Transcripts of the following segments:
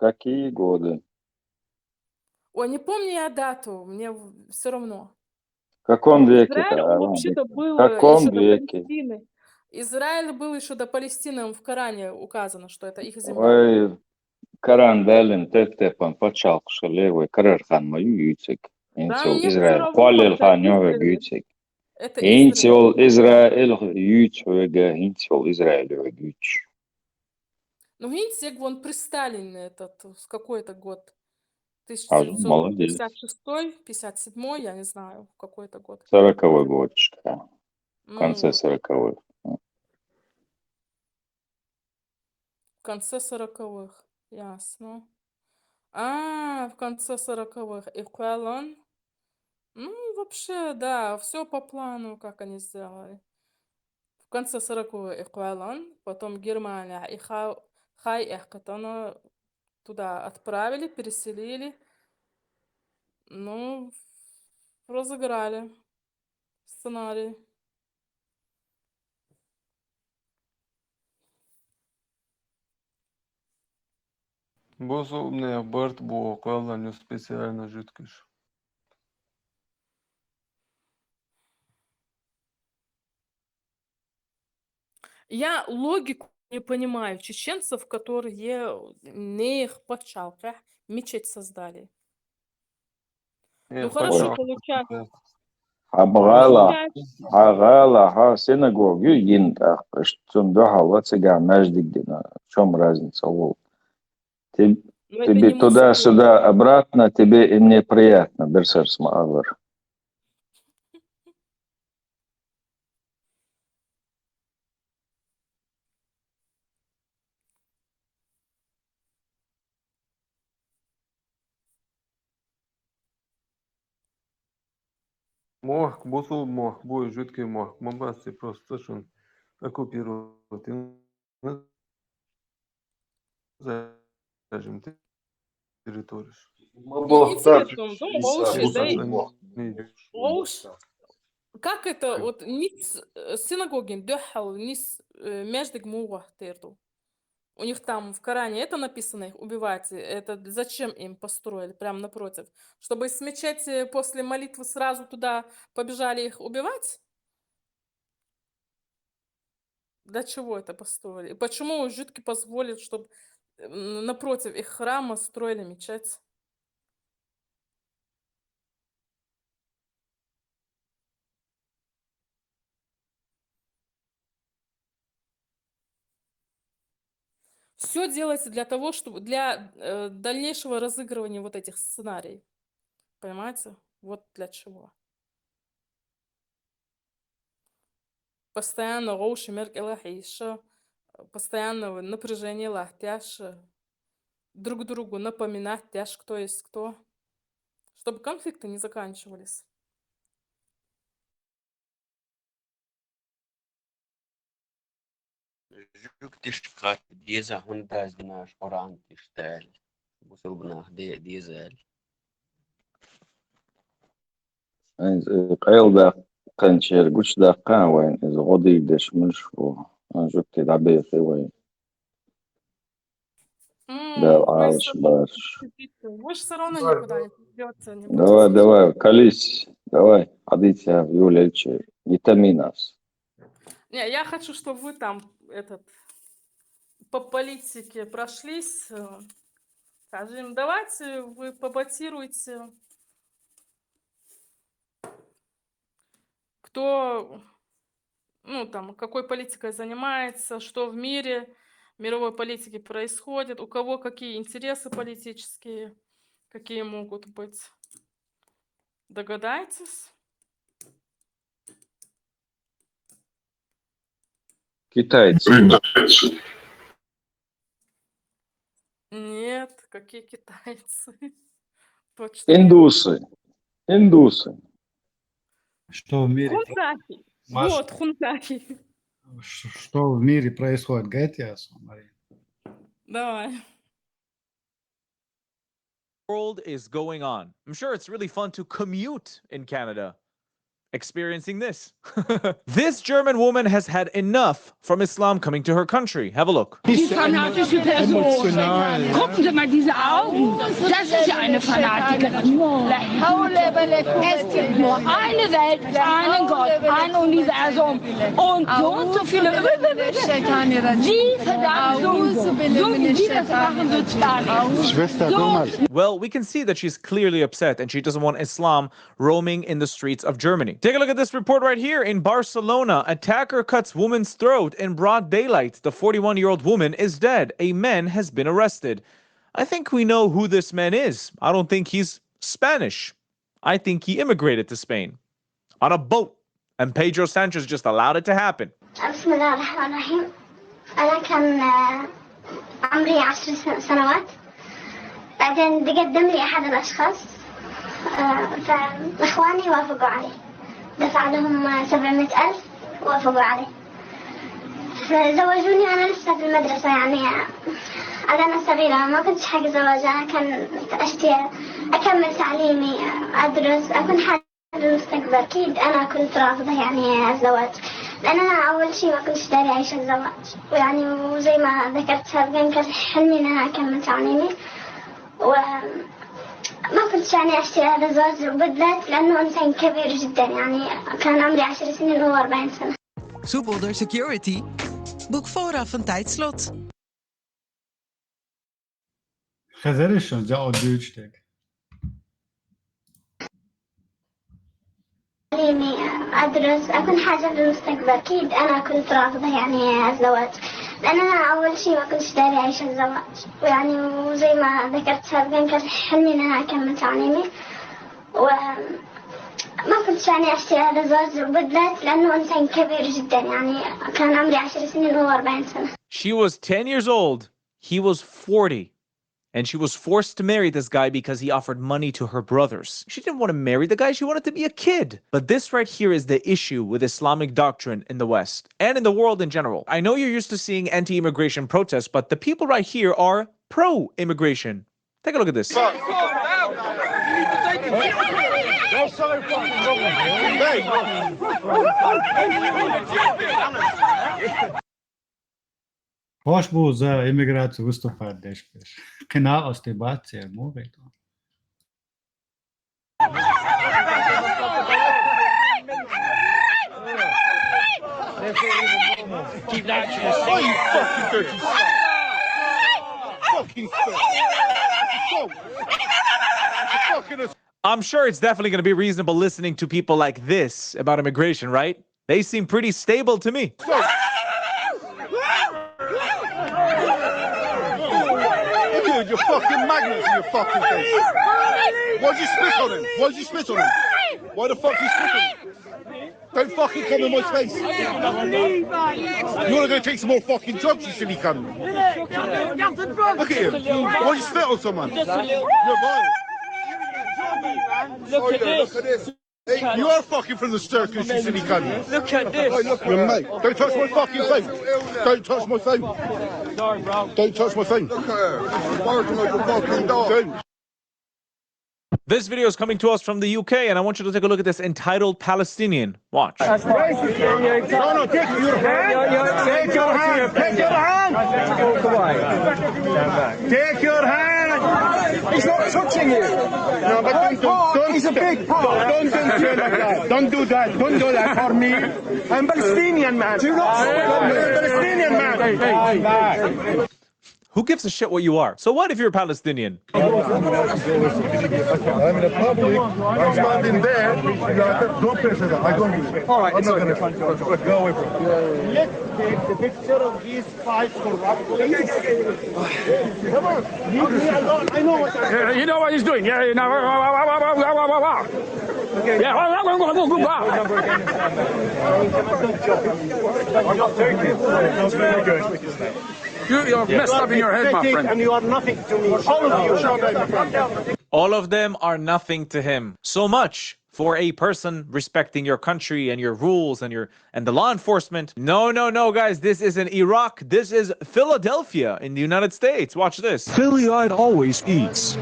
Какие годы? Ой, не помню я дату, мне все равно. В каком веке-то, Израиль, он Алан? вообще-то В был каком еще до веке? Палестины. Израиль был еще до Палестины, в Коране указано, что это их земля. Ой, Коран дәлін тәп-тәпан патшалық шылевы Карар хан мою yüksek. Да Интел мне все Израиль. равно, Qualil это хан йога Израиль. yüksek. Это Израиль. Интел Израиль yüksek. Интел Израиль yüksek. Ну, видите, вон при Сталине этот, с какой это год? Молодец. 1956, 57, я не знаю, в какой это год. 40-й годчика. В Ну, конце вот, 40-х. в конце 40-х, ясно. В конце 40-х. И Куэлон? Ну, вообще, да, все по плану, как они сделали. В конце 40-х Эквалан, потом Германия и Хай Эхкатана туда отправили, переселили. Ну, разыграли сценарий. Бозумный борт был около специально жидкость. Я логику не понимаю чеченцев, которые не их почалка мечеть создали. Ну хорошо, получается. Агала, синагогу, интах, что хава цыга междигдина. В чем разница? Но это Тебе не мусульмане. туда-сюда, обратно, тебе и мне приятно, Берсер Смагар. Мох, босу мох, бой жидкий мох. Мобасти просто что оккупируют. Скажем, территорию. Не, интересно, ну, вообще, да как это, вот, ниц синагоги, дёхал, ниц между гмуахтырду. У них там в Коране это написано, их убивать. Это зачем им построили, прямо напротив? Чтобы с мечети после молитвы сразу туда побежали их убивать? Для чего это построили? И почему жидки позволят, чтобы напротив их храма строили мечеть? Все делается для того, чтобы для дальнейшего разыгрывания вот этих сценариев. Понимаете? Вот для чего. Постоянно роуши меркелахиша, постоянно напряжение лахтяш, друг другу напоминать тяж, кто есть кто, чтобы конфликты не заканчивались. Juktiškat diese hundazinās orantištēļ. Būs rubnā dīzeļi. قيل دا قنشير قوش دا قاوين إذا غضي دش مش جبت العبية وين да عايش باش Вы же все равно никуда не придется, не давай колись давай عديتها Юля Ильчи витаминас. Не, я хочу, чтобы вы там по политике прошлись. Скажем, давайте вы побатируйте, кто, ну, там, какой политикой занимается, что в мире, мировой политике происходит, у кого какие интересы политические, какие могут быть. Догадайтесь? Китайцы. Нет, какие китайцы? Точно. Индусы. Что в мире? Хунтаки. Маша. Вот, хунтаки. Что в мире происходит? Гайтиас, Мария. Давай. World is going on. I'm sure it's really fun to commute in Canada. experiencing this. This German woman has had enough from Islam coming to her country. Have a look. Die fanatische Person. Gucken Sie mal diese Augen. Das ist ja eine Fanatikerin. Es gibt nur eine Welt, einen Gott, ein Universum und so viele. Sie verdammt so wie die das machen, wird's gar nicht. Well, we can see that she's clearly upset and she doesn't want Islam roaming in the streets of Germany. Take a look at this report right here. In Barcelona, attacker cuts woman's throat in broad daylight. The 41-year-old woman is dead. A man has been arrested. I think we know who this man is. I don't think he's Spanish. I think he immigrated to Spain on a boat. And Pedro Sanchez just allowed it to happen. بسم الله الرحمن الرحيم. أنا كان عمري 10 سنوات. بعدين تقدم لي أحد الأشخاص فإخواني وافقوا عليه. دفع لهم 700,000 وافقوا عليه. فزوجوني وأنا لسه في المدرسة يعني أنا صغيرة ما كنتش حق زواج. أنا كان أشتي أكمل تعليمي أدرس أكون حاجة المستقبل. أكيد أنا كنت رافضة يعني الزواج لأن أنا أول شيء ما كنتش داري أعيش الزواج ويعني وزي ما ذكرت سابقا كان حلمي إن أنا أكمل تعليمي وما كنتش يعني أشتري هذا الزواج وبالذات لأنه إنسان كبير جدا يعني كان عمري 10 سنين وهو 40 سنة. Soepelder Security. Boek vooraf een tijdslot. خزرشون جاء دوجتك. تعليمي أدرس أكون حاجة في المستقبل. أكيد أنا كنت رافضة يعني الزواج لأن أنا أول شيء ما كنتش داري أعيش الزواج ويعني وزي ما ذكرت سابقا كان حلمي إن أنا أكمل تعليمي وما كنتش يعني أشتري هذا الزواج وبالذات لأنه إنسان كبير جدا يعني كان عمري 10 سنين وهو 40 سنة. She was 10 years old. He was 40. And she was forced to marry this guy because he offered money to her brothers. She didn't want to marry the guy, she wanted to be a kid. But this right here is the issue with Islamic doctrine in the West and in the world in general. I know you're used to seeing anti-immigration protests, but the people right here are pro-immigration. Take a look at this. Baš bo za emigracijo vystupati dešpeš. Kina ostibacija, mogu to. Keep that to yourself. Oh, you fucking dirty son. Fucking fuck. I'm sure it's definitely going to be reasonable listening to people like this about immigration, right? They seem pretty stable to me. Your fucking magnets in your fucking face. Why'd you spit on him? Why'd you spit on him? Why the fuck you spit on him? Don't fucking come in my face. You wanna go take some more fucking drugs, you silly cunt? Look at him. Why'd you spit on someone? You're violent. Look at this. Hey, you are fucking from the circus, you silly cunt. Look at this. Hey, look at him, mate. Don't touch my fucking phone. Don't touch my phone. Sorry, bro. Don't touch my phone. Look at her. She's barking like a fucking dog. Don't. This video is coming to us from the UK, and I want you to take a look at this entitled Palestinian. Watch. That's racist. No, take your hand. Take your hand. Take your hand. Walk away. Stand back. Take your hand. He's not touching you. No, but don't. He's a big part. Don't do like that. Don't do that. Don't do that for me. I'm Palestinian, man. Do not. Palestinian, man. Hey. Who gives a shit what you are? So what if you're a Palestinian? I'm in a public. I'm standing there. Don't press it. I don't do it. All right. I'm not going to go away from it. Let's take the picture of these five corrupt police. Come on. Leave me alone. I know what I'm doing. You know what he's doing. Yeah, you know. Okay. Yeah. I'm not taking it. That's very good. You're messed up in your head, my friend. And you are nothing to me. All of you. All of them are nothing to him. So much for a person respecting your country and your rules and the law enforcement. No, guys. This isn't Iraq. This is Philadelphia in the United States. Watch this. Phillyite always eats.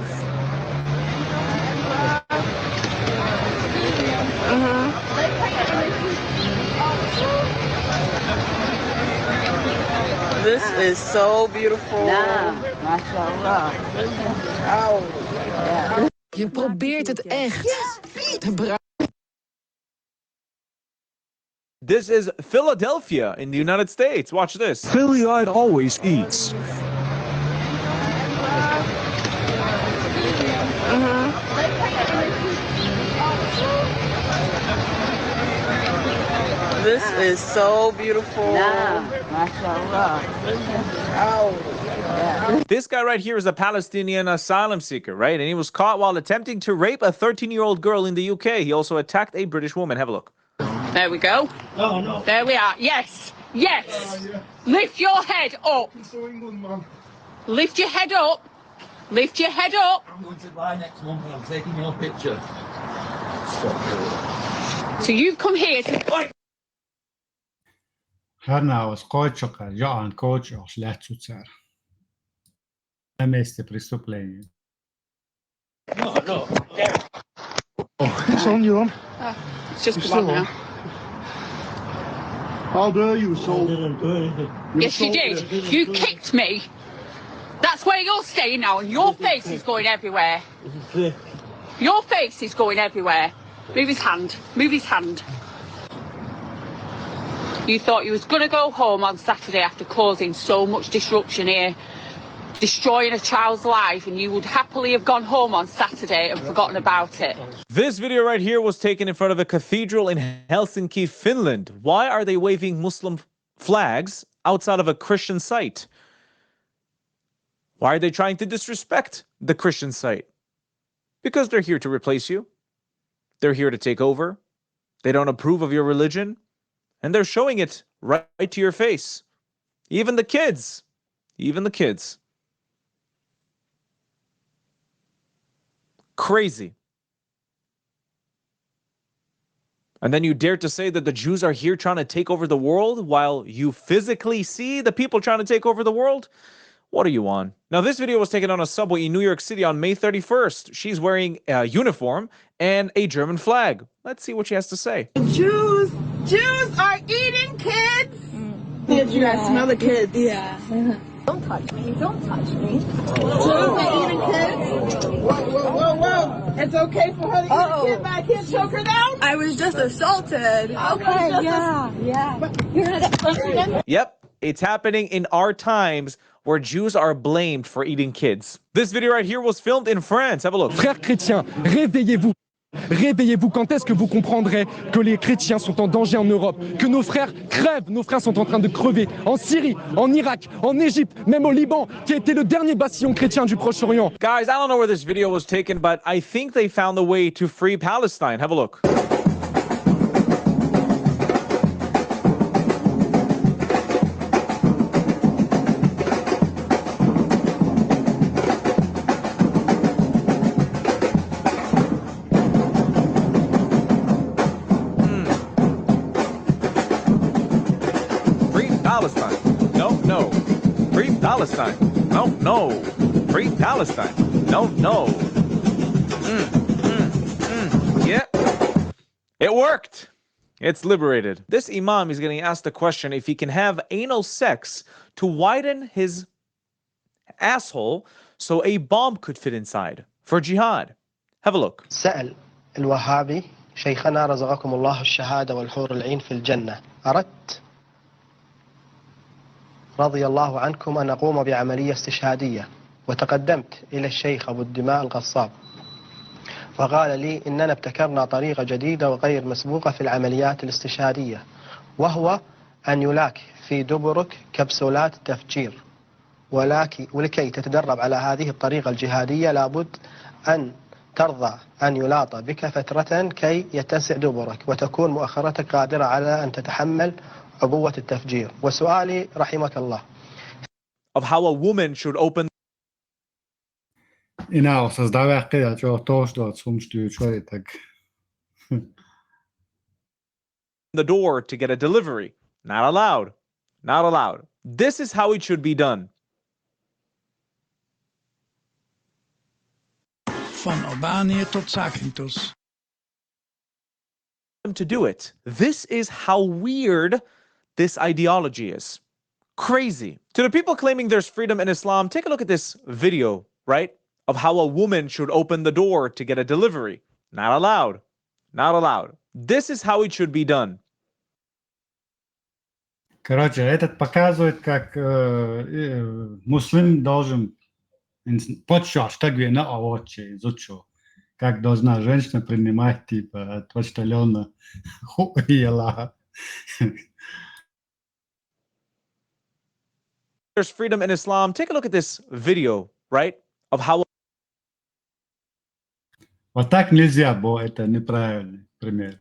This is so beautiful. mashallah. Je probeert het echt. This is Philadelphia in the United States. Watch this. Phillyite always eats. This is so beautiful. mashallah. This guy right here is a Palestinian asylum seeker, right? And he was caught while attempting to rape a 13-year-old girl in the UK. He also attacked a British woman. Have a look. There we go. No, no. There we are. Yes. Yes. Lift your head up. Lift your head up. Lift your head up. I'm going to lie next month and I'm taking your picture. So you've come here to... Hernao скотчока, Joan Kočo, šljačucar. Na mjestu prestuplenja. No. Oh, it's on, you on? It's just come on now. How dare you, soul? Yes, you did. You kicked me. That's where you're staying now, and your face is going everywhere. Your face is going everywhere. Move his hand. Move his hand. You thought you was going to go home on Saturday after causing so much disruption here, destroying a child's life, and you would happily have gone home on Saturday and forgotten about it. This video right here was taken in front of a cathedral in Helsinki, Finland. Why are they waving Muslim flags outside of a Christian site? Why are they trying to disrespect the Christian site? Because they're here to replace you. They're here to take over. They don't approve of your religion. And they're showing it right to your face. Even the kids. Even the kids. Crazy. And then you dare to say that the Jews are here trying to take over the world while you physically see the people trying to take over the world? What are you on? Now, this video was taken on a subway in New York City on May 31st. She's wearing a uniform and a German flag. Let's see what she has to say. Jews are eating kids. Did you guys smell the kids? Yeah. Don't touch me. Don't touch me. Jews are eating kids. Whoa. It's okay for her to eat a kid, but I can't choke her down? I was just assaulted. Okay, yeah. You're not assaulted. Yep, it's happening in our times where Jews are blamed for eating kids. This video right here was filmed in France. Have a look. Frères chrétiens, réveillez-vous. Réveillez-vous, quand est-ce que vous comprendrez que les chrétiens sont en danger en Europe, que nos frères crèvent, nos frères sont en train de crever en Syrie, en Irak, en Égypte, même au Liban, qui a été le dernier bastion chrétien du Proche-Orient. Guys, I don't know where this video was taken, but I think they found a way to free Palestine. Have a look. Palestine. No. Free Palestine. No. Free Palestine. No. Yeah. It worked. It's liberated. This imam is getting asked the question if he can have anal sex to widen his asshole so a bomb could fit inside for jihad. Have a look. سأل الوهابي شيخنا رزقكم الله الشهادة والحور العين في الجنة أردت رضي الله عنكم أن أقوم بعملية استشهادية وتقدمت إلى الشيخ أبو الدماء الغصاب فقال لي إننا ابتكرنا طريقة جديدة وغير مسبوقة في العمليات الاستشهادية وهو أن يلاك في دبرك كبسولات تفجير ولكي تتدرب على هذه الطريقة الجهادية لابد أن ترضى أن يلاط بك فترة كي يتسع دبرك وتكون مؤخرتك قادرة على أن تتحمل عبوة التفجير وسؤالي رحمك الله of how a woman should open the door to get a delivery. Not allowed. This is how it should be done. Van Albanië tot Zakynthos. To do it. This is how weird this ideology is. Crazy. To the people claiming there's freedom in Islam, take a look at this video, right? Of how a woman should open the door to get a delivery. Not allowed. Not allowed. This is how it should be done. Короче, этот показывает, как муслим должен почему, что на овощи изучил, как должна женщина принимать типа от почтальона хуяла. There's freedom in Islam. Take a look at this video, right? Of how Вот так нельзя, бо это неправильный пример.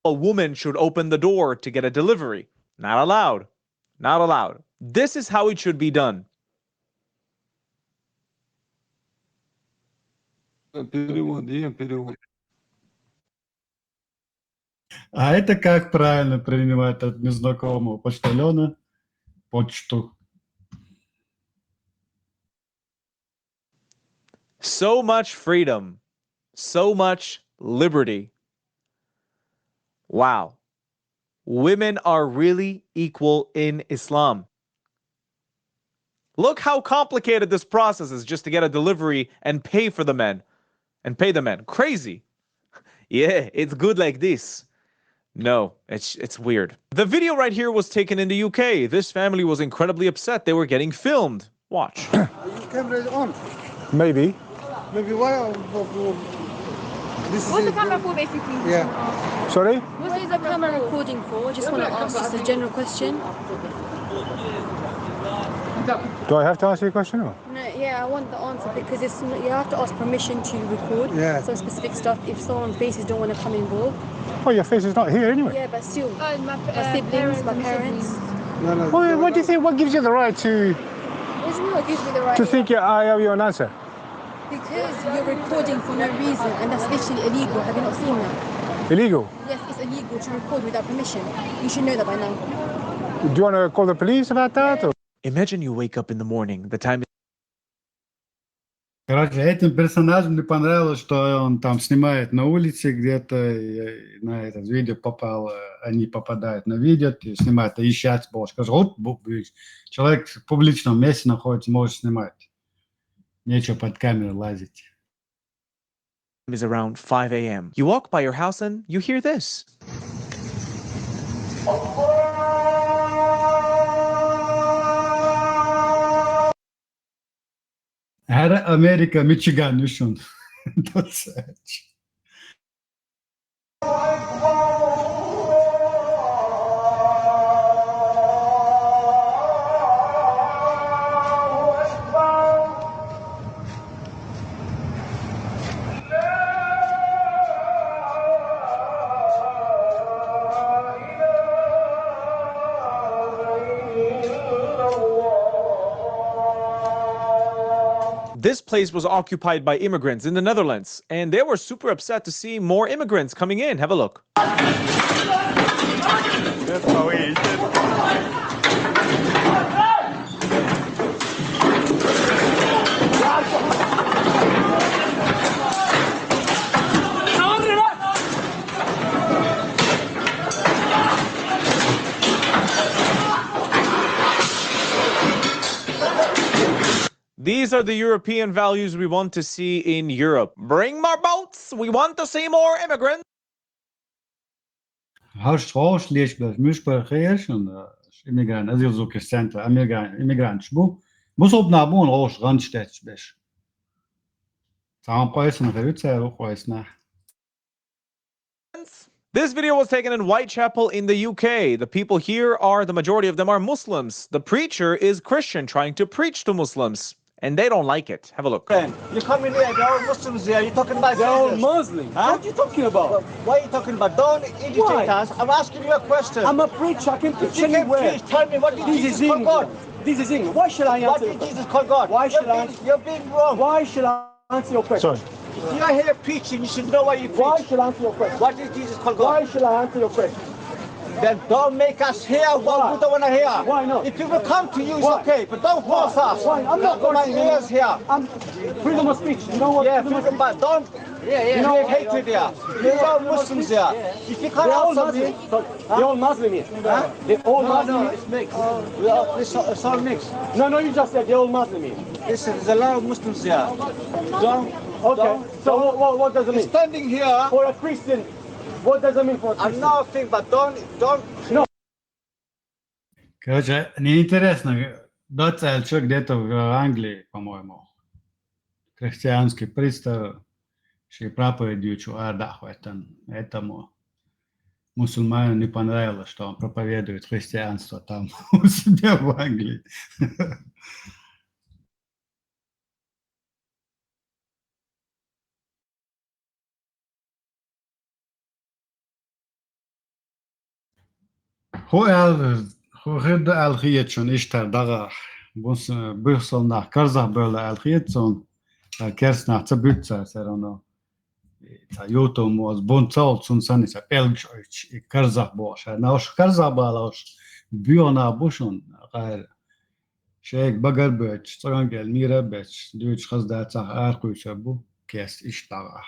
a woman should open the door to get a delivery. Not allowed. Not allowed. This is how it should be done. Перевод, перевод. А это как правильно принимать от незнакомого почтальона почту? So much freedom. So much liberty. Wow. Women are really equal in Islam. Look how complicated this process is just to get a delivery and pay for the men. And pay the men. Crazy. Yeah, it's good like this. No, it's weird. The video right here was taken in the UK. This family was incredibly upset. They were getting filmed. Watch. Are your cameras on? Maybe. Maybe why? This What's the camera for, basically? Yeah. Sorry? What is the camera recording for? I just want to ask just a general question. Do I have to ask you a question? Or? No, yeah, I want the answer because it's, you have to ask permission to record some specific stuff if someone's faces don't want to come involved. Oh, your face is not here anyway. Yeah, but still, my siblings, my parents. No. Well, what do you think? What gives you the right to It's not what gives me the right think I owe you an answer? because you're recording for no reason and that's literally illegal. Have you not seen that? Illegal? Yes, it's illegal to record without permission. You should know that by now. Do you want to call the police about that? Or? Imagine you wake up in the morning. The time is Короче, этим персонажам не понравилось, что он там снимает на улице где-то, и на это видео попал, они попадают на видео, и снимают, и ищут больше. Скажут, вот, человек в публичном месте находится, может снимать. Нечего под камерой лазить. around 5 a.m. You walk by your house and you hear this. Her Amerika, Michigan düşün. This place was occupied by immigrants in the Netherlands, and they were super upset to see more immigrants coming in. Have a look. These are the European values we want to see in Europe. Bring more boats. We want to see more immigrants. Hoş leşbez müşperheer un immigrant asielzoekerscentrum immigrants bu sobna bu hoş randsteds beş. Tam paisen geutzer hoes na. This video was taken in Whitechapel in the UK. The people here are, the majority of them are Muslims. The preacher is Christian trying to preach to Muslims. And they don't like it. Have a look. You come in here, there are Muslims here, you're talking about They're all Jesus. Muslims. Huh? What are you talking about? What are you talking about? Don't irritate Why? us. I'm asking you a question. I'm a preacher. I can preach You can anywhere. please tell me what did This Jesus is call English. God? This is English. Why should I answer What your did question? Jesus call God? Why should I? You're being wrong. Why should I answer your question? Sorry. If you're here preaching, you should know what you preach. Why should I answer your question? What did Jesus call God? Why should I answer your question? Then don't make us hear what we don't want to hear. Why not? If people come to you, it's okay, but don't force us. Why? I'm not Got my forcing you. ears here. Freedom of speech. You know what? Yeah, freedom, but don't create hatred here. There's all Muslims here. If you can't They're all answer me, Muslims. They're all Muslim here. Huh? They're all No, Muslim. no, it's mixed. It's all mixed. No, you just said they're all Muslim here. Listen, there's a lot of Muslims here. Don't. Okay. So what does it mean? Standing here For a Christian, what does it mean for a I'm Christian? nothing, but don't. Короче, неинтересно, дочь где-то в Англии, по-моему, христианский пристав, что проповедующий Ардах в этом. Этому мусульманину не понравилось, что он проповедует христианство там у себя в Англии. هو غير الخيتشون إشتر دغا بس بيحصل nach كرزة بولا الخيتشون كرس nach تبتسا سرنا يوتوم was bonzalt sun sanis a belgisch كرزة bosh ناوش كرزة بالاش بيونا بوشون غير شيك بقر بيتش طبعا قال ميرا بيتش دويتش خزدات صح آرقو يسبو كيس إشتغا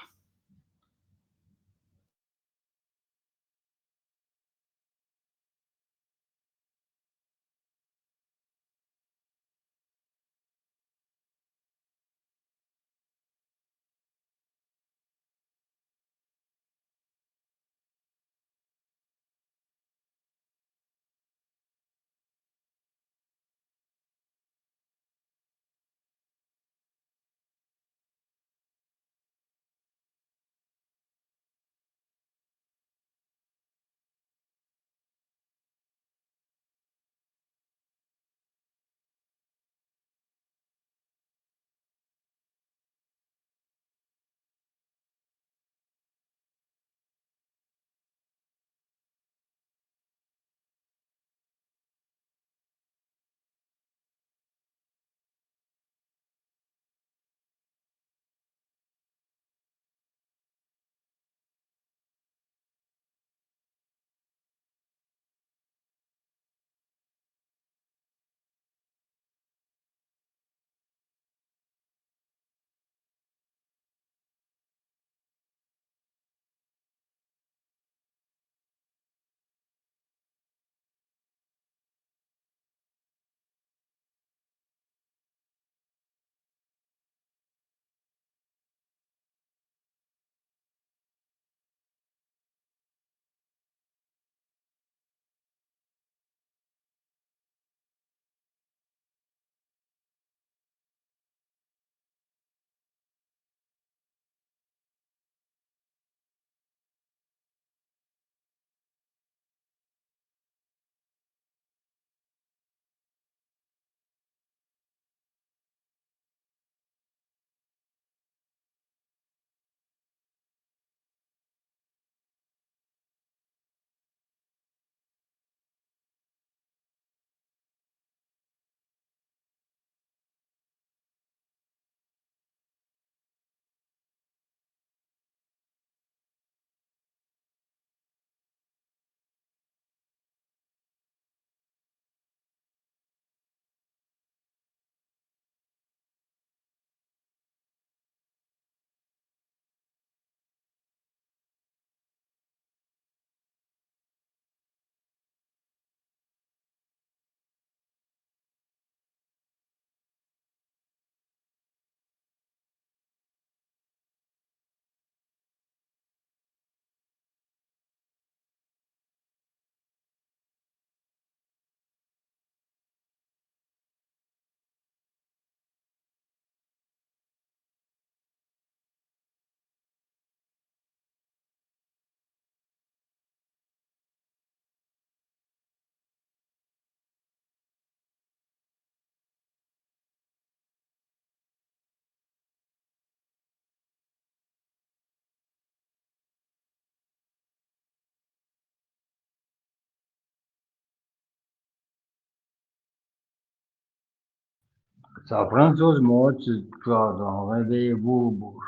Ça Franzoz moći kao vede bubuš,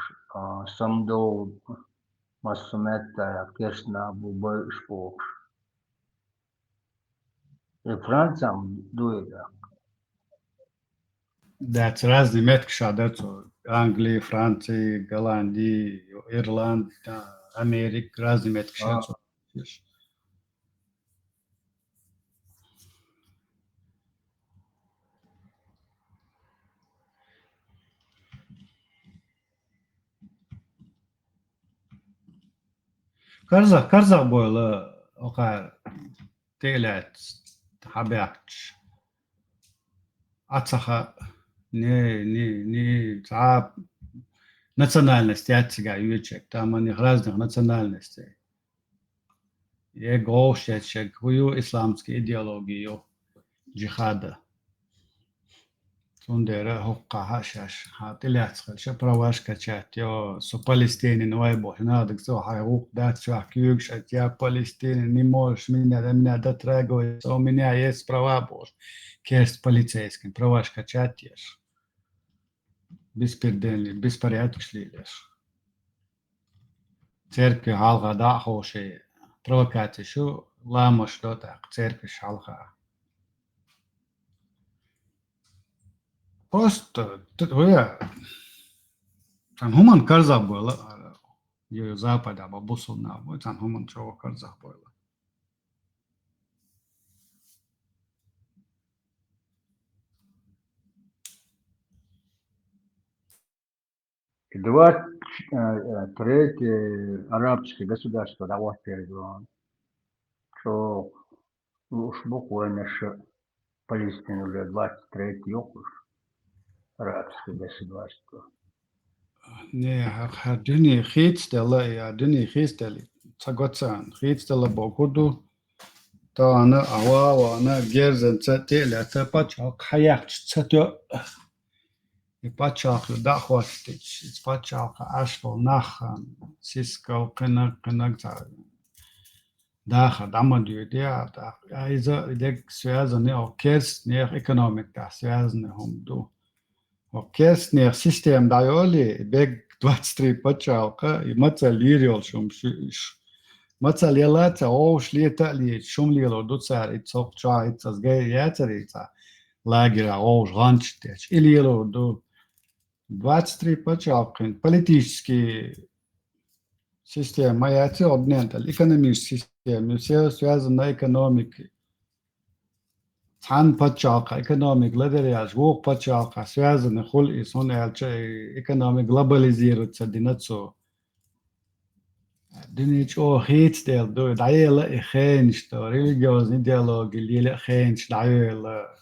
sam do masumeta, kesna bubu špoš. Франция дует. That's разные метки шадацу. Англии, Франции, Голландии, Ирланд, Америка, разные метки шадацу. Карзах бойла ока телят حبيعتش أتصخى ني تعب национальность яцга ючек там они разных национальностей его шечек хую исламские идеологию джихада сундера хукка хашаш хатилят ш праваш качат yo so Palestine nuevo надо so حقوق دات شو حكيوك شات يا Palestine не можешь меня да трагой so у меня есть права бож керст полицейским праваш качат ешь беспорядок шлилеш церковь халга да хоши провокация шо лама что так церковь халга просто там хуман карзах было ее запада бабусуна вот там хуман чего карзах было И 23 арабские государства давать передавали, что уж буквально Палестина уже 23 округ арабские государства. не дюни хитстела я дюни хитстели цагоцан хитстела бокуду то она она герзен цетеля цепачок хаях цетё и пачок да хватить пачок ашпол нахан сискал кынак да дамадю да айза идек связаны окерс не экономика связаны хомду окерс не систем дайоли бег 23 пачалка и мацалириол шум мацалелата ошли тали шум лило дуцар и цок чай цазгай яцарица лагера ош ганчтеч или лило до 23 пачалка политические система яци обнентал экономический система все связано на экономике цан пачалка экономик ладеряж вок пачалка связаны хул и сон экономик глобализируется динацо диничо хитстел до даела ихен что религиозный диалог или хен даела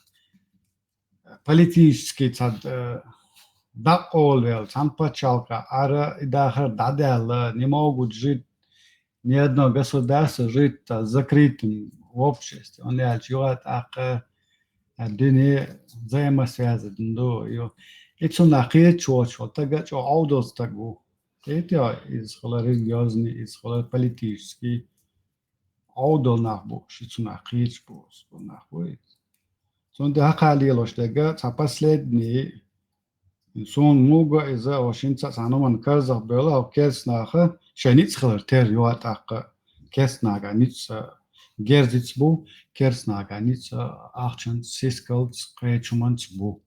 политический цад да олвел цан пачалка ара идахар дадел не могут жить ни одно государство жить закрытым в обществе он ялчуат ак дыне взаимосвязаны до ее это нахет чочо тага чо аудос тагу это из религиозный из политический аудол нахбуш это нахет бус нахбует сонде хакалилош тага последний сон муга из-за ошинца саноман карзах была кеснаха шаниц хлартер юатака кеснага ниц герзиц бу керснага ниц ахчан сискалц кречуманц бу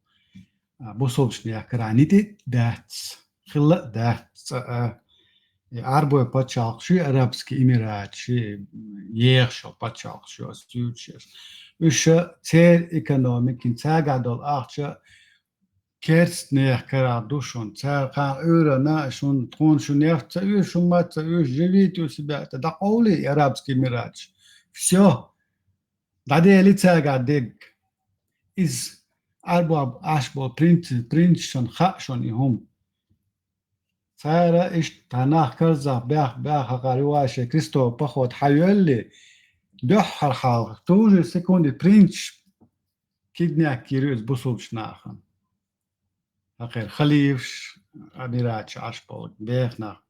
бусовшни акранити дац хилла дац арбо пачалк ши арабский эмират ши ехшо пачалк шо стючер уша цер экономик инцагадол ахча kerst neer kara dushon царка эра на шон трон шунер цаю шумат цаю живит у себя это да оли арабский мирач все дадели цага дег из арбаб ашбо принцшон хашон ихум цара иш танах карза бях хагаруаше кристо поход хайолли дохар хал тоже секунды принц кидняк кирюс бусулчнахан آخر خلیفش امیرات عاش بود بیخنا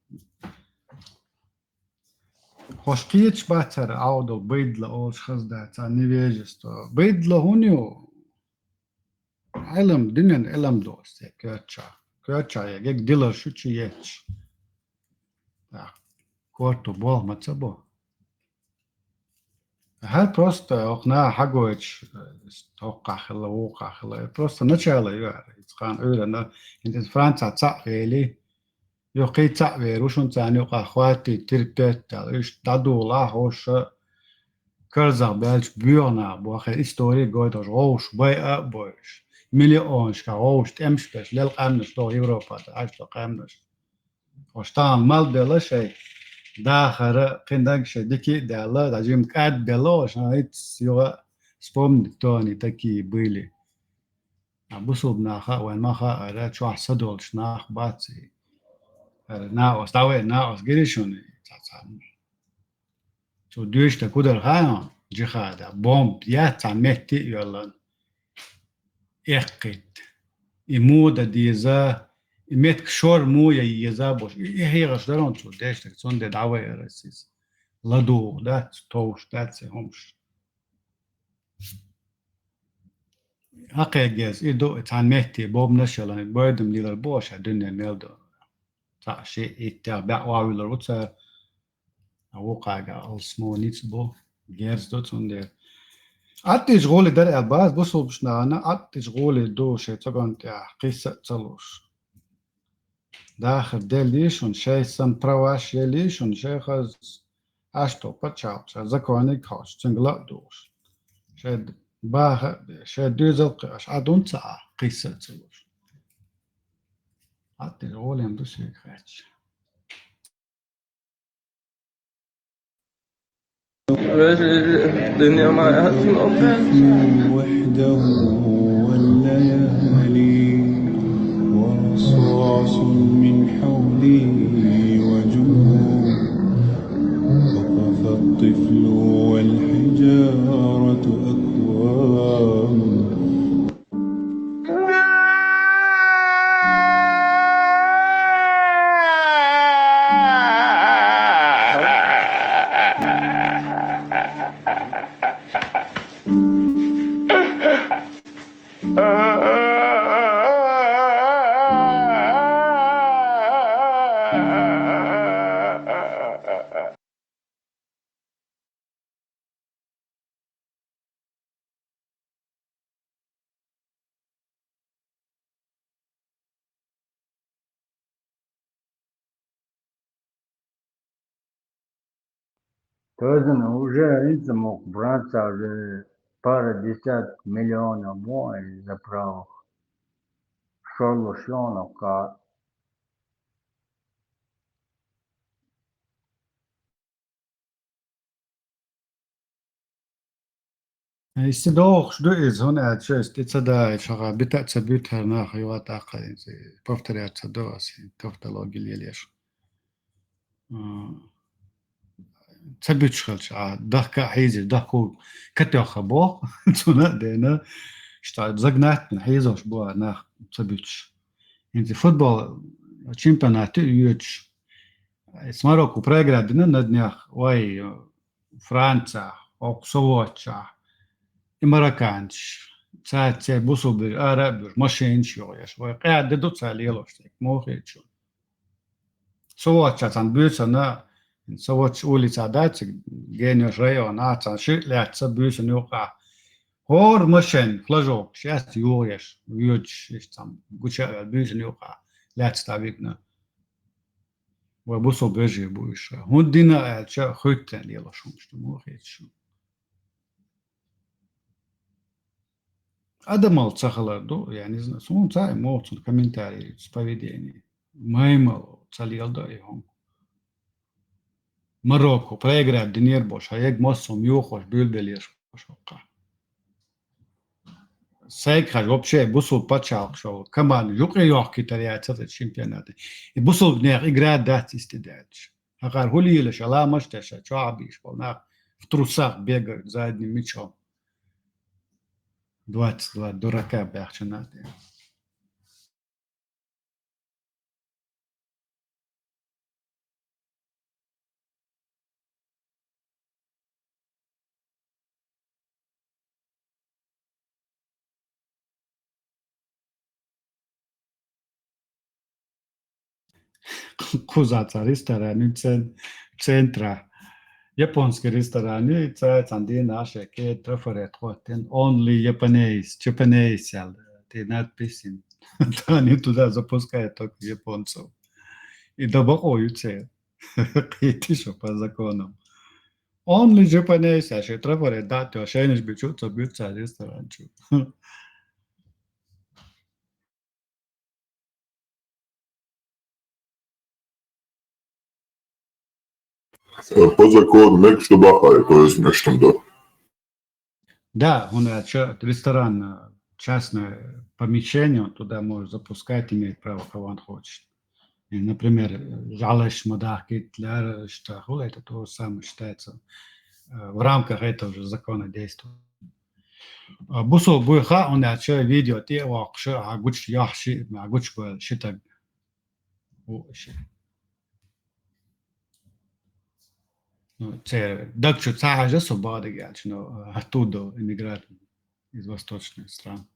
خوشکیچ باتر عودو بیدل اولش خزده تا نیویجستو بیدل هونیو علم دنین علم دوست کچا یک دیلر شو چی یچ کورتو بول مچه بو هل просто окна حقوش توقع خلا وقع خلا просто начало يعني كان أولنا أنت فرنسا تعبيلي يقي تعبير وشون تاني وقع خواتي تربت إيش تدو لا هوش كرزا بالش بيونا بواخر إستوري قوي دوش غوش باي بوش مليونش كغوش تمش بش للقامنش تو أوروبا عايش تو قامنش وشتان مال بلا شيء داخل قندق شدكي دالا داجيم كاد دالا عشان هيت سيوا سبوم توني تكي بيلي بوصل بناخا وين ما خا أراد شو حسدول شناخ باتسي ناقص تاوي ناقص جريشوني تاعن شو دوش تكودر خايون جخادا بوم يا تعمتي يلا إحقد إمودا ديزا إمت كشور مو يزا بوش هي غشدرون شو ديش تكسون دي دعوة رسيس لدو دات توش دات سهمش أقي جاز إدو تعمتي بوم نشلان بردم ديال البوش الدنيا ميلدو تا شيء يتابع واويل روتسا وقع اسمه نيتسبو جيرز دوت وندير أتي شغولي در الباز بوصل بشنانا أتي شغولي دو شيء تقول تاع قصة تلوش داخل دليش ونشي سن برواش يليش ونشي خز أشتو بتشاو زكواني كاش تنقلق دوش شد باه شد دوزل قاش عدون تاع قصة تلوش أتي شغولي مدوش يكراتش الدنيا معها وحده والليالي ورصاص من حولي وجوه وقف الطفل والحجارة أكوام Тозан уже измок Франция уже пара десят миллионов мой заправок шолушонов ка استدوخ شدو إز هنا أتشست إتصدا شغا بتا تثبت هرنا خيوات آقا بفتري أتصدو أسي تفتلو قليليش تثبت شغلش ضحكا حيزي ضحكو كتو خبو تسونا دينا شتا زغنات حيزو شبوا ناخ تثبتش انت فوتبول чемпионат يوتش اسماروكو проиградина на днях واي فرنسا أو سواتشا إماركانش ساعات بوصل بالآراء ماشين شو يا شوي قاعد دو تسالي يلوش مو خير سواتشا عن بيوتنا سواتش أولي سادات جينيوش ريو ناتا شيء لا تسبيوش نوقع هور ماشين فلاجوك شاست يوريش ويوتش يستم قوشا بيوش نوقع لا تستعبيقنا وبوصل بيجي بوش هون دينا شا خوتن يلوشون مو خير شو Адамал цахаладу, я не знаю, он цай молчун комментарии с поведения. Маймал цалилда его. Марокко проиграет Денир Бош, а я гмоссом юхош бюльбелиш пошока. Сайкхаж вообще бусул пачал шоу. Команд юқи юхки тарят этот чемпионат. И бусул бнех играет дать истедач. Агар хулили шала маштеша, чуабиш, полнах в трусах бегают за одним мячом. 22 дурака бяхчанаты. Кузаца ресторан центра Японский ресторан, и цандин наши, ке трафарет хотен, only Japanese, ты надписи. Они туда запускают только японцев. И добавляются. И что по законам. Only Japanese, а что трафарет, да, то шейниш бичут, бьются ресторан. По закону nešto bahaj, to jest nešto da. Да, он ресторан, частное помещение, он туда может запускать, имеет право, кого он хочет. И, например, жалость мадах Гитлер, что это то же самое считается. В рамках этого же закона действует. Бусо буйха, он видео, те вахши, агуч яхши, агуч был считать. Дакчу цахажа свобода, оттуда иммигранты из восточных стран.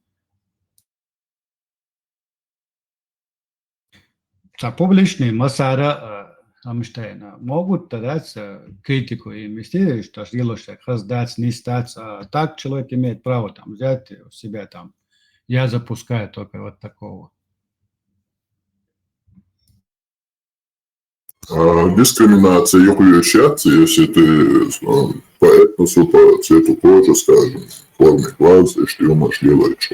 Публичные массара могут дать критику и инвестиции, что делаешь, раздать, не стать. Так человек имеет право там взять у себя там. Я запускаю только вот такого. Дискриминация юридически, если ты по этносу, по цвету кожи, скажем, форме глаза, что можешь делать.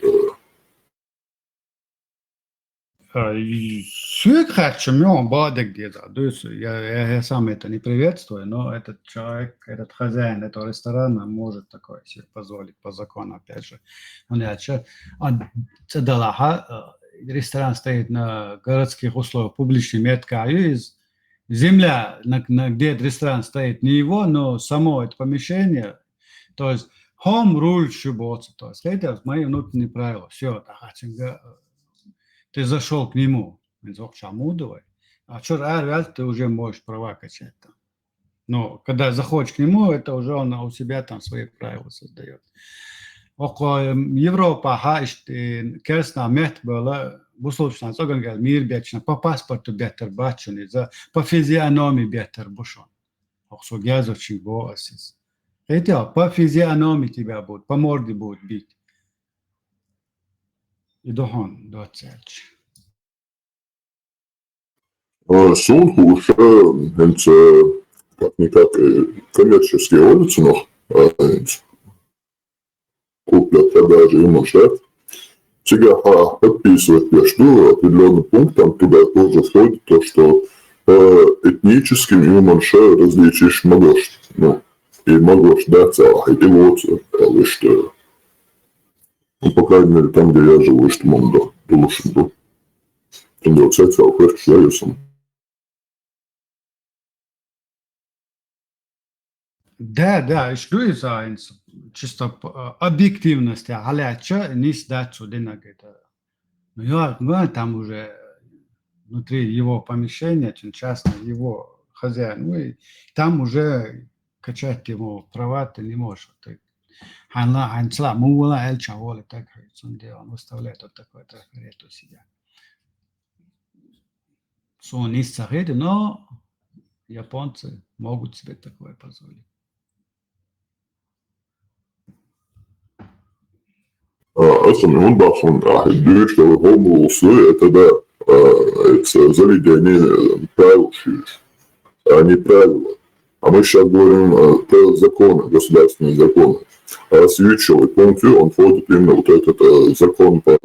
Свык чем бадок где-то. Я сам это не приветствую, но этот человек, этот хозяин этого ресторана может такое себе позволить по закону, опять же. Ресторан стоит на городских условиях, публичный метка, земля, где этот ресторан стоит, не его, но само это помещение, то есть home rule шибоца, то есть это мои внутренние правила. Все, ты зашел к нему, а что ты уже можешь права качать там. Но когда заходишь к нему, это уже он у себя там свои правила создает. Около Европы, керсна мет было, бусловчна, цоганга мир бечна, по паспорту бетер бачуни, по физиономии бетер бушон. Оксо гязовчик боасис. Это по физиономии тебя будут, по морде будут бить. И дохон, доцельч. Сунку уже, как-никак, коммерчески улицы, но куплят продажи и может. Сега подписывать между определенным пунктом, туда тоже входит то, что по этническим и меньше различишь могешь. Ну, и могешь дать, и вот, или что. Ну, по крайней мере, там, где я живу, что можно должен был. Там вот с этого прочитаю. Да, что из-за чисто объективности, халяча не сдать сюда на это. Ну, там уже внутри его помещения, частно его хозяин, ну, и там уже качать ему права ты не можешь. Ханчла, мула, эльча, воли, так, он выставляет вот такой трафарет у себя. Сон не сахиды, но японцы могут себе такое позволить. Esam unbās un dīkšķi homulusi, это да, заведение правил, они правила. А мы сейчас говорим про законы, государственные законы. А свечевый пункт, он входит именно вот этот закон при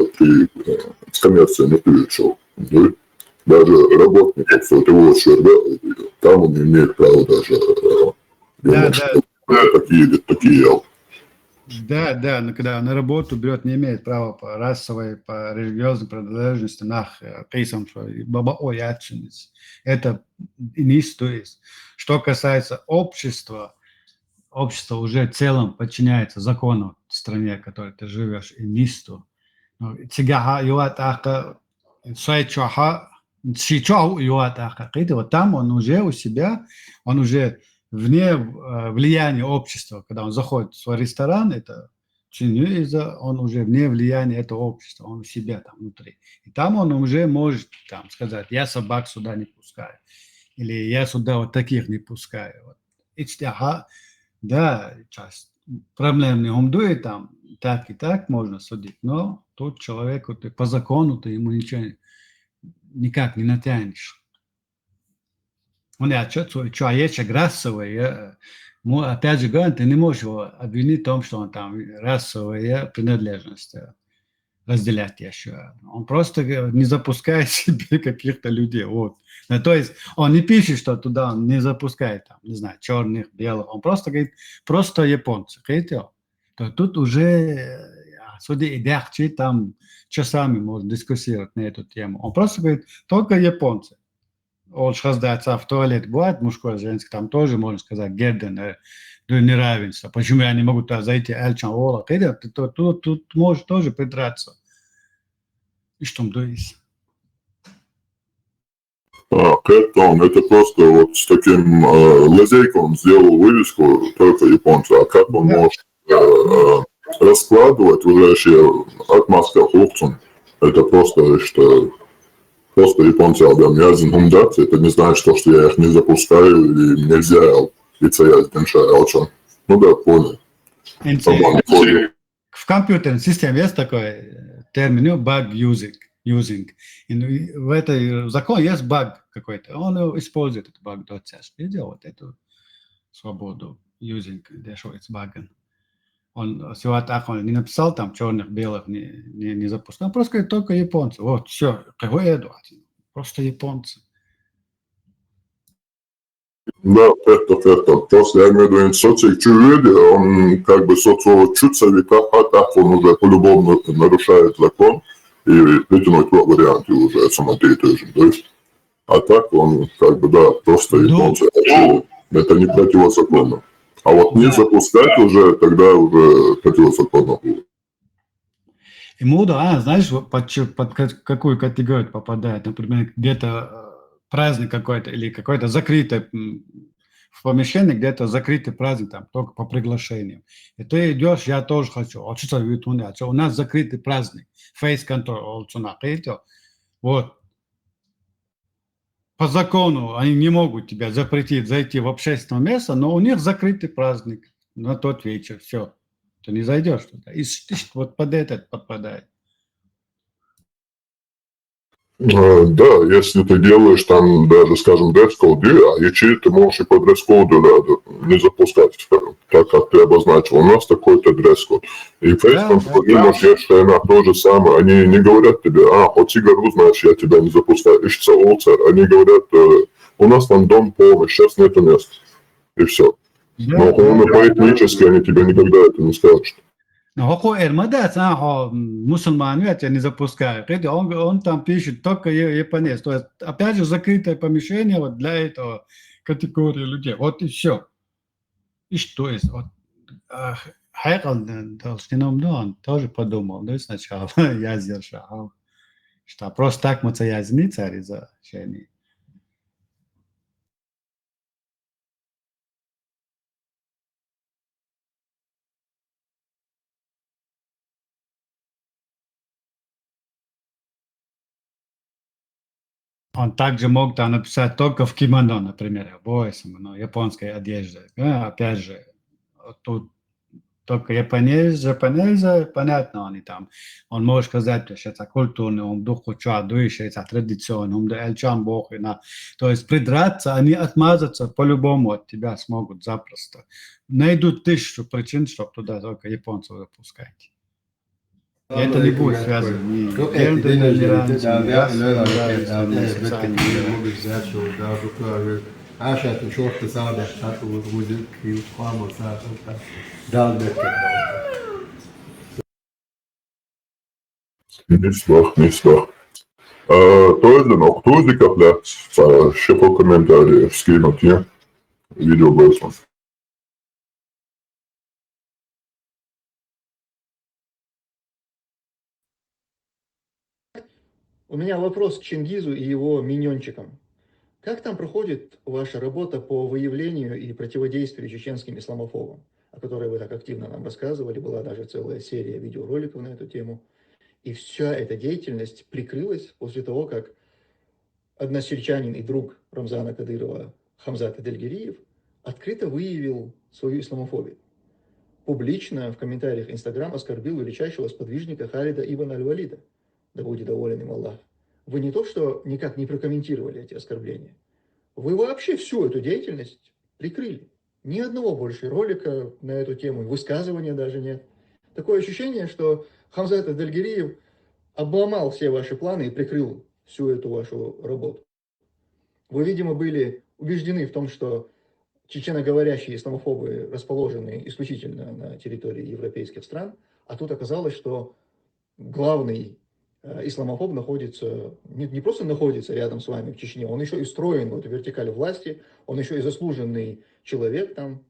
коммерции не включил. Даже работников его ШРГ, там он не имеет права даже такие. Да, но когда на работу берет, не имеет права по расовой, по религиозной принадлежности, это не стоит. Что касается общества, общество уже в целом подчиняется закону в стране, в которой ты живешь, и нисту. Там он уже у себя, он уже вне влияния общества, когда он заходит в свой ресторан, это он уже вне влияния этого общества, он у себя там внутри. И там он уже может там сказать, я собак сюда не пускаю, или я сюда вот таких не пускаю. Вот. Да, часть проблем не умдует там, так и так можно судить, но тут человеку ты по закону ты ему ничего никак не натянешь. Он человечек расовый, опять же говорю, ты не можешь его обвинить в том, что он там расовая принадлежность разделять еще. Он просто не запускает себе каких-то людей. Вот. Ну, то есть он не пишет, что туда он не запускает, там, не знаю, черных, белых. Он просто говорит, просто японцы. Видите? То тут уже судя и легче, там часами можно дискуссировать на эту тему. Он просто говорит, только японцы. Он раздается в туалет, бывает мужской, женский, там тоже можно сказать, герден, неравенство. Почему я не могу туда зайти, Эльчан, Ола, тут можешь тоже придраться. И что там есть? Кэптон, это просто вот с таким лазейкой он сделал вывеску только японцы. А как он может раскладывать уже еще отмазка хлопцам? Это просто, что просто японцы объявляют хумдат. Это не значит, что я их не запускаю или нельзя лицеять деньша. Ну да, понял. В компьютерной системе есть такой термин bug using. И в этой законе есть баг какой-то. Он использует этот баг до сейчас. Видел вот эту свободу using, дешевец багом. Он всего так он не написал там черных, белых, не запускал. Он просто говорит, только японцы. Вот, все. Какой Эдуард? Просто японцы. Да, это. Просто я имею в виду, социик чужие, он как бы социочутся века, а так он уже по-любому нарушает закон. И ледяной варианте уже самодеятельный. То есть, а так он как бы, да, просто японцы. Это не противозаконно. А вот не запускать уже, тогда уже противозаконно будет. Ему, да, знаешь, под какую категорию попадает? Например, где-то праздник какой-то или какой-то закрытый в помещении, где-то закрытый праздник, там, только по приглашению. И ты идешь, я тоже хочу. А что у нас закрытый праздник. Face control, вот. По закону они не могут тебя запретить зайти в общественное место, но у них закрытый праздник на тот вечер. Все. Ты не зайдешь туда. И вот под этот попадает. Да, если ты делаешь там даже, скажем, дресс-код, а ячей ты можешь и по дресс-коду не запускать, скажем, так как ты обозначил. У нас такой-то дресс-код. И фейсбук, помимо что то же самое, они не говорят тебе, хоть сигару, значит, я тебя не запускаю. Ищется улцер. Они говорят, у нас там дом полный, сейчас нету места. И все. Но по-этнически они тебе никогда это не скажут. Хоко Эрмадец, мусульманию я не запускаю. Он там пишет только японец. То есть, опять же, закрытое помещение вот для этого категории людей. Вот и все. И что есть? Вот, Хайкал Толстином, он тоже подумал, да, сначала я сдержал, что просто так мы царь из-за решения. Он также мог там написать только в кимоно, например, но японской одежде. Опять же, тут только японез, понятно, они там. Он может сказать, что это культурный, он духу дующий, это традиционный, он эльчан бог. То есть придраться, они отмазаться по-любому от тебя смогут запросто. Найдут 1000 причин, чтобы туда только японцев запускать. И это не будет связано ни с гендерной неравенством, ни расовым, ни социальным неравенством. عاشت شورت صابح تاتو وجودك وقام وسافر دال Не свах. То есть, но кто закопляет, еще по комментариям скинуть, видео голосом. У меня вопрос к Чингизу и его миньончикам. Как там проходит ваша работа по выявлению и противодействию чеченским исламофобам, о которой вы так активно нам рассказывали, была даже целая серия видеороликов на эту тему. И вся эта деятельность прикрылась после того, как односельчанин и друг Рамзана Кадырова Хамзат Адельгериев открыто выявил свою исламофобию. Публично в комментариях Инстаграм оскорбил величайшего сподвижника Халида ибн Аль-Валида, да будет доволен им Аллах. Вы не то, что никак не прокомментировали эти оскорбления, вы вообще всю эту деятельность прикрыли. Ни одного больше ролика на эту тему, высказывания даже нет. Такое ощущение, что Хамзат Адельгериев обломал все ваши планы и прикрыл всю эту вашу работу. Вы, видимо, были убеждены в том, что чеченоговорящие исламофобы расположены исключительно на территории европейских стран, а тут оказалось, что главный исламофоб находится, не просто находится рядом с вами в Чечне, он еще и встроен в эту вертикаль власти, он еще и заслуженный человек там,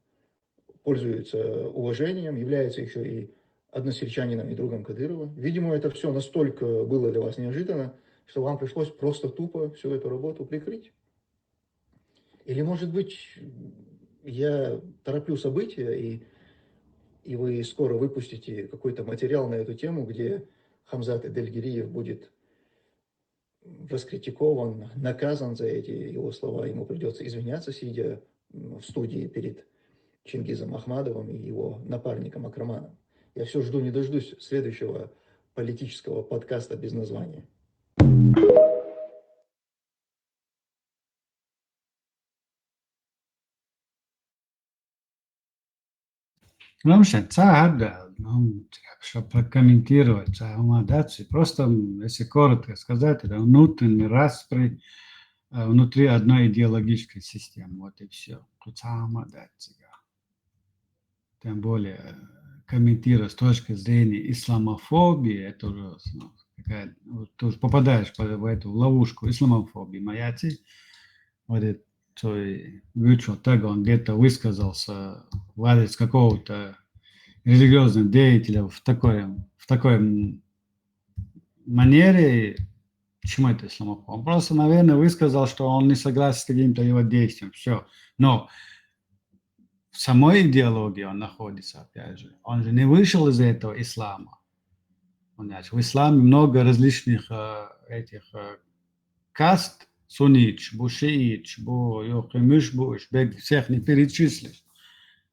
пользуется уважением, является еще и односельчанином и другом Кадырова. Видимо, это все настолько было для вас неожиданно, что вам пришлось просто тупо всю эту работу прикрыть. Или, может быть, я тороплю события, и вы скоро выпустите какой-то материал на эту тему, где Хамзат Адельгериев будет раскритикован, наказан за эти его слова, ему придется извиняться, сидя в студии перед Чингизом Ахмадовым и его напарником Акраманом. Я все жду не дождусь следующего политического подкаста без названия. Ну, надо, чтобы прокомментировать амадацию. Просто, если коротко сказать, это внутренний распри внутри одной идеологической системы. Вот и все. Тем более, комментируя с точки зрения исламофобии, это уже, ты уже попадаешь в эту ловушку исламофобии. Маяти, вот это, того, он где-то высказался в адрес какого-то религиозного деятеля в такой манере, почему это исламофоб? Он просто, наверное, высказал, что он не согласен с каким-то его действием, все. Но в самой идеологии он находится, опять же. Он же не вышел из этого ислама. В исламе много различных этих каст, суннич, шиич, юхимиш, всех не перечислишь.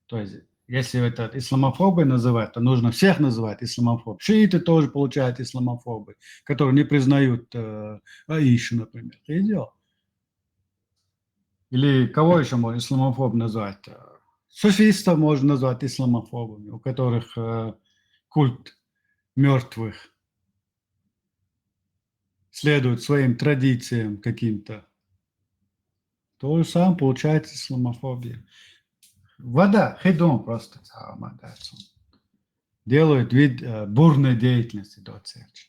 То есть, если это исламофобы называть, то нужно всех называть исламофобы. Шииты тоже получают исламофобы, которые не признают Аишу, например. Идет. Или кого еще можно исламофоб назвать? Суфистов можно назвать исламофобами, у которых культ мертвых следует своим традициям каким-то. То же самое получается исламофобия. Вода, хедон просто делают вид бурной деятельности до церкви.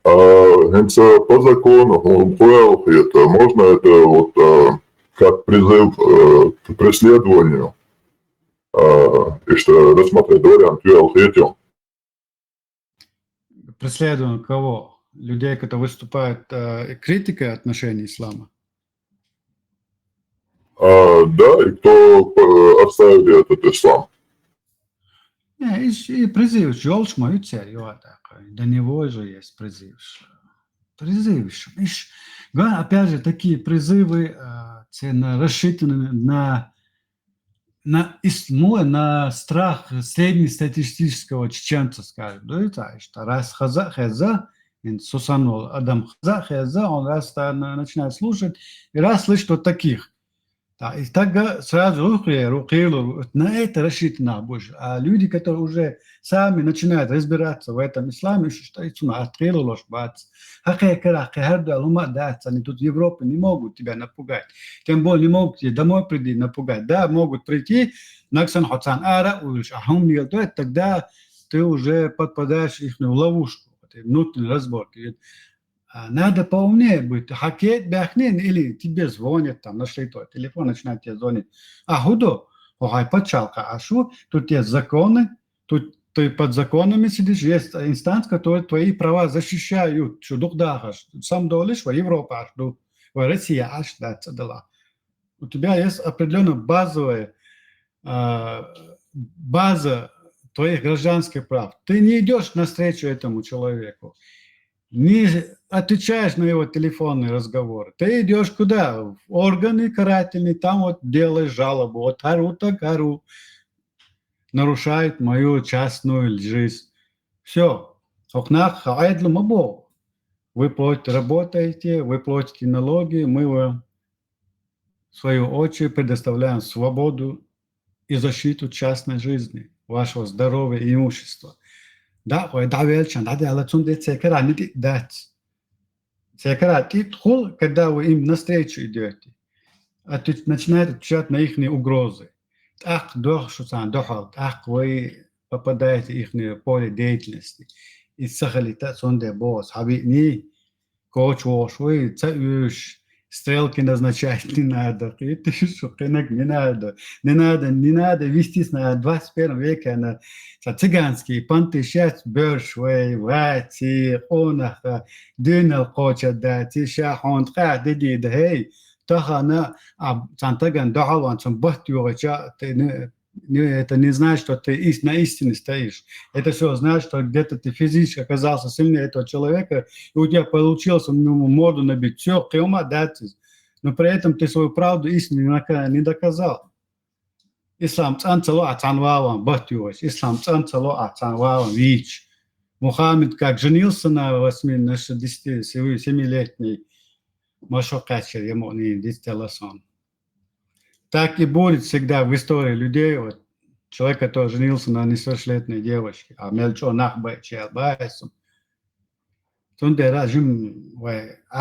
По закону, можно это вот как призыв к преследованию, и что рассмотреть вариант юэлхетил. Преследование кого? Людей, которые выступают критикой отношений ислама? Да, и кто оставили этот ислам. И призыв, жолш мою цель, до него же есть призыв. Призыв. Опять же, такие призывы рассчитаны на страх среднестатистического чеченца, скажем. Да, что раз хаза, сусанул Адам хаза, он раз начинает слушать, и раз слышит вот таких. Да, и так сразу на это рассчитано больше. А люди, которые уже сами начинают разбираться в этом исламе, считают, что они тут в Европе не могут тебя напугать. Тем более не могут тебе домой прийти напугать. Да, могут прийти, тогда ты уже подпадаешь в их ловушку, внутренний разбор. Надо поумнее быть. Хакет, бяхнин, или тебе звонят, там, нашли твой телефон, начинают тебе звонить. Худо, почалка, ашу, тут есть законы, тут ты под законами сидишь, есть инстанция, которые твои права защищают. Сам долишь в Европу, в Россию, у тебя есть определенная база твоих гражданских прав. Ты не идешь навстречу этому человеку. не отвечаешь на его телефонный разговор. Ты идешь куда? В органы карательные, там вот делаешь жалобу. Вот ору так ору. Нарушает мою частную жизнь. Все. Вы платите, работаете, вы платите налоги, мы вам в свою очередь предоставляем свободу и защиту частной жизни, вашего здоровья и имущества. Да, вы давельчан, да, когда вы им навстречу идете, начинаете отвечать на их угрозы. Вы попадаете в их поле деятельности. И сахалита сонде босс, хабини, коуч вы стрелки назначать не надо. Это шукинок не надо. Не надо вестись на 21 веке на цыганские понты. Сейчас бёршвей, вати, онаха, дюнал коча дати, шахонт, диди, да хей. Тахана, цантаган, дахалван, бахтюрача, это не значит, что ты на истине стоишь. Это все значит, что где-то ты физически оказался сильнее этого человека, и у тебя получилось ему морду набить. Все, ты ума датись. Но при этом ты свою правду, истину не доказал. Ислам цанцало ацанвавам, бахтювач. Ислам цанцало ацанвавам, вич. Мухаммед как женился на 7-летней Машокачер, ему не 10 лосон. Так и будет всегда в истории людей. Вот, человек, который женился на несовершеннолетней девочке, а мельчо нахбай челбайсом. Тунде разжим,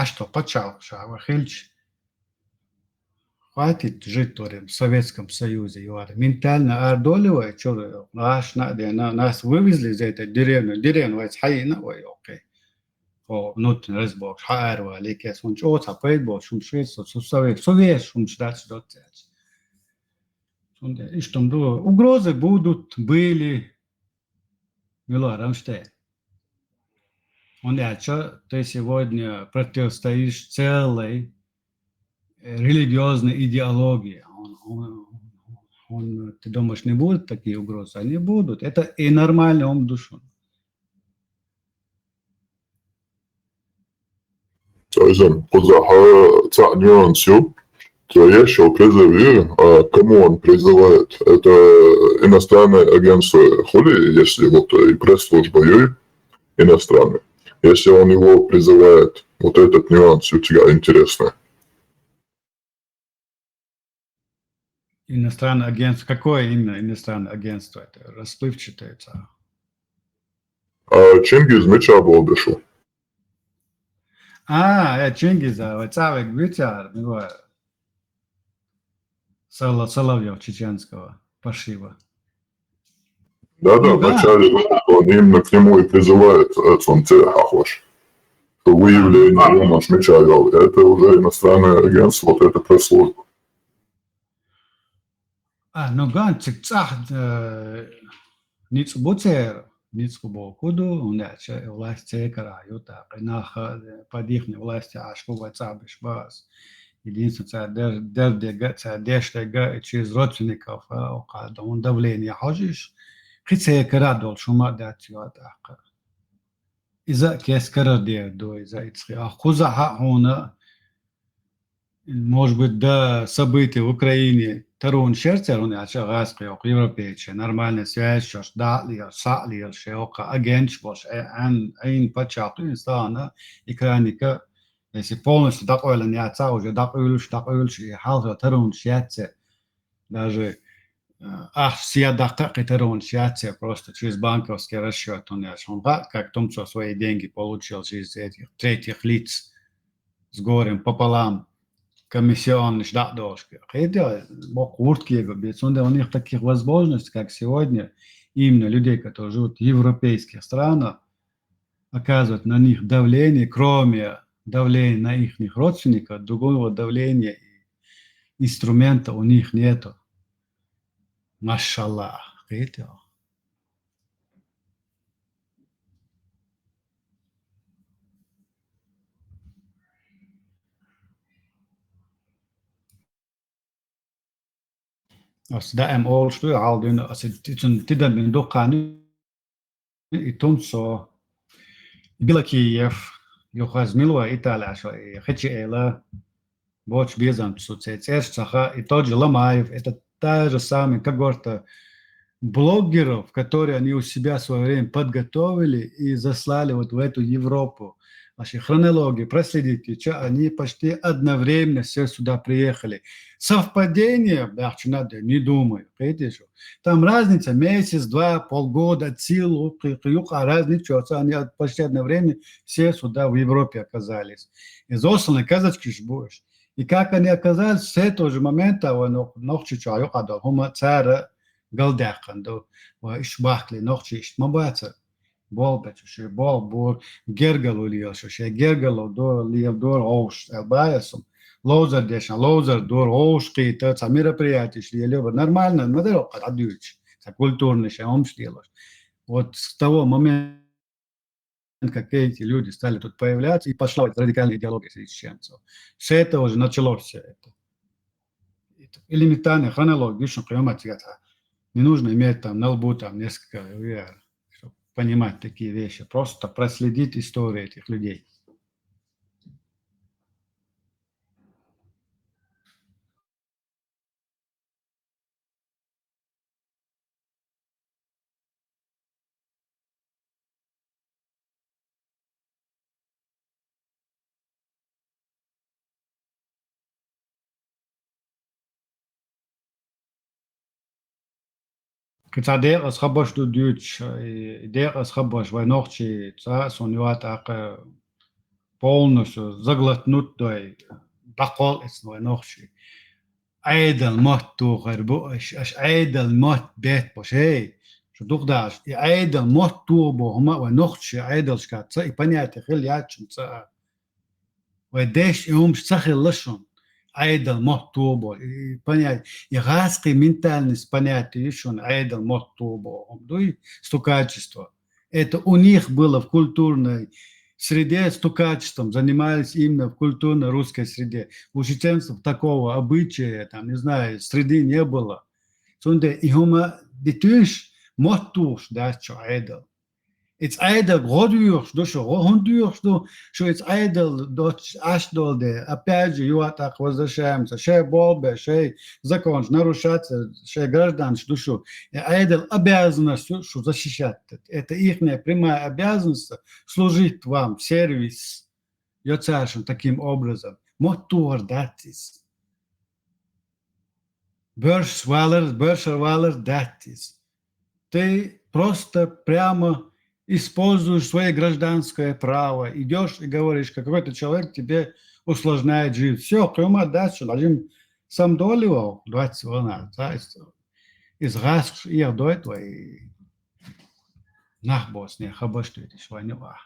что почал, хильч. Хватит жить в Советском Союзе. Ментально ардолевая, что нас вывезли из этой деревни. Деревня, хайна, окей. Внутренний разбор, хайрва, лекес, он что, цапает, был, шум швейцар, совет, шум шдать, и что угрозы будут, были. Рамштейн. Ты сегодня противостоишь целой религиозной идеологии. Ты думаешь, не будут такие угрозы? Они будут. Это и нормальный ум душу. Еще призови, кому он призывает? Это иностранное агентство Хули, если вот и пресс-служба ей иностранная. Если он его призывает, вот этот нюанс у тебя интересный. Иностранное агентство. Какое именно иностранное агентство? Это расплывчатое. Чингиз меча болдышу. Чингиза, Вацавик Витяр, Соловьев чеченского пошива. Да, вначале он именно к нему и призывает Цонцехахош, что выявление наш мечагал. Это уже иностранное агентство, вот это пресс-служба. Ганцик цах Ницбуцер, Ницбукуду, он власти караюта, под их власти ашку вацабиш бас. Единственное, дердега через родственников, он давление хожишь, хице карадол шума датиота. Из-за кескарадер до из-за ицхи. Хузаха она, может быть, до событий в Украине Тарун Шерцер, он ачагаски, европейцы, нормальная связь, что дали, сали, что агент, что ein пачак, инстана, и краника. Если полностью такое не отца, уже такое, и халфа Тарун Шерцер, даже все дакаки Тарун Шерцер просто через банковский расчет, он как том, что свои деньги получил через этих третьих лиц с горем пополам. Комиссионный штат дошки. Хотя куртки его бить. У них таких возможностей, как сегодня, именно людей, которые живут в европейских странах, оказывают на них давление, кроме давления на их родственников, другого давления и инструмента у них нету. Машаллах. Хотя. Als da all stuur al doen, als het een tidden ben doorgaan, het om zo Bilakiev, يخز ملوا إيطاليا شوي خدشي إلا بوش بيزن تسوцец цаха и тот же Ломаев, это та же самая когорта блогеров, которые они у себя в свое время подготовили и заслали вот в эту Европу. Ваши хронологии, проследите, что они почти одновременно все сюда приехали. Совпадение, да, что надо, не думаю, понимаете, что? Там разница месяц, два, полгода, от сил, а разница, они почти одновременно все сюда в Европе оказались. Из осланы казачки ж будешь. И как они оказались, с этого же момента, ночью чаю, хума цара галдяханду, ишбахли, ночью ишмабаца. Бол бачу, бол бур гергалу лиошу, ше гергалу до лиев дор оуш элбаясум. Лозер дешан, лозер дор оуш кита, ца мероприятие шли, либо нормально, но это радуюч, ца культурный ше омшлилош. Вот с того момента, как эти люди стали тут появляться, и пошла радикальная идеология среди чеченцев. С этого же началось все это. Элементарная хронология, что понимать, не нужно иметь там на лбу там несколько вер. Понимать такие вещи, просто проследить историю этих людей. كتعديق أصحابش دو ديوتش ديق أصحابش وينوخشي تسا سونيوات أق полностью заглотнутой بقول اسمه وينوخشي عيدل موت تو غربو أش عيدل موت بيت بوشي شو دوغداش عيدل موت تو بو هما وينوخشي عيدل شكات تسا إبانياتي خيل ياتشن تسا ويديش يوم شتخل لشون عيدل مطوبو понять иракский ментальность понятие что он عيدل مطوبو стукачество это у них было в культурной среде стукачеством занимались именно в культурной русской среде у чеченцев такого обычая там не знаю среды не было сонде ихума дитюш мотуш да что عيدل It's either годуешь, да что, гондуешь, что it's either дочь ашдолде, опять же, юатак возвращаемся, шей болбе, шей закон, нарушаться, шей гражданство, что either обязанность, что защищать, это их прямая обязанность служить вам в сервис, йоцашем таким образом, мотор датис, бёршвалер датис, ты просто прямо используешь свое гражданское право, идешь и говоришь, какой-то человек тебе усложняет жизнь. Все, кроме дальше, должен сам доливал, 20 волна, из газ и до этого и нахбос, не хабаштует, что не ва.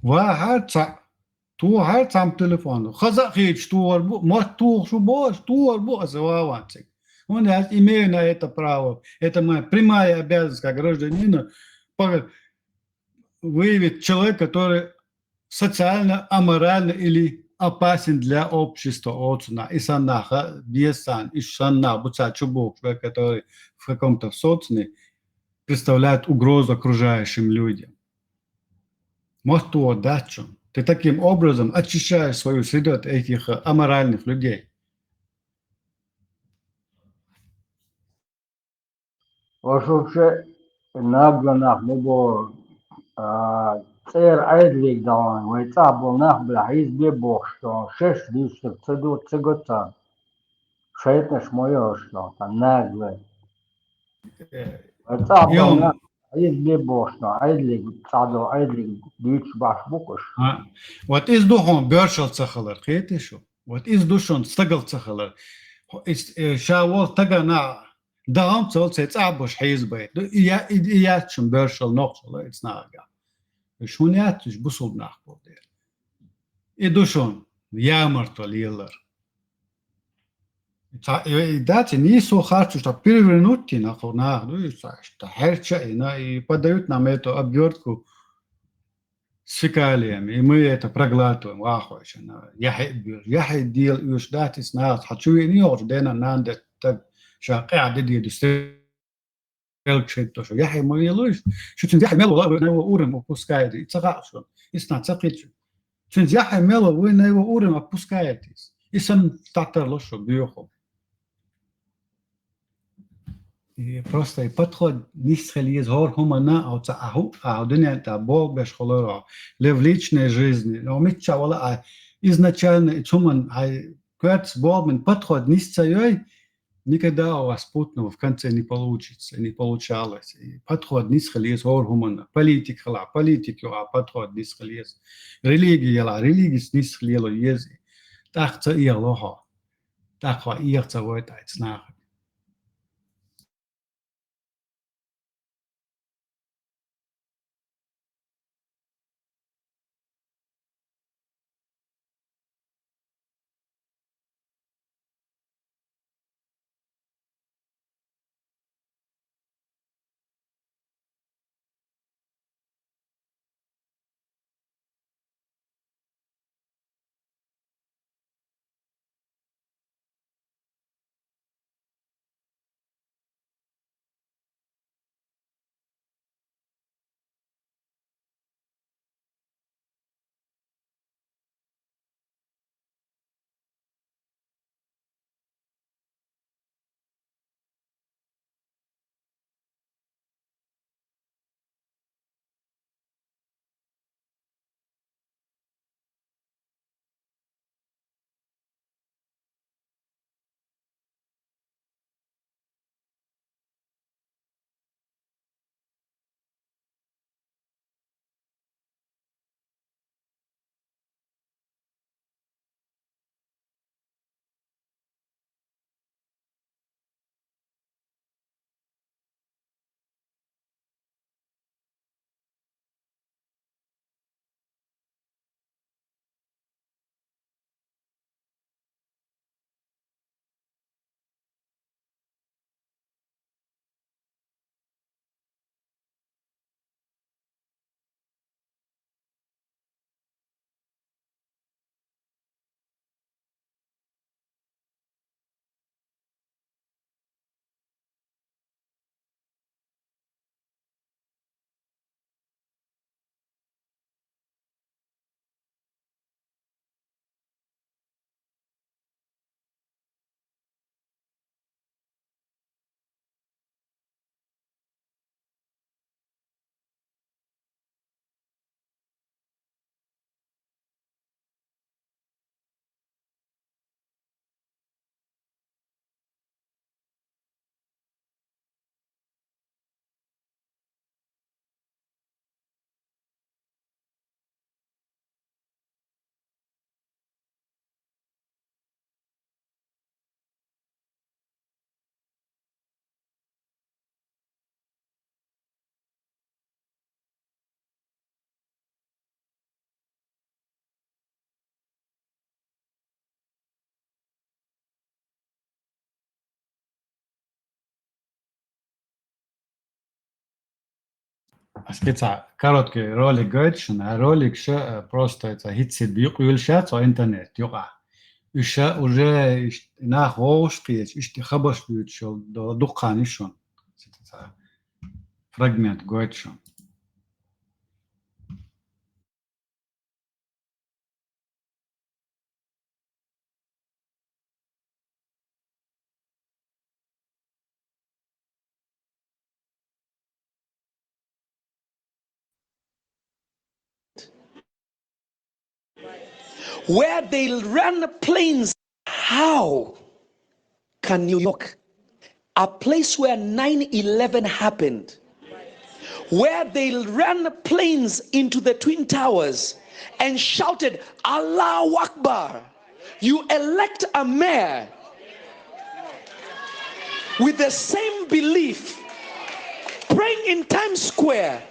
وهرتع تو هرتع تليفون خزاخيج تو ما تو شو бош то бош ваванцик он имею на это право это моя прямая обязанность как гражданина выявить человека который социально аморально или опасен для общества отсюда и санаха биесан и шанна буца чубук который в каком-то социуме представляет угрозу окружающим людям. Моту отдачу. Ты таким образом очищаешь свою среду от этих аморальных людей. вообще нагло нахбо цер айдлик даун ወይ ጻቦ нахбла хизбе бохшто шеш дишт цедо цегота шейтнеш моё что там нагло ጻбо хизбе бохшто айдлик цадо айдлик дич баш букош Вот из духом бёршал цахалар хейте шо вот из душон стагал цахалар шавол тагана دام صوت عبوش حيزبيت يا تشم بيرشل نقشل اتناغا شونياتش بوصل ناخبو دير يدوشون يا مرتل يلر дати нису харчу что перевернуть на хонах ну и что херча и подают нам эту обвертку с фекалиями, и мы это проглатываем, ахуачно. Я дел и уж дати с нас, хочу и не уж, дена надо так, что قاعدة دي элкшет тоже. Я мы елуш, что ты я мело на его уровень опускает, и цагашон, и сна цакичу. Что я мело вы на его уровень опускаетесь, и сам татар лошо бьёхо. И просто и подход нисхали из гор хумана, а это дня это Бог без холера, в личной жизни. Но мы чавала изначально и чуман, кверц Бог подход нисцаёй, никогда у вас путного в конце не получится, не получалось. И подход нисхали из гор хумана, политика, а подход нисхали из религия, нисхали из так це і лого, так і це войтай знахи. Специально короткий ролик говорит, а ролик еще просто это хитсит бьюк уильшат о интернет юга. Еще уже на хошки, еще хабаш бьют, что до духани шон. Фрагмент говорит шон. Where they'll run planes. How can New York, a place where 9/11 happened, where they'll run planes into the Twin Towers and shouted, Allahu Akbar, you elect a mayor with the same belief, praying in Times Square,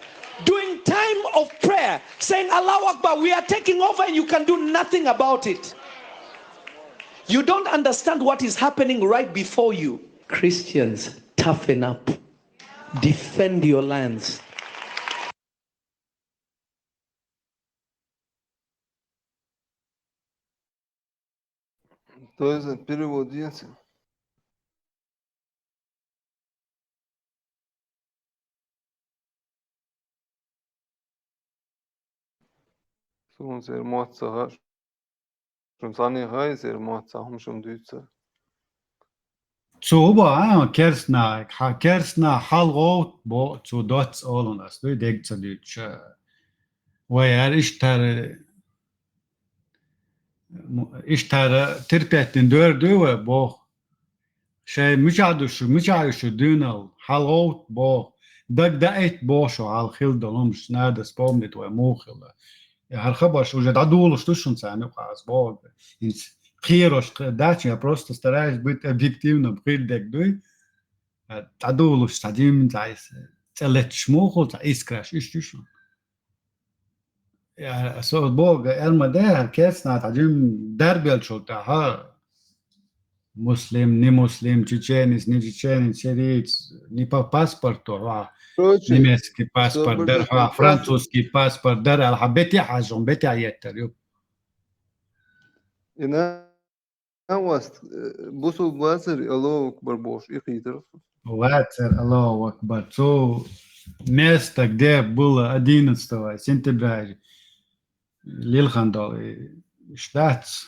doing time of prayer, saying Allahu Akbar, we are taking over and you can do nothing about it. You don't understand what is happening right before you. Christians, toughen up. Defend your lands. То есть перевод есть. Sun ser moatsaga. Sun sani gai ser moatsahum shum dütsa. Цуба, керсна халгоут бо цу доц олунас, ду дегца дюч. Ваяр iştar terpettin dördü bo şey mücadüşü dünal halgоут bo dagdaet bo şu al khildolums nada spomnit ve mukhila. Ya хабаш уже дадулу что шун сами пас bo. Хирош дача я просто стараюсь быть объективным придегдуй. Дадулу стадим зайс целет шмухол искраш ищушун. Ja, so Boga, der Kersna, Tajim, Derbel Chota, Muslim, ni Muslim, Chechenis, ni Chechenis, Syriец, ni паспорт, немецкий паспорт, der французский паспорт, der Alhabeti Hajom, Beti Ayetter. Ina was busu wasir Allahu Akbar boş iqidr. Ватер, Аллаху Акбар. So место, где было 11 сентября, Лилхандол и Штатс,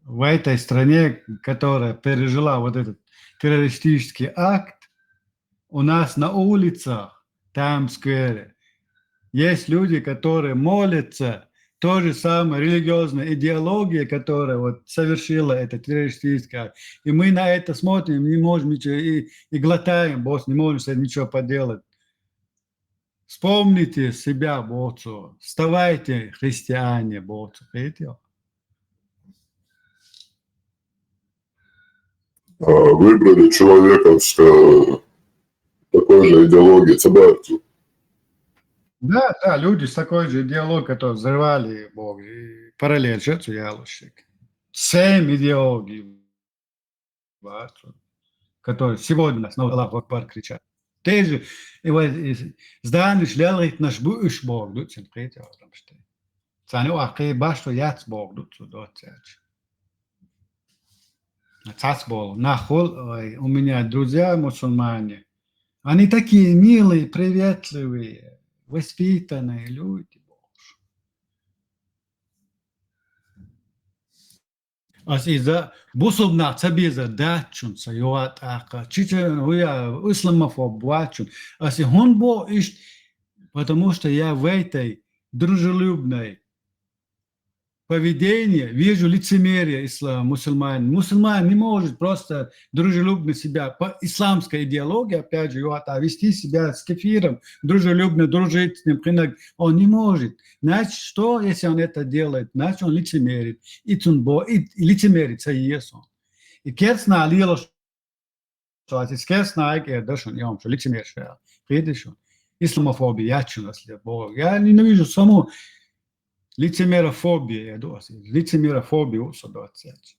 в этой стране, которая пережила вот этот террористический акт, у нас на улицах, Таймс-сквере, есть люди, которые молятся, то же самое религиозная идеология, которая вот совершила это террористическое акт. И мы на это смотрим, не можем ничего, и глотаем, босс, не можем с этим ничего поделать. Вспомните себя, Богу. Вставайте, христиане, Богу. Видите? Выбрали человека с такой же идеологией, цабарцу. Да, люди с такой же идеологией, которые взрывали Бог, и параллель, что ялощик. 7 идеологий, которые сегодня нас на Аллаху Акбар кричат. Те же, зданиш лелит наш буш Бог, дуцин прийти, там что. Цаню ахи башто яц Бог, дуцу доцяч. Цац Бог, нахол, у меня друзья мусульмане, они такие милые, приветливые, воспитанные люди. As iza busubna tabiza dachun sayuat ака. Чичен я исламофоб вачун. As он бо ищ, потому что я в этой дружелюбной поведении вижу лицемерие ислама, мусульман. Мусульман не может просто дружелюбно себя, по исламской идеологии, опять же, вести себя с кефиром, дружелюбно дружить с ним, он не может. Значит, что, если он это делает? Значит, он лицемерит. И лицемерит, соесон. И керсна лила, что это керсна айгер, да, что он лицемер, что видишь, исламофобия, я ненавижу саму лицемерофобия, лицемерофобию усадоцять.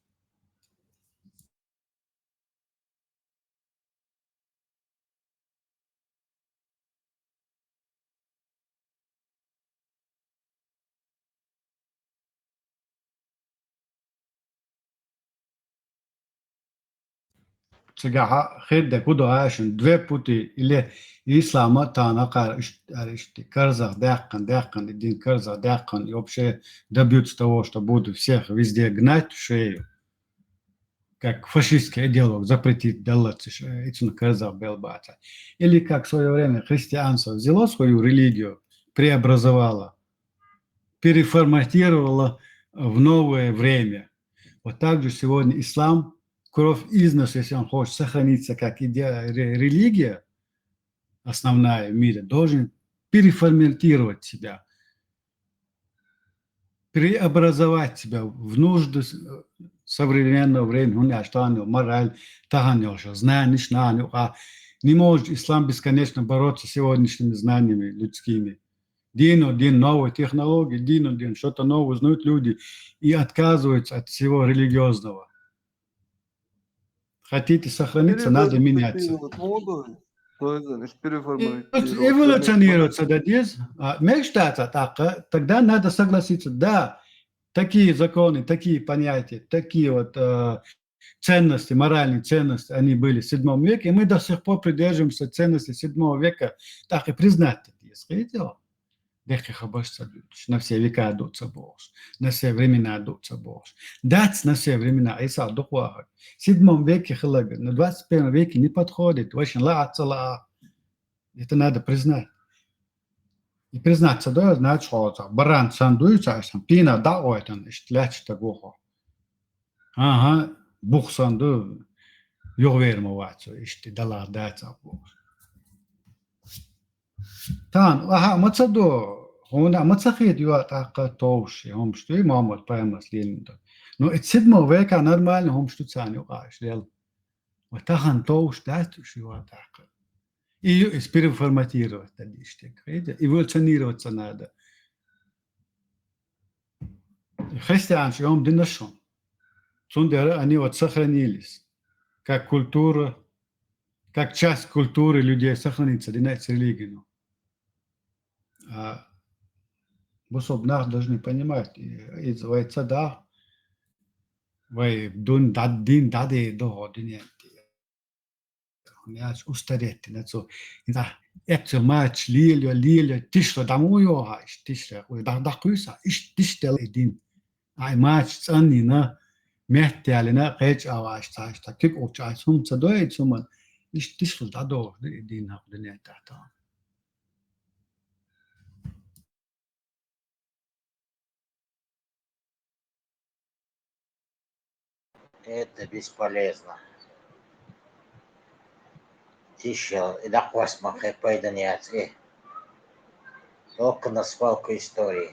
Сега хедде кудо ашин две пути или ислама тана карышти карзах дяккан один карзах дяккан и вообще добьются того, что будут всех везде гнать в шею, как фашистский идеолог запретит делать этим карзах белбата. Или как в свое время христианство взяло свою религию, преобразовало, переформатировало в новое время. Вот так же сегодня ислам, кровь из нас, если он хочет сохраниться как идея, религия основная в мире, должен переформатировать себя, преобразовать себя в нужды современного времени, мораль, знания, не может ислам бесконечно бороться с сегодняшними знаниями людскими. Дин новые технологии, дин что-то новое узнают люди и отказываются от всего религиозного. Хотите сохраниться, надо меняться. Эволюционироваться, да, мечтаться, тогда надо согласиться, да, такие законы, такие понятия, такие вот ценности, моральные ценности, они были в 7 веке, и мы до сих пор придерживаемся ценностей 7 века, так и признать это есть. Видите? На все века дуться Бог, на все времена дуться Бог. Дать на все времена, Иса духовый. В 7 веке хлага, на 21 веке не подходит, очень ла. Это надо признать. И признаться, да, значит, что баран сандуется, пина да, это ляч-то гохо. Ага, бух санду, yok vermevacı, işte dalar dağıtsa bu. Tan, aha, matsado, ona matsakit yuva taqa toğuş, homştu, Muhammed Peygamber lilinde. No, etsidmo veka normal homştu tsani uqaş, lel. Ve tahan toğuş dağıtış yuva taqa. И переформатировать тогда işte, эволюционироваться надо. Христианство, он динашон. Сундеры, они вот сохранились. Как культура, как часть культуры людей сохранится, динать религию. А нас должны понимать, из да, вы дун дадин даде доходи. Ja, устареть, на то. Да, это матч лилия, тишло домой, тишло, да куса, тишло один. Ай матч ценный на мехтяли на реч аваш, так как учай сум цадой суман, тишло дадо один на дне тата. Это бесполезно. Тише, и до космоса пойденяться. Только на свалку истории.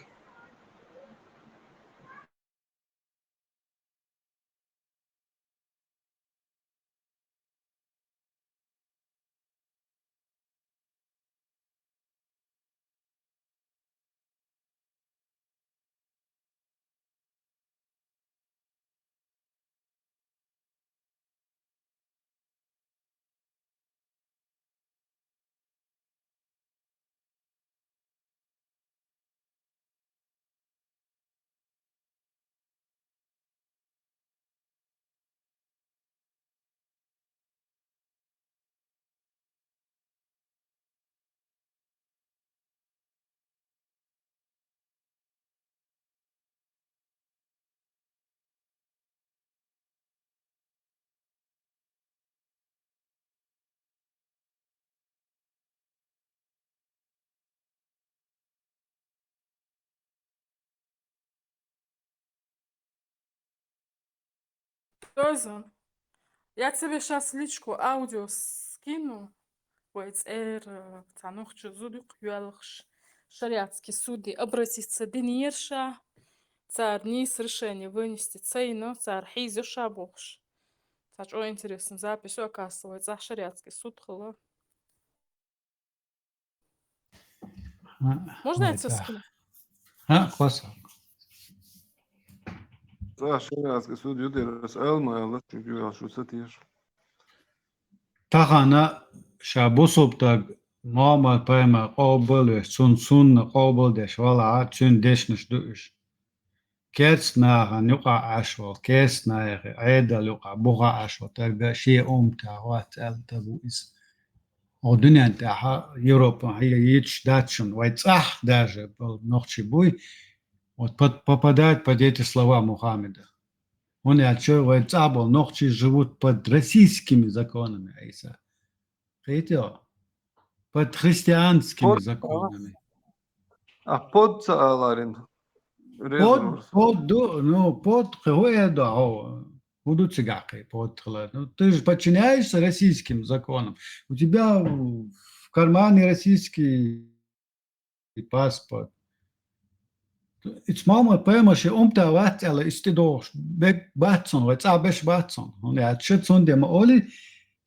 Роза, я тебе сейчас личку аудио скину. وإتسأر تعنوخ جزودك يالخش шариатские суды обратиться динирша, царь низ решение вынести цейну, царь хизю шабохш. Царь очень интересно запись оказывается, шариатский суд хла. Можно я тебе скину? Классно. Да, шариатский суд юдерас элма, çünkü yaşusa diyor. Tahana şabusubta normal payma qabul sun qabul deş wala çün deşniş düş. Kersna nuqa ashwa kersna ayda luqa buqa ashwa taga şey umta wat altabu is. O dünya daha Avrupa هي hiç датшин вайцах даже был нохчибуй вот попадает под эти слова Мухаммеда. Он и отчего вайцабл нохчи живут под российскими законами, Иса. Видите? Под христианскими законами. А под цааларин. Под будут цыгаки, ну, ты же подчиняешься российским законам. У тебя в кармане российский паспорт. Мама пойма, что умта ватела истидош, бек батсон, ватса беш батсон. Он я чет сонде маоли,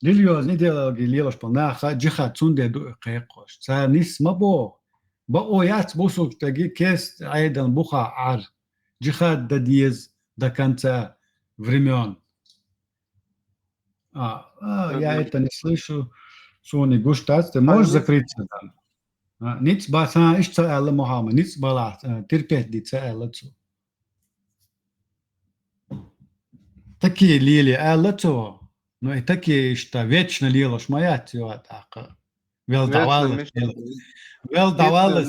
лилиоз не делал гилилош полнаха, джихат сонде ду кекош. Ца нис мабо. Ба оят бусук таги кест айдан буха ар. Джихат дадиез до конца времен. Я это не слышу. Сони гуштац, ты можешь закрыться там? Ниц баса ишца элла Мухаммад, ниц бала, терпеть дица элла цу. такие лили аллато, но и такие что вечно лила шмаят так. Вел давалас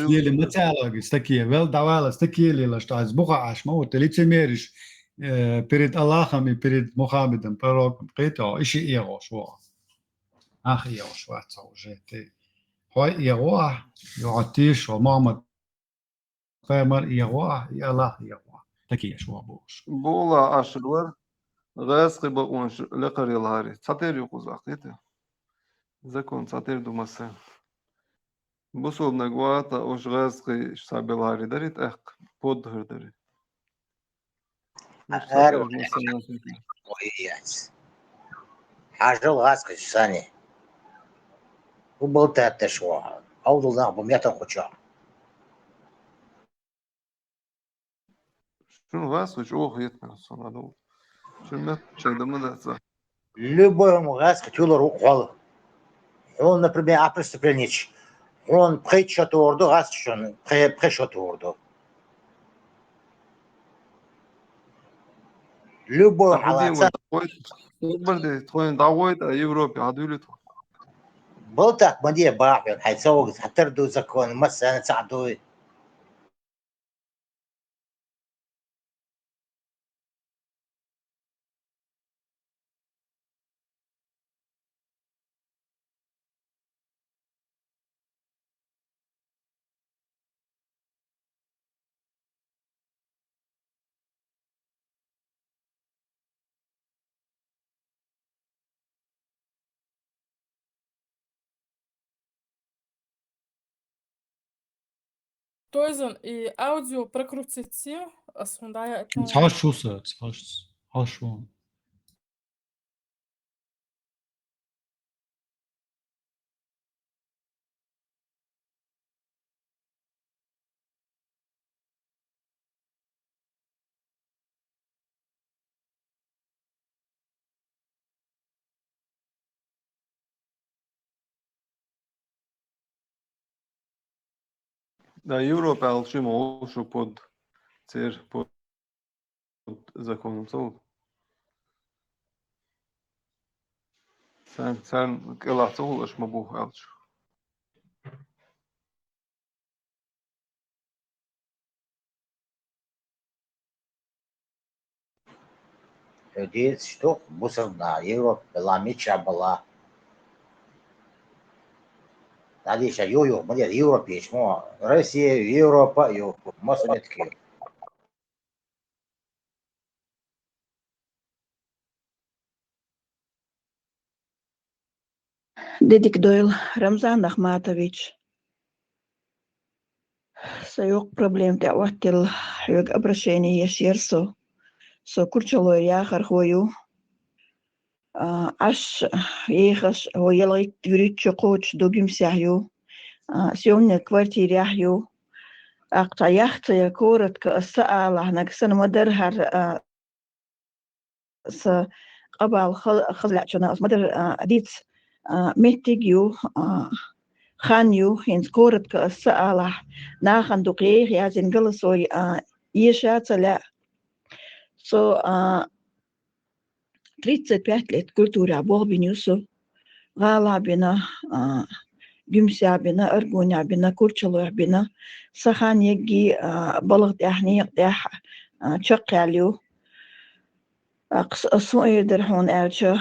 лили маталогис такие, вел давалас такие лила что азбуха ашма вот лицемеришь перед Аллахом и перед Мухаммедом, пророком, это ищи его шва. Ах, его шва, уже ты. Хой его, يعطيش وماما فامر يغوا يا الله يغوا تكي شو بوش بولا أشلور غاز قبا ونش لقري الهاري تطير يقوز عقيته زكون تطير دو مسا بوصل نقواتا وش غاز قي شعب الهاري داريت أخ بود هر داري حاجة الغاسك الثاني وبلتها التشوى أوضل ذا بمية خشاع شنو غاز وش أوه يتنا صنع دو شنو ما شيء دمنا صح любой غاسك تقول روح حول он, например, а преступленич он пхает что-то орду газ что пхает что-то орду любой молодца برضه تخوين دعوات يوروبي عدولته بلتك مدير باعي حيسوق حتردو زكون مثلا ساعدو Тойзен и аудио прокрутите, осундая это. Цашуса, цашун. Да, Европа алчимо ушу под цер под законом сол. Sen kelahta ulaşma bu alç. Людей что мусор на Европе была меча была Надеюсь, йо-йо, молодец, Европа есть, Россия, Европа, Европа, масонетки. Дедик Дойл, Рамзан Ахматович. Союк проблем تعوتل حيوك обращение يشيرسو. So курчало я хархою. Аш ехаш هو يلغي يريد شقوش دوبيم ساحيو. سيومنا كوارتير يحيو. أقطع يخت يكورت كأسأل هناك سنة مدر هر س قبل خلع شنا مدر أديت متجيو خانيو هنس كورت كأسأل ناخن دقيق يا زنقل سوي يشات لا سو 35 лет культура болбинюсу галабина гюмсябина аргунябина курчалуябина саханьеги балык яхни ях чакалю أصوي درحون أرجع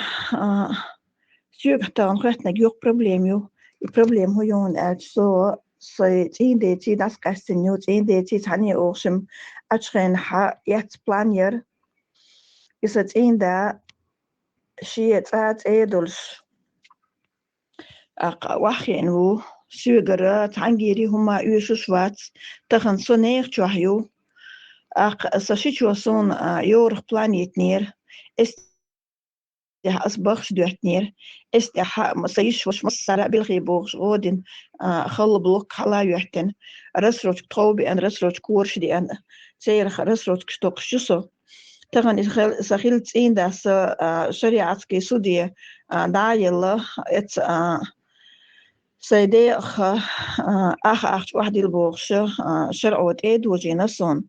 سيوك حتى نخرجنا جوك проблемю и проблем هو يون أرجع صيتين ديتي داس كاستنيو تين ديتي تاني أوشم أشخن ح يتبلانير يستين دا شيء تات أيدلش واحين هو سيوغرات عنجيري هما يوشوشوات تخن صنيخ جوحيو ساشيتشواسون يورخ بلانيت نير استيح أصبخش دوحت نير استيح مسيش وش مصر بالغيبوغش غودن خل بلوك حلا يحتن رسروش طوبي أن رسروش كورش دي أن سيرخ رسروش كشتوقشوسو تغني سخيل تسين داس شريعة كيسودية دايلا ات سيدي أخ واحد البوغش شرعوت إيد وجينا صون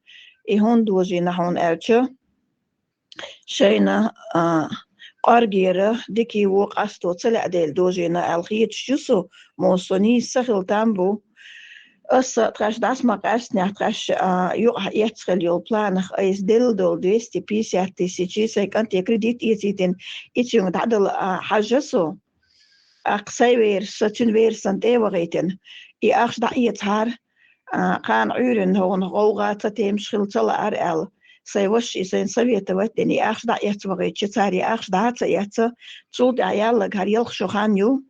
إهون دوجي نحون أرجع شينا قارجيرة ديكي ووق أستو طلع ديل دوجينا الخيط شوسو موصوني سخل تامبو تراش داس ما قاسني تراش يتخل يول بلانخ ايس ديل دول 250 تيسي كانت كريديت يزيدن يتشون تعدل حاجسو أقصي وير ستون وير سنتي وغيتن أخش دعيت هار قان عيرن هون غوغا تتيم شخل طلع أرأل سيوش إسان سويت واتني أخش دعيت وغيت شتاري أخش دعات يات تولد عيالك هار يلخشو خانيو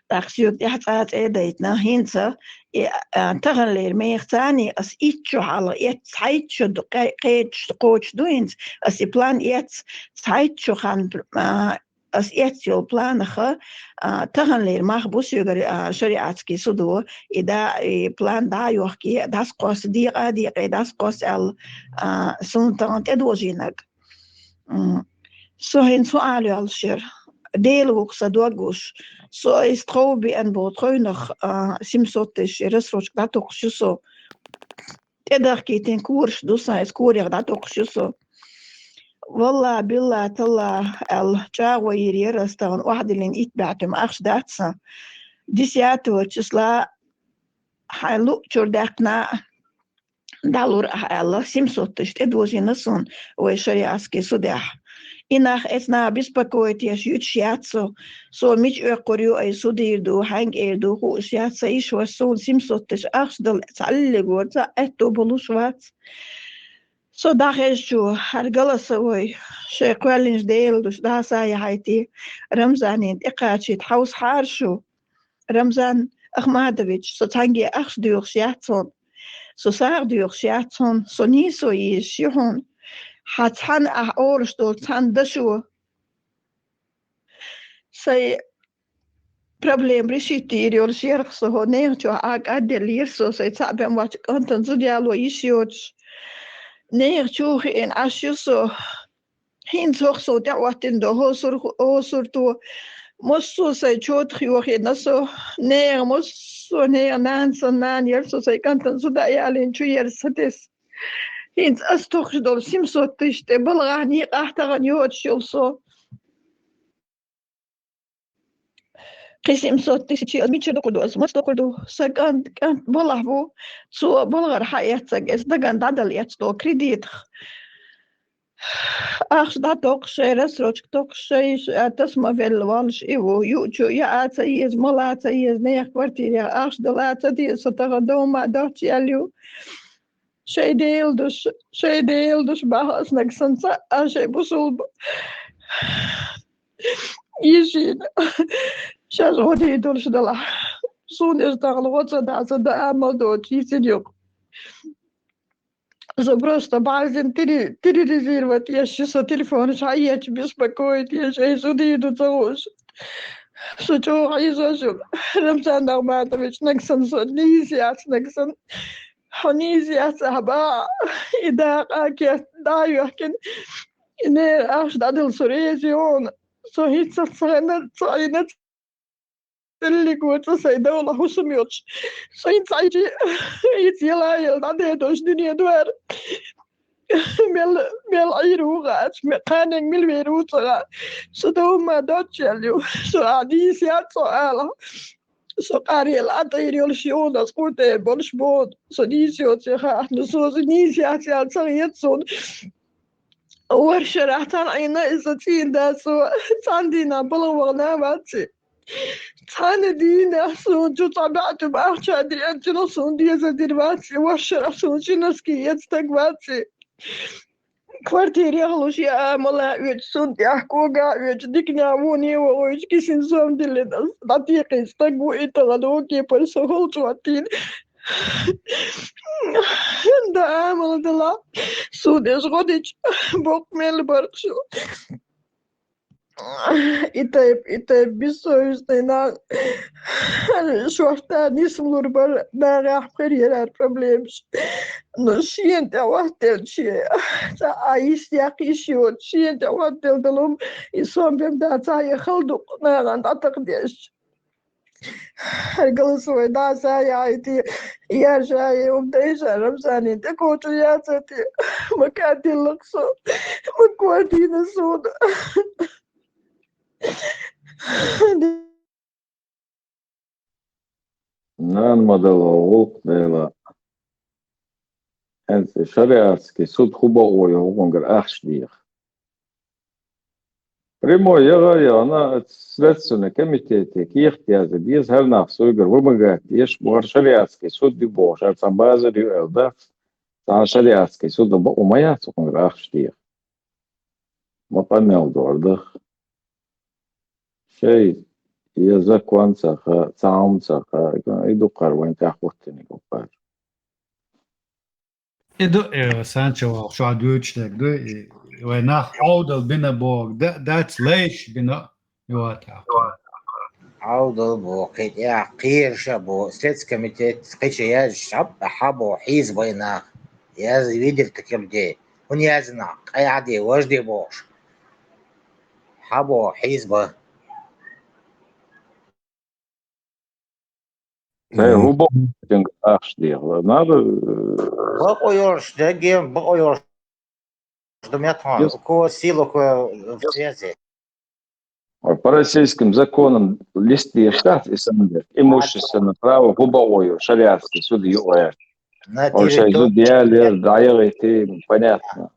تاخشيوك يحتاج إيديتنا هينسا تغلير ميختاني أس إيتشو على إتسايتشو قيتش قوتش دوينز أس بلان إتسايتشو خان أس إتسيو بلانخا تغلير مخبوس يغر شريعتكي سدو إذا بلان دا يوحكي داس قوس ديقا داس قوس سنتان تدوجينك سو هين سؤال يالشير ديلوك صدوغوش سو استروبي ان بوتروينخ سيمسوتش رسروش داتوك شوسو تدر كيتين كورش دوسا اسكوريغ داتوك شوسو والله بالله تلا الجاوة يريرستان واحد اللي يتبعتم أخش داتسا ديسياتو تشسلا حالو جورداقنا دالور الله سيمسوتش تدوزي نسون ويشريعسكي سوداح إنخ إثنا بيسبكويت يشيوت شياتسو سو ميج أقريو أي سوديردو هانج إيردو هو شياتسا إيش وسون سيمسوتش أخشدل تعلق ورزا أتو بلوشوات سو داخلشو هرقلسوي شيقوالينش ديلدوش داسا يحيتي رمزانين إقاتشي تحوس حارشو رمزان أخمادويتش سو تانجي أخش ديوغ شياتسون سو ساغ ديوغ شياتسون سو نيسو يشيحون حتحن أورش دول تحن دشو سي problem ريشيتي ريول شيرخسو هو نيرتو أدل يرسو سي تعبن وات كنتن زديالو يشيوتش نيرتو إن أشيوسو هين تخسو دعواتن دو هو سورتو مصو سي تشوتخيو نسو نير مصو نير نان يرسو سي كنتن زديالين شو يرسدس هينت أستوخش دول سيمسو تشتي بلغاني قاحتغن يوت شلسو قسم صوت تشتي أميتش دقدو أسمت دقدو سكانت كانت بلغبو سو بلغر حياتك إستغان دادل يتستو كريديت أخش داتوك شي رسروش توك شي تسمى في الوالش إيوو يوتشو يا آتايز ملا آتايز نيخ كوارتيريا أخش دلاتا دي ستغدو ما دوتي أليو شي ديلدوش باهاس نكسنسا شي بوصول يجين شاز غودي دولش دلا سون اشتغل غوصة داسة دا أمل دوت يسيديوك زو بروستا بعزين تري ريزيروات يشيسو تليفونش عياتش بيسبكويت يشي سودي دو تغوش سو جو عيزو شو رمسان داو ماتوش نكسن سو نيسيات نكسن حنيزيات هبا إذا قاكيت دايو حكين إني أخش دادل سوريزيون سو هيت صعينت اللي قوت سيدولة وسميوتش سو ينسعيجي يتيلا يلدعده دوش دنيا دوار ميل عيرو غاش مقانن ميل ويرو صغا سو دوما دوتش يليو سو عديسيات سؤالة سو قاري الأطيري والشيون أسقوطي بولشبود سو نيسيوت سيخا نسو نيسيات يالصغيتسون ورشرحتان عينا إزاتين داسو تاندينا بلغوغنا باتي تاندينا سون جو طبعتو بأخش أدري أنتو سون ديزا دير باتي ورشرح سون شنسكي يتستك باتي كوارتيري أغلوش يا آملا ويج سون يحكوغا ويج ديكنا ووني ويج كيسين سوم ديلي داتيقي استقبو إتغدوكي برسو هلتواتين دا عامل دلا سودش غديش بوك ميلبرشو إتايب بيسويستينا شوفتا نسملور بر داغاح بريرار بروبليمش نشين تا وقتل شي تا عايش ياقي شيوت شين تا وقتل دلوم يسوم بيبدا تا يخلدو ناغان تا تقديش Голосовой, да, ساعتي يا جاي ومديشة رمزاني تكوتو يا ستي مكاتي لقصو مكواتي نسود Nan modelo ulkdela en šariatski sud hubovoju ugongar ahšdijah. Primo jagajana Следственный комитет кихтязы без харнах суйгар вымогает еш бугар шариатский суд бибош арцамбазар юэлда та шариатский суд умая угонгар ахшдiyah. Мапамел дордах شيء يزكوان سخا تعام سخا يدو قروين تحوتني قبار Idu Sancho شو عدوش لك دو ويناخ عودل بنا بوك that's ليش بنا يواتها عوض بو قيد يا قير شابو ستيتس كوميتيت قيش يا شاب حابو حيز بينا يا فيديو تكيم دي ونيازنا أي عادي وجدي بوش حابو حيز با هو بو أخشدير نار بقو يورش دقيم بقو يورش دميتهم كو سيلو كو в связи. По российским законам листы штат и самбер имущественное право губовое шариатский суд ЮЭ. На Он сейчас территории диалер, дайры, понятно.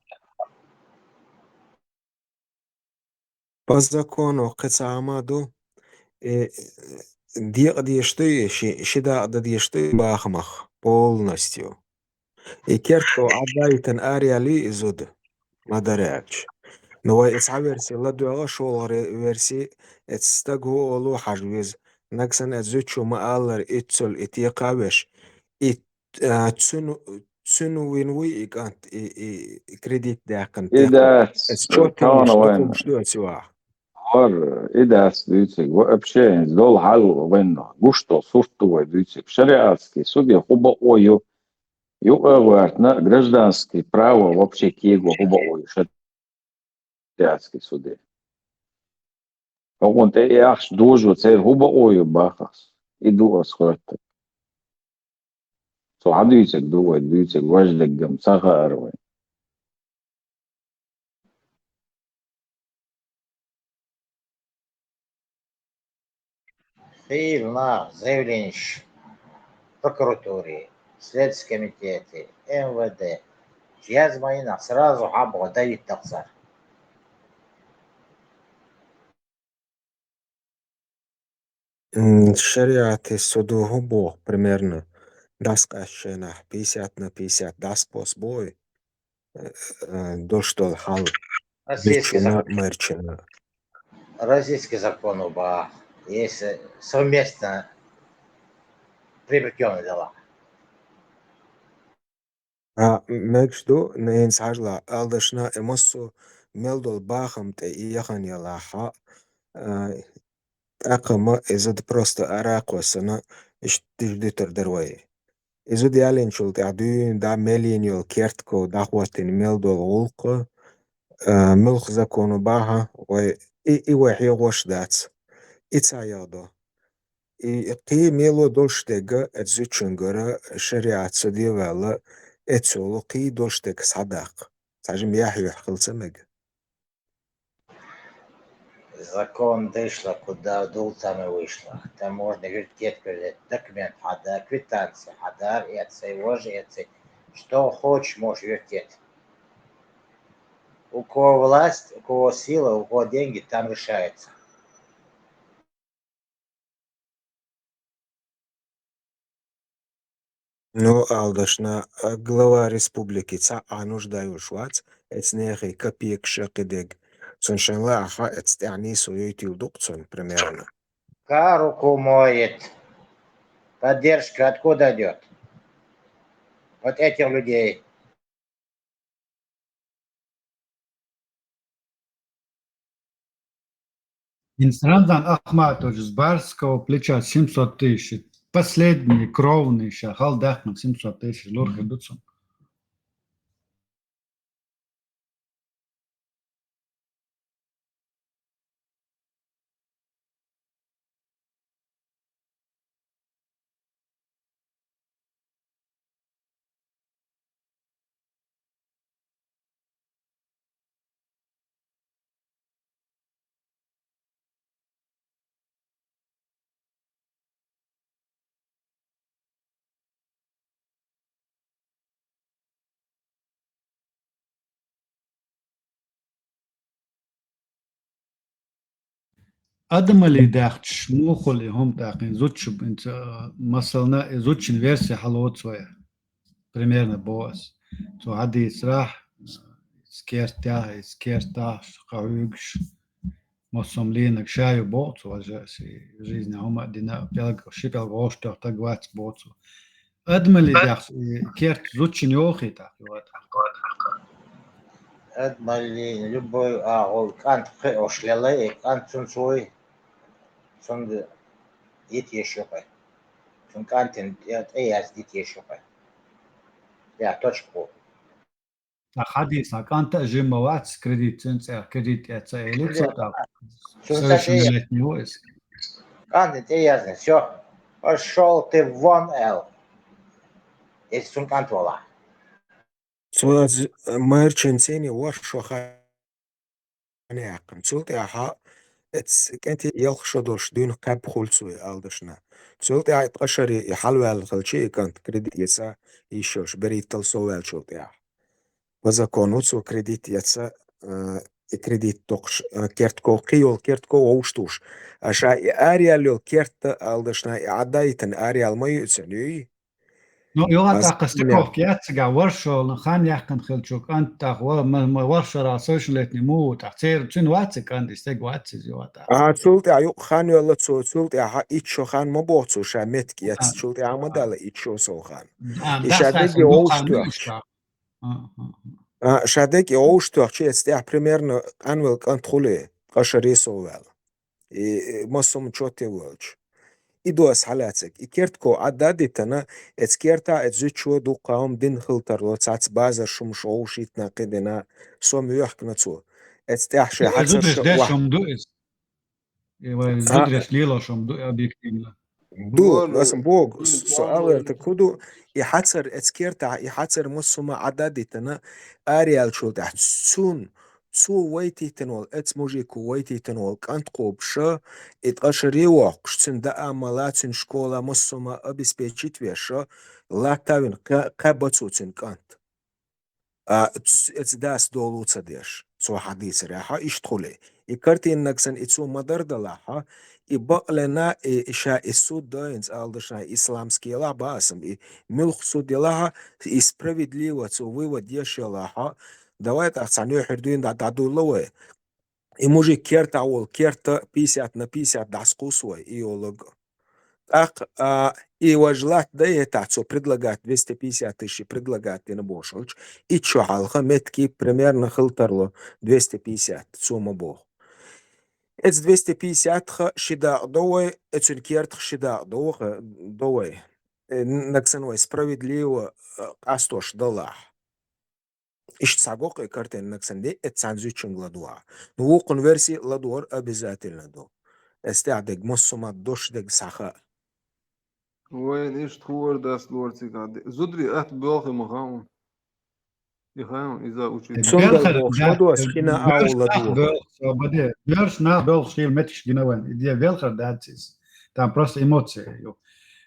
По закону Кацамаду диешты, шида диешты бахмах полностью. И керту адайтен ариали изуд мадаряч. Но это версия ладуга шоу версии это лу хажвиз наксан отзучу мааллар итсул итиqawish it تسنو وينوي كانت كريديت داقن إذا الشوتين كان وين يشتكوا شلو سوا إذا سديتك وأبشين دول حلو وين гушто сурту дитик шариатский суд я губовое ЮЭ гражданское право вообще кего губовое шариатский суд. Want echt doorzoet, ze hebben ooit bachas. Ik doe als groot. Zo had u zich doe zich was de gam sagar. في на заявление прокуратуре, Следственном комитете, МВД. Я звоню сразу حابو Давид Таксар. الشريعة السودو بو примерно داسقاشنا 50/50 داسبوس бой доштол хал бичуна мерчина. Российский закон оба есть совместно приобретенные дела. مكشدو نينس هجلا алдашна эмоссу мелдол бахамте и яхан ялаха أقام إذا просто أراقوسنا إيش تجدتر دروي إذا ديالين شول تعدين دا مليون كيرتكو دعوة ميل دول ملخ زكونو باها و إي وحي غوش داتس إتسايادو إي قي ميلو دولشتيغا أتزوتشنغرا شريعة سديوالا أتسولو قي دولشتيغ صداق تاجم يحيو حقل Закон дышло, куда дул, там и вышло. Там можно вертеть документ, хада, квитанция, хада, это, его же, это. Что хочешь, можешь вертеть. У кого власть, у кого сила, у кого деньги, там решается. Ну, алдашна глава республики ца нуждаю швац, эцнехи копеек шакидег. Соншанла аха эцтяни суети удукцон примерно. Руку моет. Поддержка откуда идет? Вот этих людей. Инстрандан Ахматович с барского плеча 700 тысяч. Последний кровный шахал дахнул 700 тысяч. Лурка дуцун. أدملي داخش موخل هم تاقين زوتش بنت مثلا زوتش версия حلوت شوية примерно بوس تو عادي يسرح سكيرتاه قاويكش مصملينك شاي بوتو وجاسي жизнь هم دينا بيلغ شيبل غوشتو تاغوات بوتو أدملي داخ كيرت زوتش نيوخي تاق أدملي نجبوي أقول كانت خي أشلالي كانت سنسوي سند يتيشوقي سن كانت أياس يتيشوقي يا توشكو حديث كانت جيم واتس كريديت سنسر كريديت يتسألت صوتا سنسات سوشن نيوز كانت أياس شو أشول تي 1L سن كانت والله So merchantini warsho khaniaqam sulti aha ets kenti yelkhshodosh dun qab khulsui aldashna sulti ay qashari halwal khalchi kant credit yesa ishosh berital sowal sulti ah bazakonu so credit yesa credit toqsh kertko qiyol kertko ovshtush asha arial kert aldashna adaitan arial mayutsani No, يوغا تاق استكوف كياتسقا ورشو خان يحكن خلشوك أنت تاق ما ورشو را سوشلتني مو تاق تير تشن واتسك أنت استيق واتسز يوغا تاق sulti ayuk khan yolla sulti aha icho khan mabotsu shametki yats sulti amadala icho so khan ishadegi oushtuach shadegi oushtuach esti примерно anvel kantrole qashari sovel mosum chote welch idos halatsek ikertko adaditana etskerta etzucho du qaum din khiltarlo tsats baza shum shoushitna qidena som yuhknatsu etstahshi زودرش hatsar داشم دوئس زودرش ليلوشم دو объективно دو لازم بوق سؤال تكودو يحصر اتسكيرتا يحصر مسوما عددتنا اريال شو تحت سون سو ويتي تنول اتس موجيكو ويتي تنول كانت قوبشا اتقشري وقش تندا امالاتين شكولا مسوما обеспечить веша латавин кабацуцин كانت اتس داس دولو تصديش سو حديث راحة اشتخلي يكرتي انك سن اتسو مدر دلاحة يبقى لنا إشاء السود داينز алдышна исламские лабасам и милх суд лаха справедливо цо вывод ешелаха давай так саню хердуин да дадулове и мужик керта ол керта 50 на 50 дасқусвой и олог так и важлат да это цо предлагать 250 тысяч предлагать на бошолч и чё халха метки примерно хилтарло 250 цома бог It's 250 шида довой, эцункерт шида довой. Наксанвай справедливо астош дала. Ишцагок и картин наксанде эцанзучин ладуа. Но у конверсии ладуар обязательно до. Эстядег моссума дошдег саха. وين ايش تخور داس لورتي قاعد زدري ات باخي مخاون يخاون اذا وشي Сундал бог шмаду асхина ау ладуа. Бёрш на бёрш хил метиш гинаван. Идея велхар датсис. Там просто эмоции.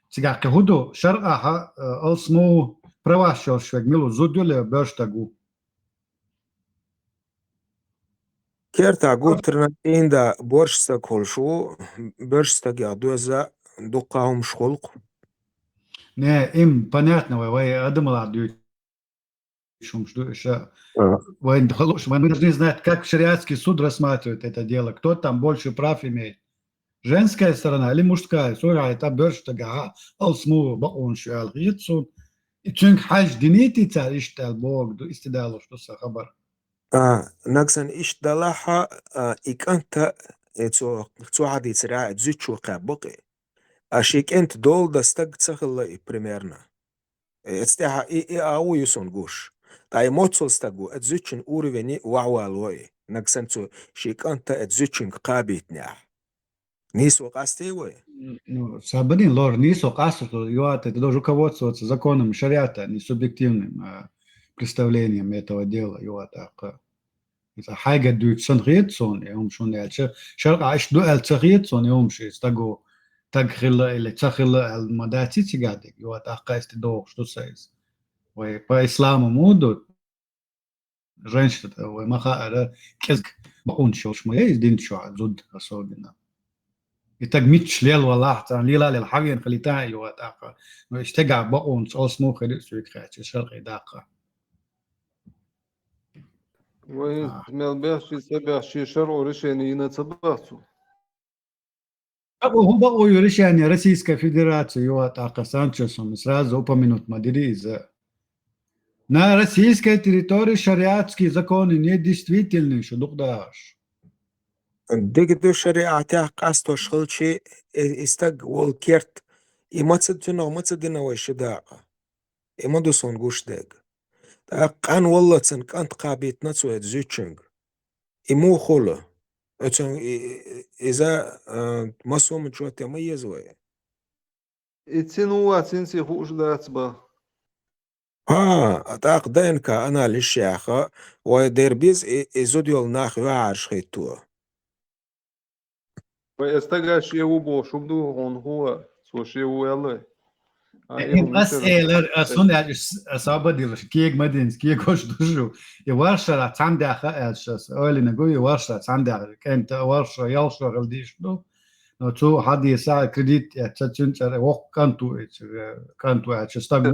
Сега кахуду шар'аха алсму правашал швег милу зудуле бёрш тагу. Керта гутрна инда боршста колшу, бёршста гядуэза дукаум шхолк. Не, им понятно, вы адамала дают. Вы должны знать, как шариатский суд рассматривает это дело, кто там больше прав имеет. Женская сторона или мужская? Сура, это бёрштага, алсму, баун шуал, гитсун. И чунг хаж динити царь иштал Бог, истидало, что сахабар. Наксан ишталаха иканта цо хадис раат зючу кабоки. Ашик энт дол дастаг цахла примерно. Эцтеха и ау юсон гуш. Та эмоцил стагу эцзючин уровени вауалой. Наксан цо шиканта эцзючин кабитня. Нису кастевой. Сабадин лор нису касту, юат, это должен руководствоваться законом шариата, не субъективным представлением этого дела. Юат, إذا حاجة دوت سنغيتسون يوم شون يالش شرق عش دو التغيتسون يوم شيء استجو تغيل اللي تغيل المداتي تجادك يو تاقيست دوغ شو سايز وي با إسلام مودو رنشت وي ما خاطر كذك بقون شو شو ما يدين شو زود أصوبنا يتجميتش ليل ولا حتى ليلا للحاجة خليتها يوات أقا اشتجع بقون صوص خليت سويك خاتش شرقي داقة ويزمل بيحشي سبيحشي شرع رشيني ينتصبغتو هو بقوا يوريش يعني Российская Федерация يوات أقا سانчесом сразу упомянут Мадрид. На российской территории шариатские законы недействительны, что духдаш. ديك شريعة تاع قاستو شغلشي استق والكيرت إما تصدنا وما تصدنا وش داقة إما دوسون قوش داق قان والله تسن كانت قابيت نتسوى زيتشنج إمو خلا إذا مسوم جوات يميز ويا اتسنوا تنسي خوش داتبا تاق دينكا أنا للشيخة ودير بيز إزوديول ناخ وعرش خيتوا ويستقى شيء بو شبدو هون هو سو شيء يلا أسئلة أصلا أصابة دي كيك مدينة كيك وش دشوا يورشة تعمد أخاش أولي نقول يورشة تعمد كانت ورشة يلشة غلديش دو نتو حد يساعد كريديت يتشنش وق كانتو أتشستقو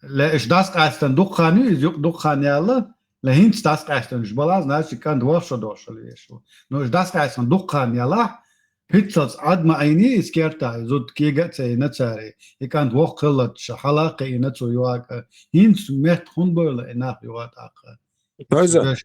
لا إيش داس قاستن دخاني يزيق دخاني يلا لهين داس قاستن إيش بلاز ناس كانت ورشة دوش اللي يشوا نو إيش داس قاستن دخاني يلا هيتلز عاد ما عيني إسكيرتا زود كيجات سي نتساري يكانت وقلت حلاقة ينتسو يواك هينس مهت خنبول إناق يوات آخر تويزا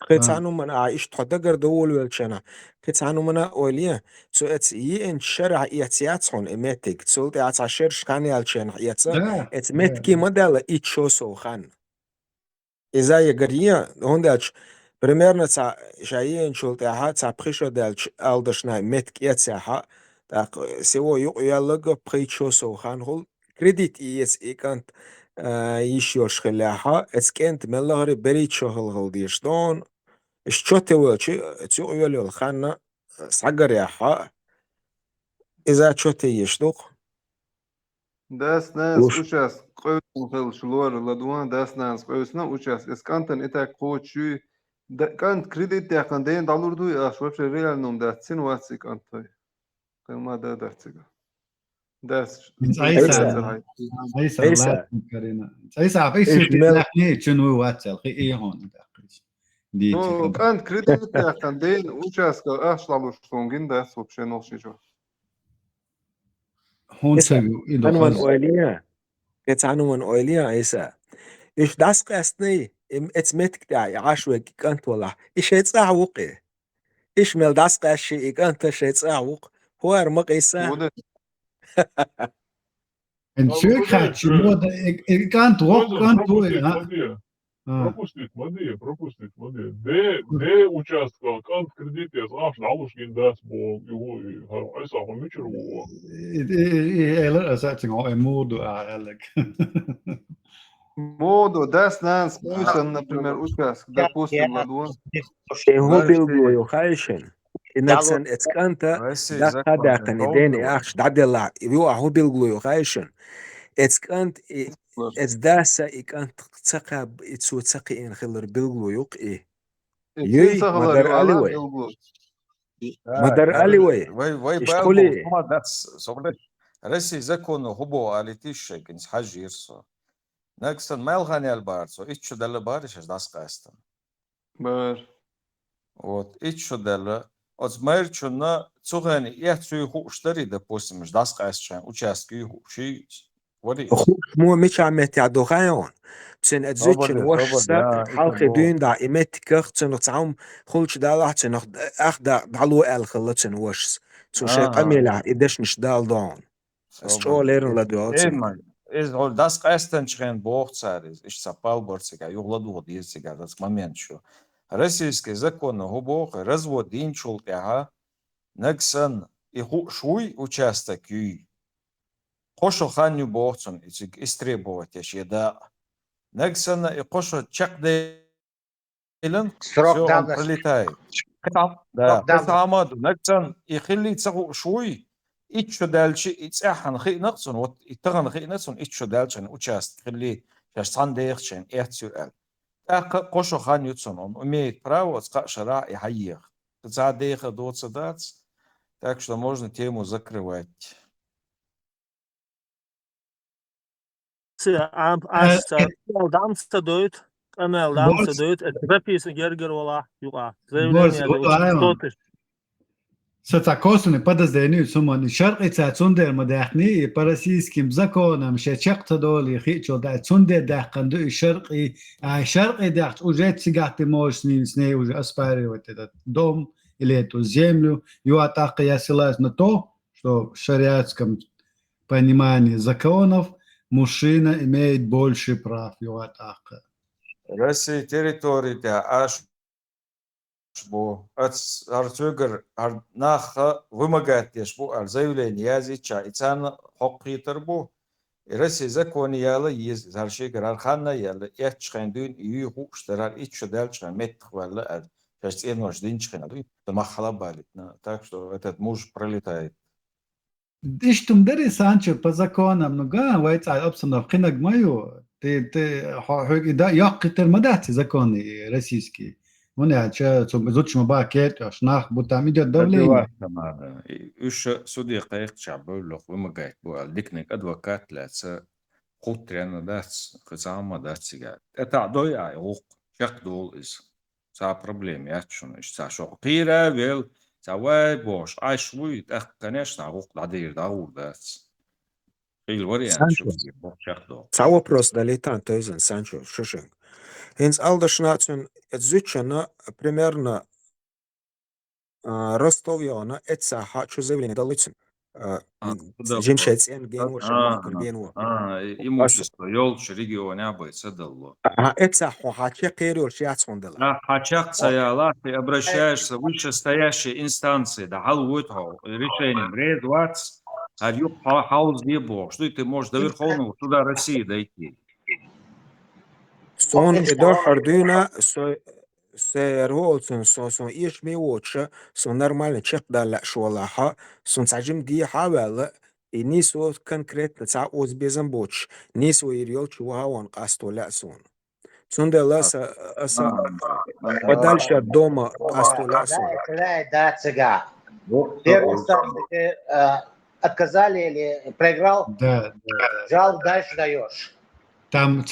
قيت عنو من عايش تحدقر دول والشنا قيت عنو من أوليا سو اتس يين شرع يتياتسون إماتيك تسولت ياتس عشر شكاني الشنا ياتسا اتس ماتكي مدالة إيتشوسو خان إذا يقريا هنداش примерно ца шаин шултаха ца пришо дальч алдашнай метк яцаха так сего юялга причосо ханхул кредит иес икант еще шхляха эскент меллагри беричо хылгылдиштон ишчотевочи цю юялил ханна сагаряха إذا чоте يشدق داس ناس وشاس قوس خل شلور لدوان داس ناس قوسنا وشاس اسكانتن إتاك قوتشي كانت كريديت تاع كاندين دولار دو يا شوف ريال نوم دات سين واتسي كانت كما دا داتسيكا داس عيسى عيسى عيسى لحني شنو واتسل خي ايه هون دي كانت كريديت تاع كاندين وشاس كا اشلالوش سونجين داس وبشنو شيجو هون عنوان أولياء كانت عنوان أولياء عيسى إيش داس قاسني اتس متك تاعي عاشوك كانت والله إيش يتصاعوق إيش مال داس قاشي كانت إيش يتصاعوق هو أرمق عيسى إنشوك خاتش مودا كانت وق كانت Пропустит, води. Де участка кант кредит я аш налушкин дас бо его айса хомичер во. Eller sätting av modo är Моду дас нанс пусан, например, участок, допустим, ладуан. هو بيلقوا يخايشن إنسان إتكانتا دا كندين أخش دعدلا يبيو هو بيلقوا يخايشن إتكانت إتداسا إكانت تقاب إتسو تقي إن خلر بيلقوا يقي يي مدر عليوي مدر عليوي وي إشتولي بالغ داتس صبرت رسي زكون هبو عليتيش كنس حاج يرسو نكسن مالغاني البارسو إيش دل بارش داس قاستن بار вот إيش دل от мерчуна цугани я цуй хуштари допустим дас қасчан участки хуши وري مو مش عم يتعدوغايون تسن اتزيتشن وشسا حلقي دين دا إمتكخ تسن تعم خلش دالح تسن أخدا بعلو ألخل تسن وشس تسن شيء قميلة إدش نشدال دون استشو ليرن لدوال تسن إز هول داس قاستن شخين بوغتساريز إش سапал борцега югладу дирсега дас момент шо российский закон губох разводин чултяга нексан и шуй участок үй قشو خانيو بوغتون إتسيك إستريبوات يشيدا نكسن إقشو تشق ديلن سروق دامنس برليتاي بس عمادو نكسن يخلي تسغو شوي إتشو دالشي إتساحن خي نقصن وإتغن خي نقصن إتشو دالشن وشاست خلي شاشتان ديخشن إحتسو قشو خانيو تسنون أميت براو تقا شراع يحييغ Цадеха доцадац, так что можно тему закрывать. Борс, Сацакосуны подозрению суман шарқи цацундер мадахни по российским законам шечакта доли хичо да цундер дахканду шарқи дахт уже цигаты можешь с ней уже оспаривать этот дом или эту землю. Его атака я ссылаюсь на то, что в шариатском понимании законов мужчина имеет больше прав. Его атака. Россия территория аж бо арцугер арнаха вымогает бо заявление языча и цана хоккитер бо Россия законы яла есть заршигер архана яла их чхендун и хукштарар и чудальча метхвала сейчас и нож день чхенду махала балитна так что этот муж пролетает. Иштум дери Санчо по законам, ну га, вайца обстанов кинаг мою, ты да яқитер мадати законы российские. Мне че изучим бакет, шнах, будто там идет давление. Уж судья кайх чабулох вымогает бо дикник адвокат лаца хутряна дац хзама дацигат. Это доя ух чакдол из са проблем я чуно са шо пира вел Цавай бош, айшвуй, так, конечно, рух дадир даурдац. Или вариант, Санчо, что цау вопрос долетан, то есть Санчо, шушинг. Инс алдашнацин, зючана примерно Ростовьона, это хачу заявление долицин. Жимшец эн генуа шамакун генуа. имущество, ёлч регионе обойца дало. Это хача кериор шиацондела. Хачак цаяла, ты обращаешься в вышестоящие инстанции, да халуйтхо, решением, редвац, арюк хаус дебо, что ты можешь до Верховного суда России дойти. Сон эдо хардуна سيرولتن سون إيش ميوتش سون نورمال تشيك دالا شوالها سون تعجم دي حاول نيسو كونكريت تاع اوز بيزن بوتش نيسو يريول شوها وان قاستو لا سون سون دالا اسا подальше от дома قاستو لا سون لا да цыга. Первый инстанции отказали или проиграл? Да. Жалоб дальше даешь. Там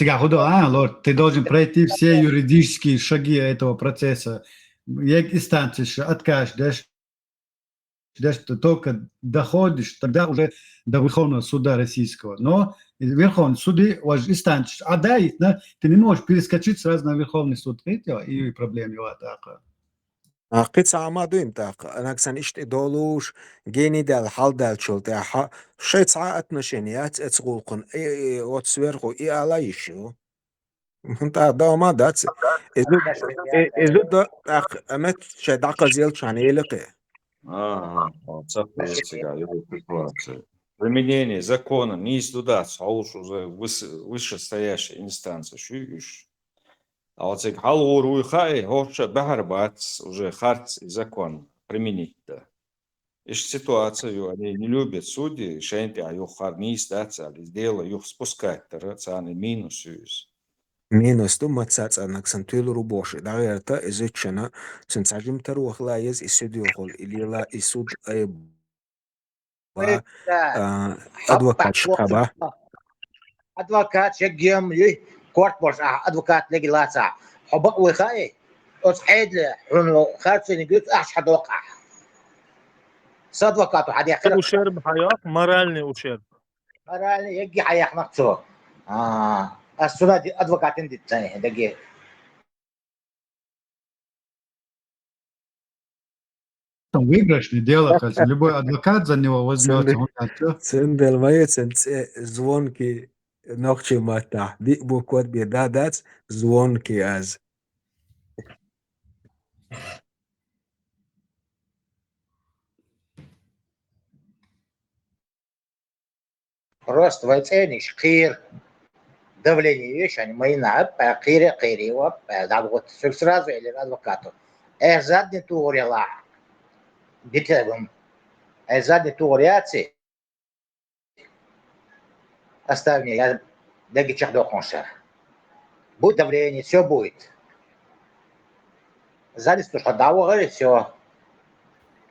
лорд, ты должен пройти все юридические шаги этого процесса. Як инстанции откажешь, ты только доходишь, тогда уже до Верховного суда российского. Но Верховный суд инстанции отдает, ты не можешь перескочить сразу на Верховный суд. И проблема его атака. قطعة ما دوم تاق أنا كسان إشت دولوش جيني دال حال دال شول تاعها شيء ساعات نشينيات تقولقن وتصويرخو على يشو أنت دا ما داتس إذا دا أمت شداق زيل شاني لقي Применение закона не издудаться, а уж уже вышестоящая инстанция. А вот эти халуру хай, хочет бахарбат уже харц закон применить-то. Ишь ситуацию они не любят судьи, шенти а юх хар не издаться, а сделать юх спускать, цаны минус юз. Минус то мацац анак сантуил рубоши. Дагерта изучена сенсажим тарух лаез исудиохол или ла исуд ба адвокат шкаба. Адвокат шегем ли كورت بورس ادفوكات لقي لاسع حبق وخاي اصعد له انه خاصني قلت احش حد وقع صدقات حد ياخذ وشرب حياه مرالني وشرب مرالني يجي حياك نقصه السنه دي ادفوكات عندي الثاني دقيقه Там выигрышное дело, любой адвокат за него возьмется. Цендел моется звонки ночи мата. Букву код бедадать звонки аз. Просто войцениш кир давление вещь, они мои на кири вот да вот сразу или адвокату. Задний турила. Битвам. Задний туриаци. Оставь мне, я даже чахду конша. Будет давление, все будет. Сзади что давали, все.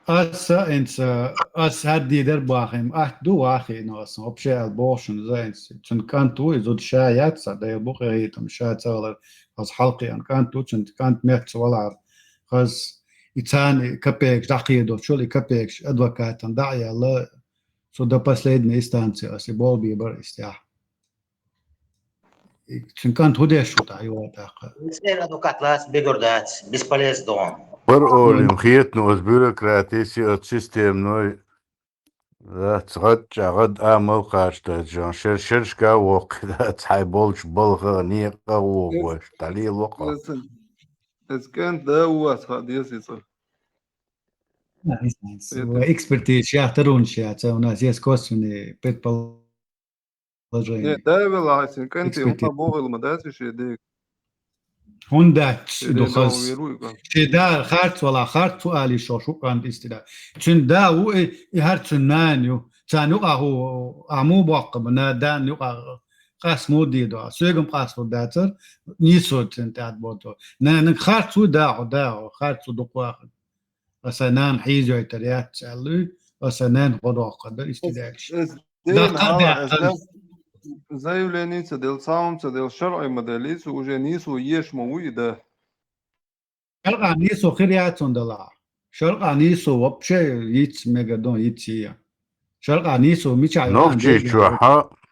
As هدي درباخم دو أخي ناس أبشر البوشن زين تن كانتو يزود شايات صدق يبوق يتم شايات صار خاص حلقي أن كانتو كانت ميت ولا خاص يتاني كبيك تعقيدو شو اللي كبيك أدوكات داعي الله سو ده последняя инстанция أسي بولبي بر استياح تن كانت هديش شو تعيوات أخ Все адвокат лас бегордат, бесполезно дом. Паролем хитну с бюрократией от системной. Да, цгад жагад амал кашта жан шершка вок да цай болж болга ниqa вок тали лоqa. Es كانت داوس خديس يصير. Nice. Экспертиза يحترون شيء у нас есть косвенные предположения. Да, веласин, كانت هم بوغل مدرسة شديك. هندات دخز شدا خارت ولا خارت سؤالي شو كان استدا شن دا هو يهرتنانيو تانو هو عمو باقبنا دان يقا قاس مودي دا سيغم قاس داتر نيسو تنتاد بوتو نان خارت دا خارت دقوا وسنان حيجو يتريات سالو وسنان قدو قدر استداكش دا قد заявленица del самца del шар'и моделицу уже нису еш мовуи да. شرقا نيسو خرياتون دلا شرقا نيسو وبشي يتس ميغادون يتسيا شرقا نيسو ميشا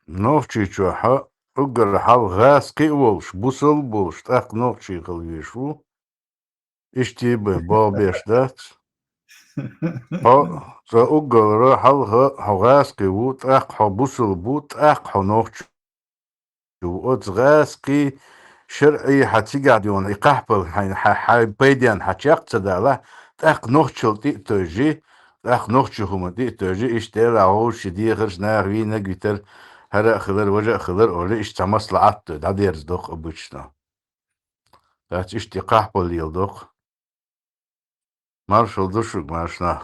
نوفشي چوحا اقر حال غاس قي ولش بوصل بولش تاق نوفشي غلويشو اشتي بابيش دات زا اقر حال غاس قي وو تاق بوصل بو تاق نوفشي غاسقي شرعي حتيقعدون يقحبل حي بيديان حتيق تدالا تاق نوخشل دي توجي تاق نوخشهم دي توجي اشتير عوش دي غرش ناغوي نغيتر هرا خلر وجه خلر اولي اشتمس لعطو دا ديرز دوخ ابوشنا دات اشتي قحبل يلدوخ مارشل دوشوك مارشنا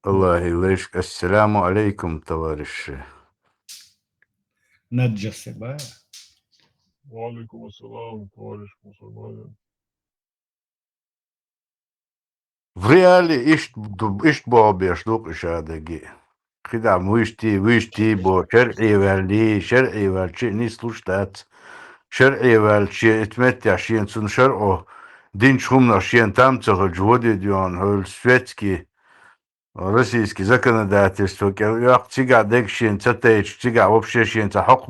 الله يليش السلام عليكم توارش نجس بقى وعليكم السلام تورش مسلمان. В реале ишт бобеш дук ишадаги. Кида вишти бо شرعي والشي ني слушать. شرعي والشي اتمتع شين سن شرعو دين шумно шин там цого джводи дион хол светский российский законодательство. Я цига декшин цатеч цига вообще шин цахок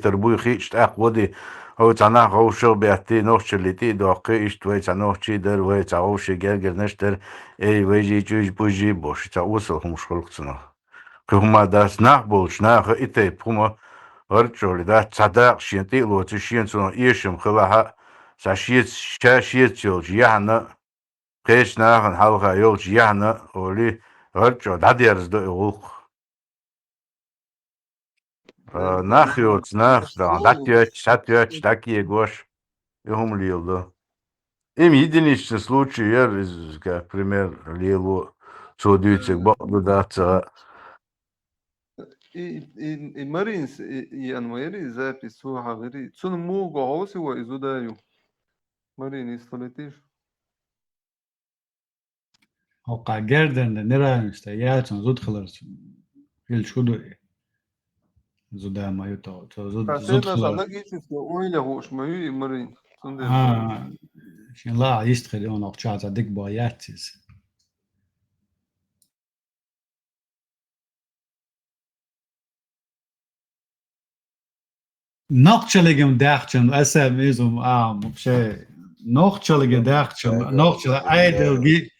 تربوي خيش تاق ودي هو تانا غوشو بيحتي نوخش اللي تي دوقي اشت وي تانوخشي در وي تاوشي جرجر نشتر اي ويجي جوج بوجي بوش تاوصل هم شخلقتنا كهما داس ناقبولش ناخ ايتي بهما ارجولي دا تصدق شينتي لو تشين سنو ايشم خلاها ساشيت شاشيت يولج يهنا قيش ناخن حلقة يولج يهنا ولي ارجو دا ديرز دو يولق Нахиот, датьёч, такие гош, им лило. Им единичный случай, как пример, лило, цодуйцек, богдаться. И Маринс, и Анмари запись суха вери. Цун муго хаусиво изудаю. Марин, истолетиш. وقع جردن نرى مستيات زود خلص في شو دو زود ما يتو زود خلص شين لا يستخدم اون اقشاز ديك باياتس نقشلگم داخچم اسم ازم بشه نقشلگم داخچم نقشل ايدلگي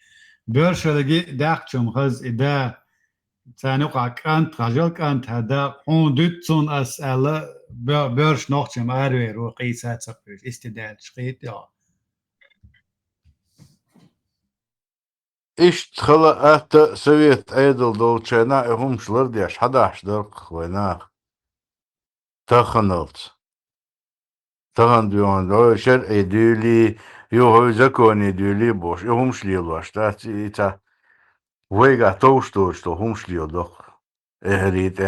بيرشلگي داخچم خز ادا تانوقع كانت رجل كانت هذا حدودون أسئلة بيرش نقشم أروي وقيسات سقف استدلال شقيت يا إيش تخلى سويت أيدل دولتشينا هم شلر ديش 11 دقيقة ويناه تخنلت تخن ديون شرعي دولي يو زكوني دولي بوش هم شليلوش تاتي تا ويجا توشتوش تو هم شليل دق إهريت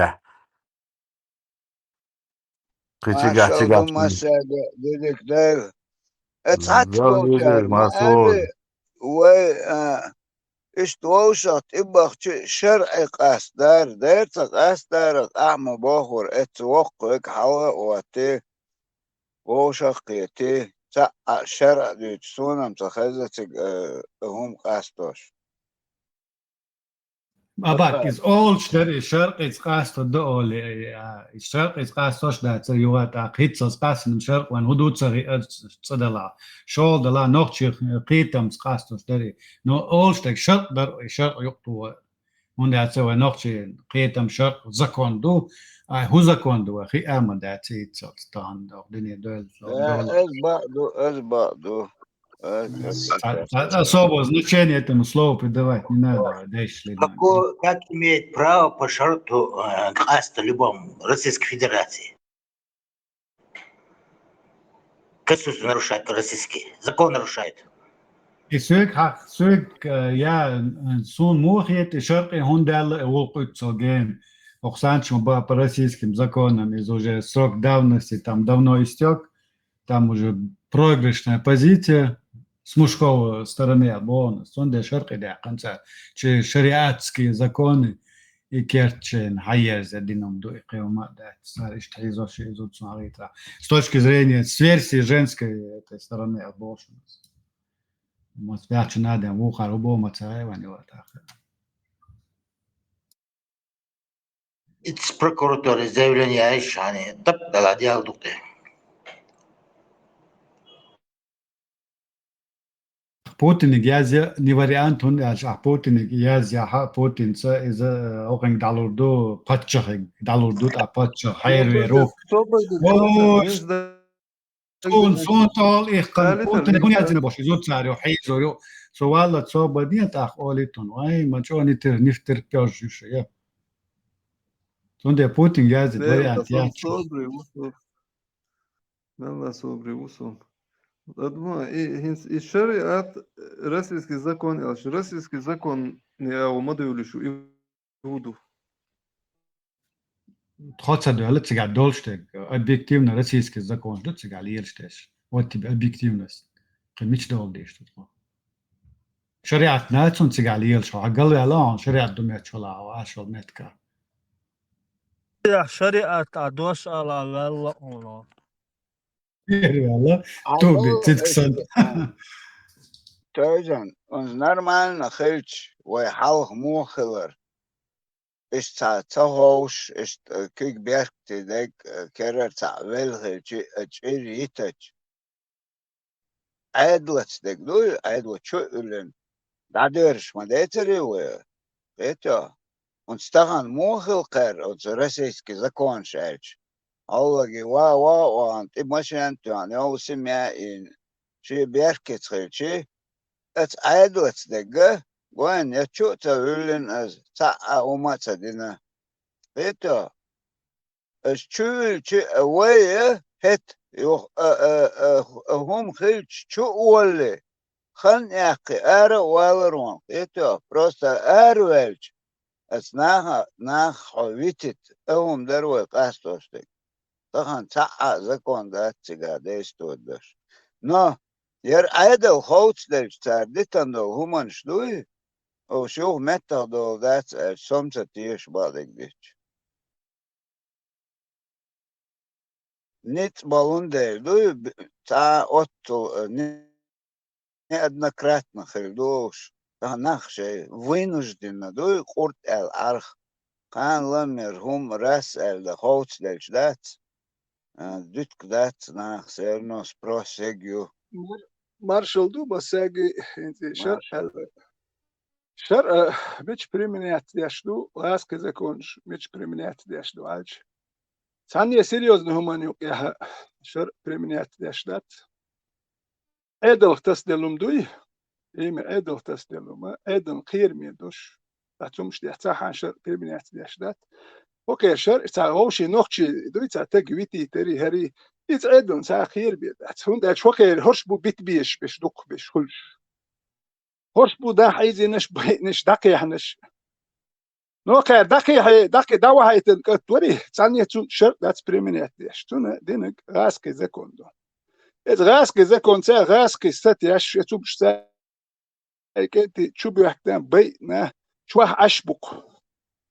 Marshall مسألة dedikler. Et hat و اشتوشت إبخ شرع قصدار ديرت قصدار أعمى بخور اتوقك حوا واتي وشقيتي تاع شرع دي تسونا متخذت هم قصدوش أباك إز أول شتري شرق إز قصد دولي شرق إز قصدوش ده تريوات أقيت صز قصد شرق وان هدوت صدلا شول دلا نوخش قيتم قصدوش دري نو أول شتك شرق در شرق يقطو من ده تسوي نوخش قيتم شرق زكون دو هو زكون دو أخي أما ده تيت صدستان دو دنيا دول از بعضو Особого значения этому слову придавать не надо. Как имеет право по шарту ГАСТа любому Российской Федерации? Конституцию нарушает российский, закон нарушает. И сюк я сун мухит и шарки хундал волкут соген. Оксанчим по российским законам из уже срок давности там давно истек, там уже проигрышная позиция. С мужской стороны бонус, он дешерки да конца, че шариатские законы и керчен хайер за дином до иқиома да стариш тайзош изут смотрится. С точки зрения с версии женской этой стороны abortions. Мы свячу надо в ухо рубома царевани вот так. Из прокуратуры заявление Айшани, так дала диалог. Putin gязя не вариант он аж Putin gязя Putin ца из огн далурду патчах далурду а патчах хайрверу сон тол их Putin гуняцна бош изут царю хайзорю сувала цоба диет ах олитон ай мачони тер нифтер пёржуш я сонде Putin gязя вариант я Надо собри усон. Одно, и шариат, российский закон не аумадуюлишу иуду. Хотя дуэль цигал дольштег, объективно российский закон, что цигал ельштеш. Вот тебе объективность. Кемич долдеш тут. Шариат нацун цигал ельшу, а галвелан шариат думет чола, ашол метка. يا شريعة عدوش على الله الله. والله توبي تتكسل Teuzen, ons normaal geldt, wij half moeilijker. Is het te hoog, is het kijk dek, kerer te wel geldt, het is het. Eindelijk dek doe, eindelijk tjoelen. Dat is maar dit er weer. Weet je, ons staan moeilijker, ons Russische zakon scheidt. Allagi want emotion yani o simya in şey berket şey et aydlet de goen ya çota ölen az ta umata dina beto es çü away het yo hum khilch çu olle khan yaqi ara walron beto просто arwelch es nach havitit um derwe qastostek طبعا تاع زكون ده تجا استودش نو ير ايدل هوتس دل تاردتن دو همان شدوي او شو متى دو ذات سومت تيش بالك ديش نت بالون دل دو تا اوتو неоднократно خلدوش تا نخشه وينوجدن دو قرد الارخ كان لمر هم راس ال هوتس دل دات Dutk dat na serno sprosegju. Marshal Duba segi šar već primjenjati dešdu, laske zakonš već primjenjati dešdu, alč. San je seriozno humanjuk ja šar primjenjati dešdat. Edel tas delum duj, ime edel tas delum, edel khir mi duš. Atum shdi atsahan šar primjenjati dešdat. اوكي شر تعوشي نوخشي دويت تجويتي تري هري يتعدون ساعة خير بيدات هون داش وكيل هرش بو بيت بيش بش دق بش خلش هرش بو دا حيزي نش دقي حنش نوكي دقي دوا هاي توري ثانية تون شر دات بريمينات ديش تون دينك غاسكي زكوندو غاسكي زكون سا غاسكي ستياش يتوبش سا كنت شو بيحكي بينا شو أشبك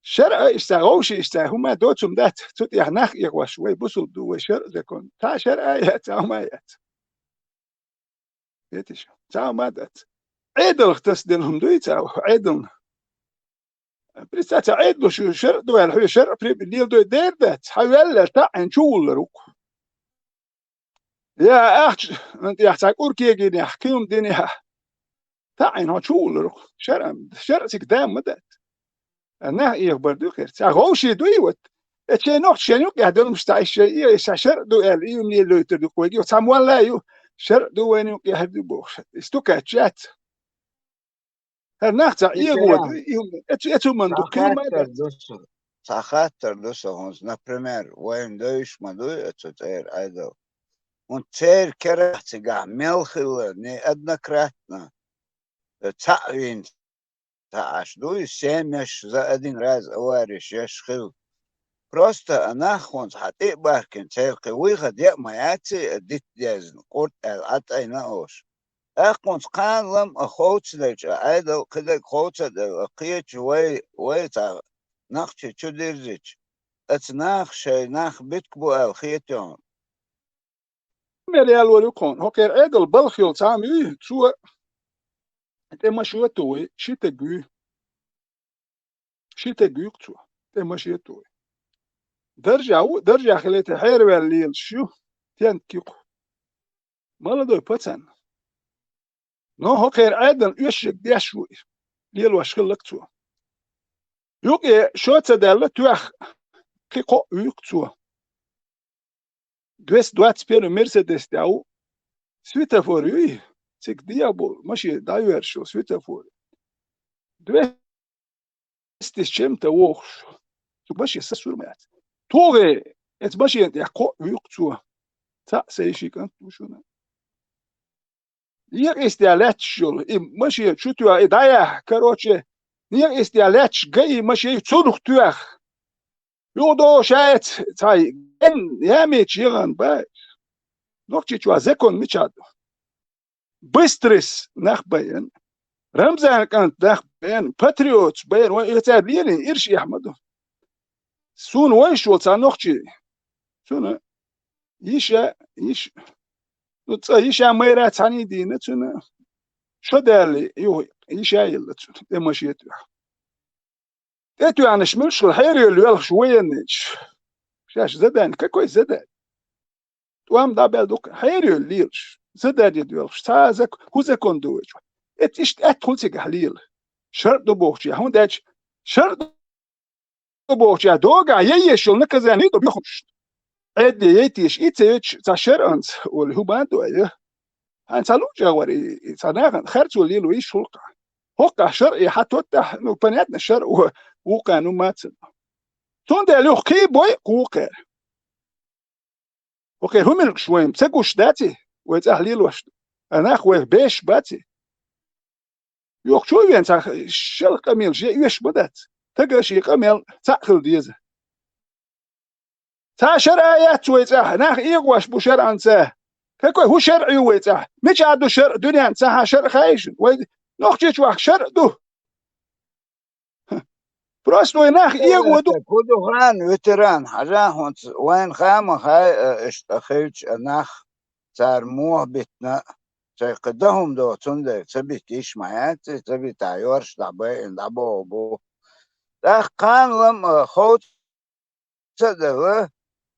شرع استغوش استهما دوتهم دات تut يحنخ يقوش ويبصل دو شرع زكون تا شرع يات ما يات يتش تا ما دات عيدل اختص دينهم دو يتاو عيدل بريستا عيدل شو شرع دو الحي شرع بريب الليل دو دير دات حيولا تا نشول روك يا اخ انت يحتاج اوركي جيني احكيهم ديني تا عين شول روك شرع سكدام مدات أنا يخبر خير سأغوش دويوت أشياء نوع شيء يهدون مستعش شيء شر دو ال يوم يلو يتردو كويجي وساموان لا يو شر دو وين يهدو بوش استوكات جات هالناخت يغود يوم أتو من دو كل ما خاطر دوسو هونز نبريمير وين دوش ما دو أتو تير أيدو ونتير كرهت جا ملخل ني أدنى كرهتنا تعوين تعش دوي سامش زادين راز أوارش يشخل просто она хонс хати баркин церкви выход я маяци дит дезн курт атай наош ахонс канлам охоцлеч айдал кыда хоца да кыч вай та нахчи чудерзич эц нах шей нах биткбу ал хитон مريال ولكون هوكر عدل بالخيل سامي شو تما شو توي شتجو شو تما شو توي درجة خليت حير الليل شو تين كيكو ما لدو بتن نو هو خير عدل يشك ديشوي ليل واشكلك تو يوكي شو تدل توخ كيكو يكتو دوات بيرو مرسيدس تاو سويتا فور يوي سيك ديابول ماشي دايور شو سويتا فور دوات استشم توخش تو ماشي سسور مات توغي ات ماشي انت يحكو يكتو تا سيشي كانت وشونا نيك استيالات شول ماشي شو تو ادايا كروتشي نيك استيالات جاي ماشي تصدق توخ يودو شايت تاي ان يامي تشيغان باي نوكتي تو زكون ميشاد بسترس نخ بين رمزان كانت نخ بين باتريوت بين ويتابلين إرشي أحمدو سون ويش وصا نوكتي سون يشا يشا ميرا تاني دينا سون شو دالي يو يشا يلا سون دمشيتو تاتو يعني شملش الحيري اللي يلخ شوية نيش شاش زدان كويس زدان توام دابل دوك حيري اللي يلش زدان يدويلش تازك هو زكون دويش اتشت اتخلصي قحليل شرط دو بوخشي هون داش شرط دو بوخشي دوغا ييشل نكزاني دو بيخش ادي يتيش اتش تشرنس واللي هو باندو ايه هان سالو جاوري صناغن خرجوا ليلو ايش هوقع شرعي حتى وتح نو بناتنا الشرع وقانو ماتن تون ده لو خي بوي قوقر اوكي هم شويم تسقوش داتي وتحليل واش انا اخوي بيش باتي يوك شو وين صح شل قميل جي يش بدات تقشي قميل تاخل ديزه تا شرعيات ويصح ناخ يقواش بو شرع انساه كوي هو شرعي ويصح مش عندو شرع دنيا انساها شرع خايش نوختيش واخ شرع دو بروستو ناخ يقودو كودو غان وتران حاجة هون وين خامة هاي اشتخيج ناخ صار موهبتنا قدهم دو تندر تبي تيش معاتي تبي تعيورش دعبين دعبو بو داخ قان لم خوت صدق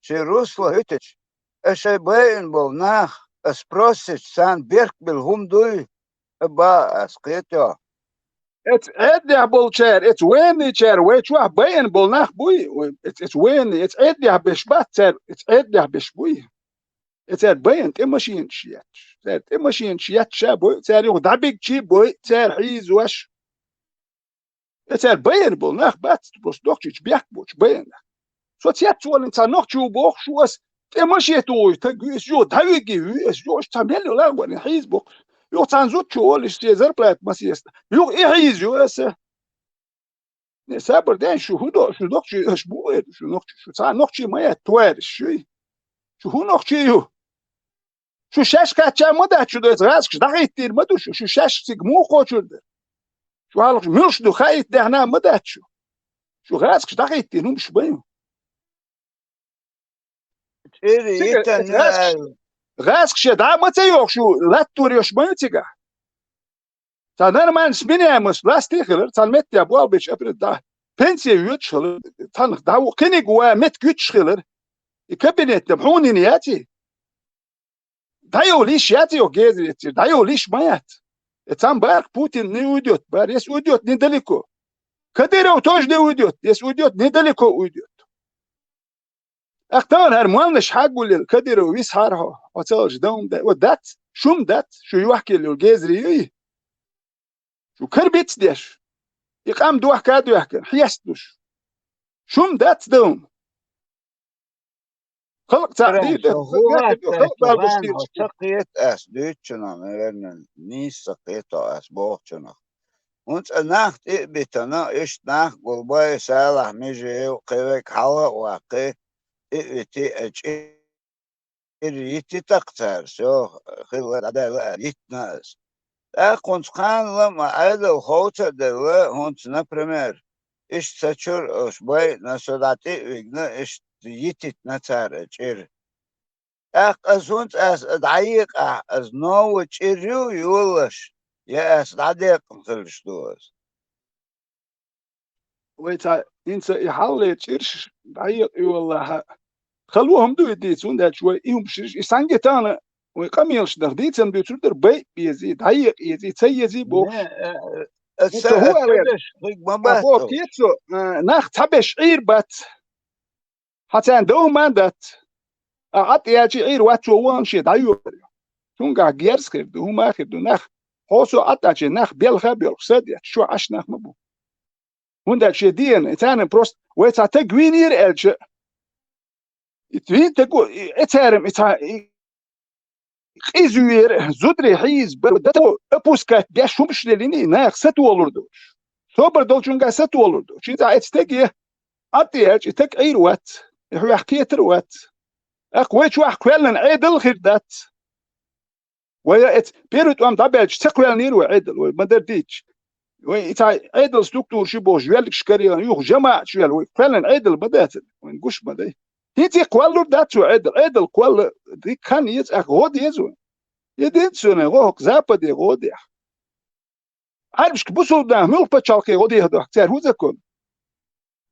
شي روسلا هتش اشي باين بول ناخ اسبروسيش سان بيرك بالهم دوي با اسقيتو اتس ادي بولشير اتس وين تشير ويت واحد باين بول ناخ بوي اتس وين اتس ادي بشبات اتس ادي بشبوي اتس باين تمشين شيات تمشين شيات شابوي تاريخ دبيك شي بوي تار حيز واش اتس باين بول ناخ بات بوس دوكتش بيك بوش باين سو تيات سوال انت نوكشو بوخ شو اس تمشيتو تجيس جو دايجي اس جو تعمل لا وين حيز بوك يو تنزوت شو اللي استيزر بلاك مسيست يو يحيز يو اس نسابر دين شو هدو شو نوكشي اش بو شو نوكشي شو تا نوكشي ما يتوار شو هو نوكشي يو شو شاش كاتشا مدة شو دوت راسك دقيت دير مدو شو شاش سيجمو خوشود شو هالك مش دو خايت ده هنا مدات شو غاسك دقيت تنو مش بيو تيري غاسك شدا ما تيوك شو لا توريوش بيو تيجا تنر من سبيني مس لاستيخر تنمت يا بوال بيش ابرد ده بنسي يوتشل تنخ داو كني جوا مت يوتشلر الكابينت تبحوني نياتي دايو ليش ياتي وجيزي دايو ليش مايات تام بارك بوتين نيوديوت بار يس وديوت ندلكو كديرو توش دي وديوت يس وديوت ندلكو وديوت اختار هرمونش حق ولا كديرو ويسهرها وتلج دوم ده ودات شوم دات شو يحكي له الجيزري شو كربيت ديش يقام دوح كادو يحكي حيستوش شوم دات دوم خلق تعديد خلق بالبشتير سقيت اس دوتشنا مرن نيس سقيتو اس بوخشنا und nacht bitana ist nach golbay salah mije qewek hawa waqi iti iti taqtar so khilad adala itnas akont khan lama adal hota de hont например ist sachur osbay nasodati igna ist yitit natar chir azont as dayiq az no chiryu yulash yes dayiq khilshdos ويتا انت يحل تشيرش dayiq yulaha خلوهم دو يديتون ده شوي يوم شيش سانجتانا ويقاميلش دغديتن بيتر بي بيزيد dayiq يزيد تيزي بوش هو هو كيتسو ناخ تبش عير بات حتى دو ماندات عط ياجي عير واتو وان شي دايو تونغا جيرس خير دو ما خير دو ناخ هوسو عطاجي ناخ بيلخا بيلخسد شو عش ناخ مبو وندا شي دين تاني بروست ويتا تغوينير الج اتوين تكو اتارم اتا قيزوير زودري حيز بدتو ابوسكات بيشومش ليني ناخ ستو olurdu صبر دولچونغا ستو olurdu شي دا اتستيجي عطياج تك عير وات يحو حكيتر وات اقويت واحد كويلن عيدل خير دات ويا ات بيرت ام دابج تقويل نير وعيدل وما درديتش وي تا عيدل ستركتور شي بوج يلك شكريان يوخ جماعه شويل وي كويلن عيدل بدات ونقش بداي هيتي كوالو دات عيدل كوال دي كان يز اخود يزو يدين سنه روك زابدي غودي عارفش كبوسو ده ملك بتشالكي غودي هدو اختار هو زكون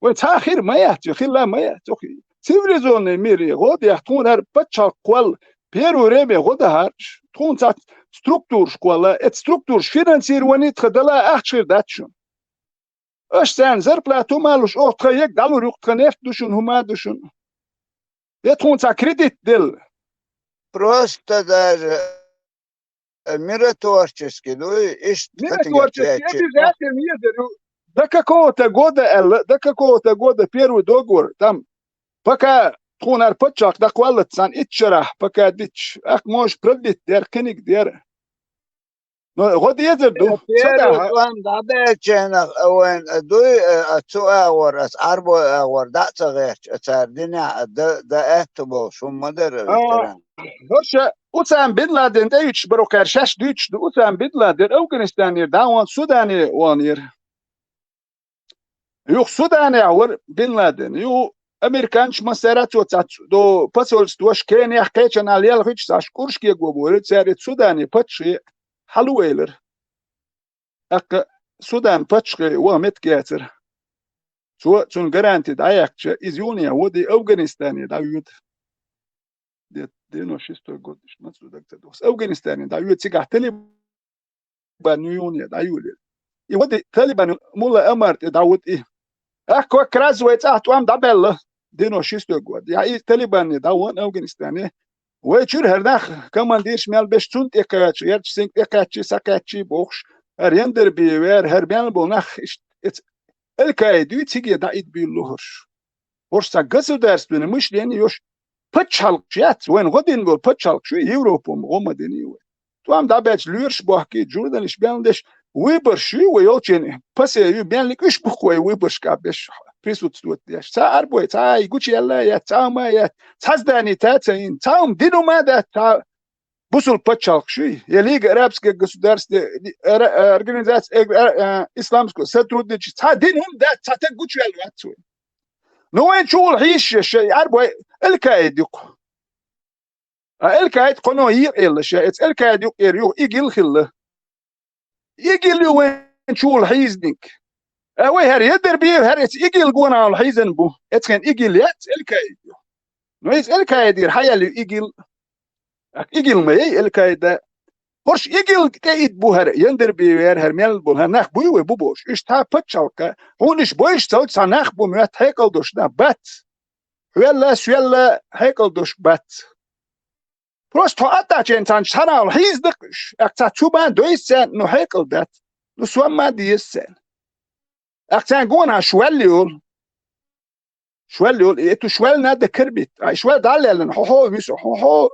وتا خير ما يات خير لا ما يات اوكي سيفريزون ميري غودي يحتون هر بتشال كوال بيرو ريمي غودا هارش تكون تاع ستركتور شكوالا ات ستركتور فينانسير ونيت خدلا اخشير داتشون اش سان زربلاتو مالوش او تخيك دالو روك تخنيفت دوشون هما دوشون يتكون تاع كريديت ديل просто даже миротворчески ну иш до какого-то года первый договор там пока تكون اربتشاك دا كوالت سان اتشرح بكا ديتش اك موش بريدت دير كينيك دير غود يزردو صدق وان دابچن وين دوي اتو اور اس اربو اور دا صغير اتردنا دا اتبو شو مدر هرش اوتسان بيدلادن ديتش بروكر شاش ديتش اوتسان بيدلادن افغانستان دا وان سوداني وانير يو سوداني اور بن لادن يو Американч мастерацо до посольствош Кения хкечен алел хич саш куршки говорит царит Судане патши халуэлер ак Судан патши вамет гетер цо цун гарантит аякча из юния води Афганистане дают де 96 год на судакта дос Афганистане дают цигатели банюния дают и води талибан мула амарт дают и اكو كرازويت اتوام دبل دينو شيستو غود يا طالبان دا وان افغانستان ويچور هرداخ كمان ديش مال بشتونت اكاچ يرچ سينك اكاچ ساكاچي بوخش ريندر بيوير هربان بونخ الكايدو تيجي دا اد بيلوهش ورسا государственный мышление ёш пачалчат وين غدين гол пачалч европом гомадени توام دابچ لورش بوخكي جوردانش بياندش выбор ши ويوچن пасе бенлик иш бухой выборшка беш присутствует яш са арбой са игучи ялла я цама я цаздани тацин цам динумада та Бусул подчалкши, я Лига арабских государств, организация исламского сотрудничества, один да, цата гучвел ватсуй. Но он чул хищ, арбо الكايدق. الكايد قنو يقل شيء، الكايد يقل يقل خله. يقل وين شول حيزنك. أوي هر يدر بيه هر يقل قونا على حيزن بو. كان يقل يات الكايد. نويس الكايد يرحيا اللي يقل. يقل ما يي الكايد. هرش يقل كايد بو هر يندر بيه هر ميل بو هناخ بوي بوبوش. إشتا بتشالك. هونش بويش توت سناخ بو ميت هيكل دوشنا بات. ولا هيكل دوش بات. Просто атачен сан шарал хийздэгш акца чубан дойсэн но хекл дат но свамма дисэн акца гона швалиул ето швал над кербит ай швал даллен хо вис хо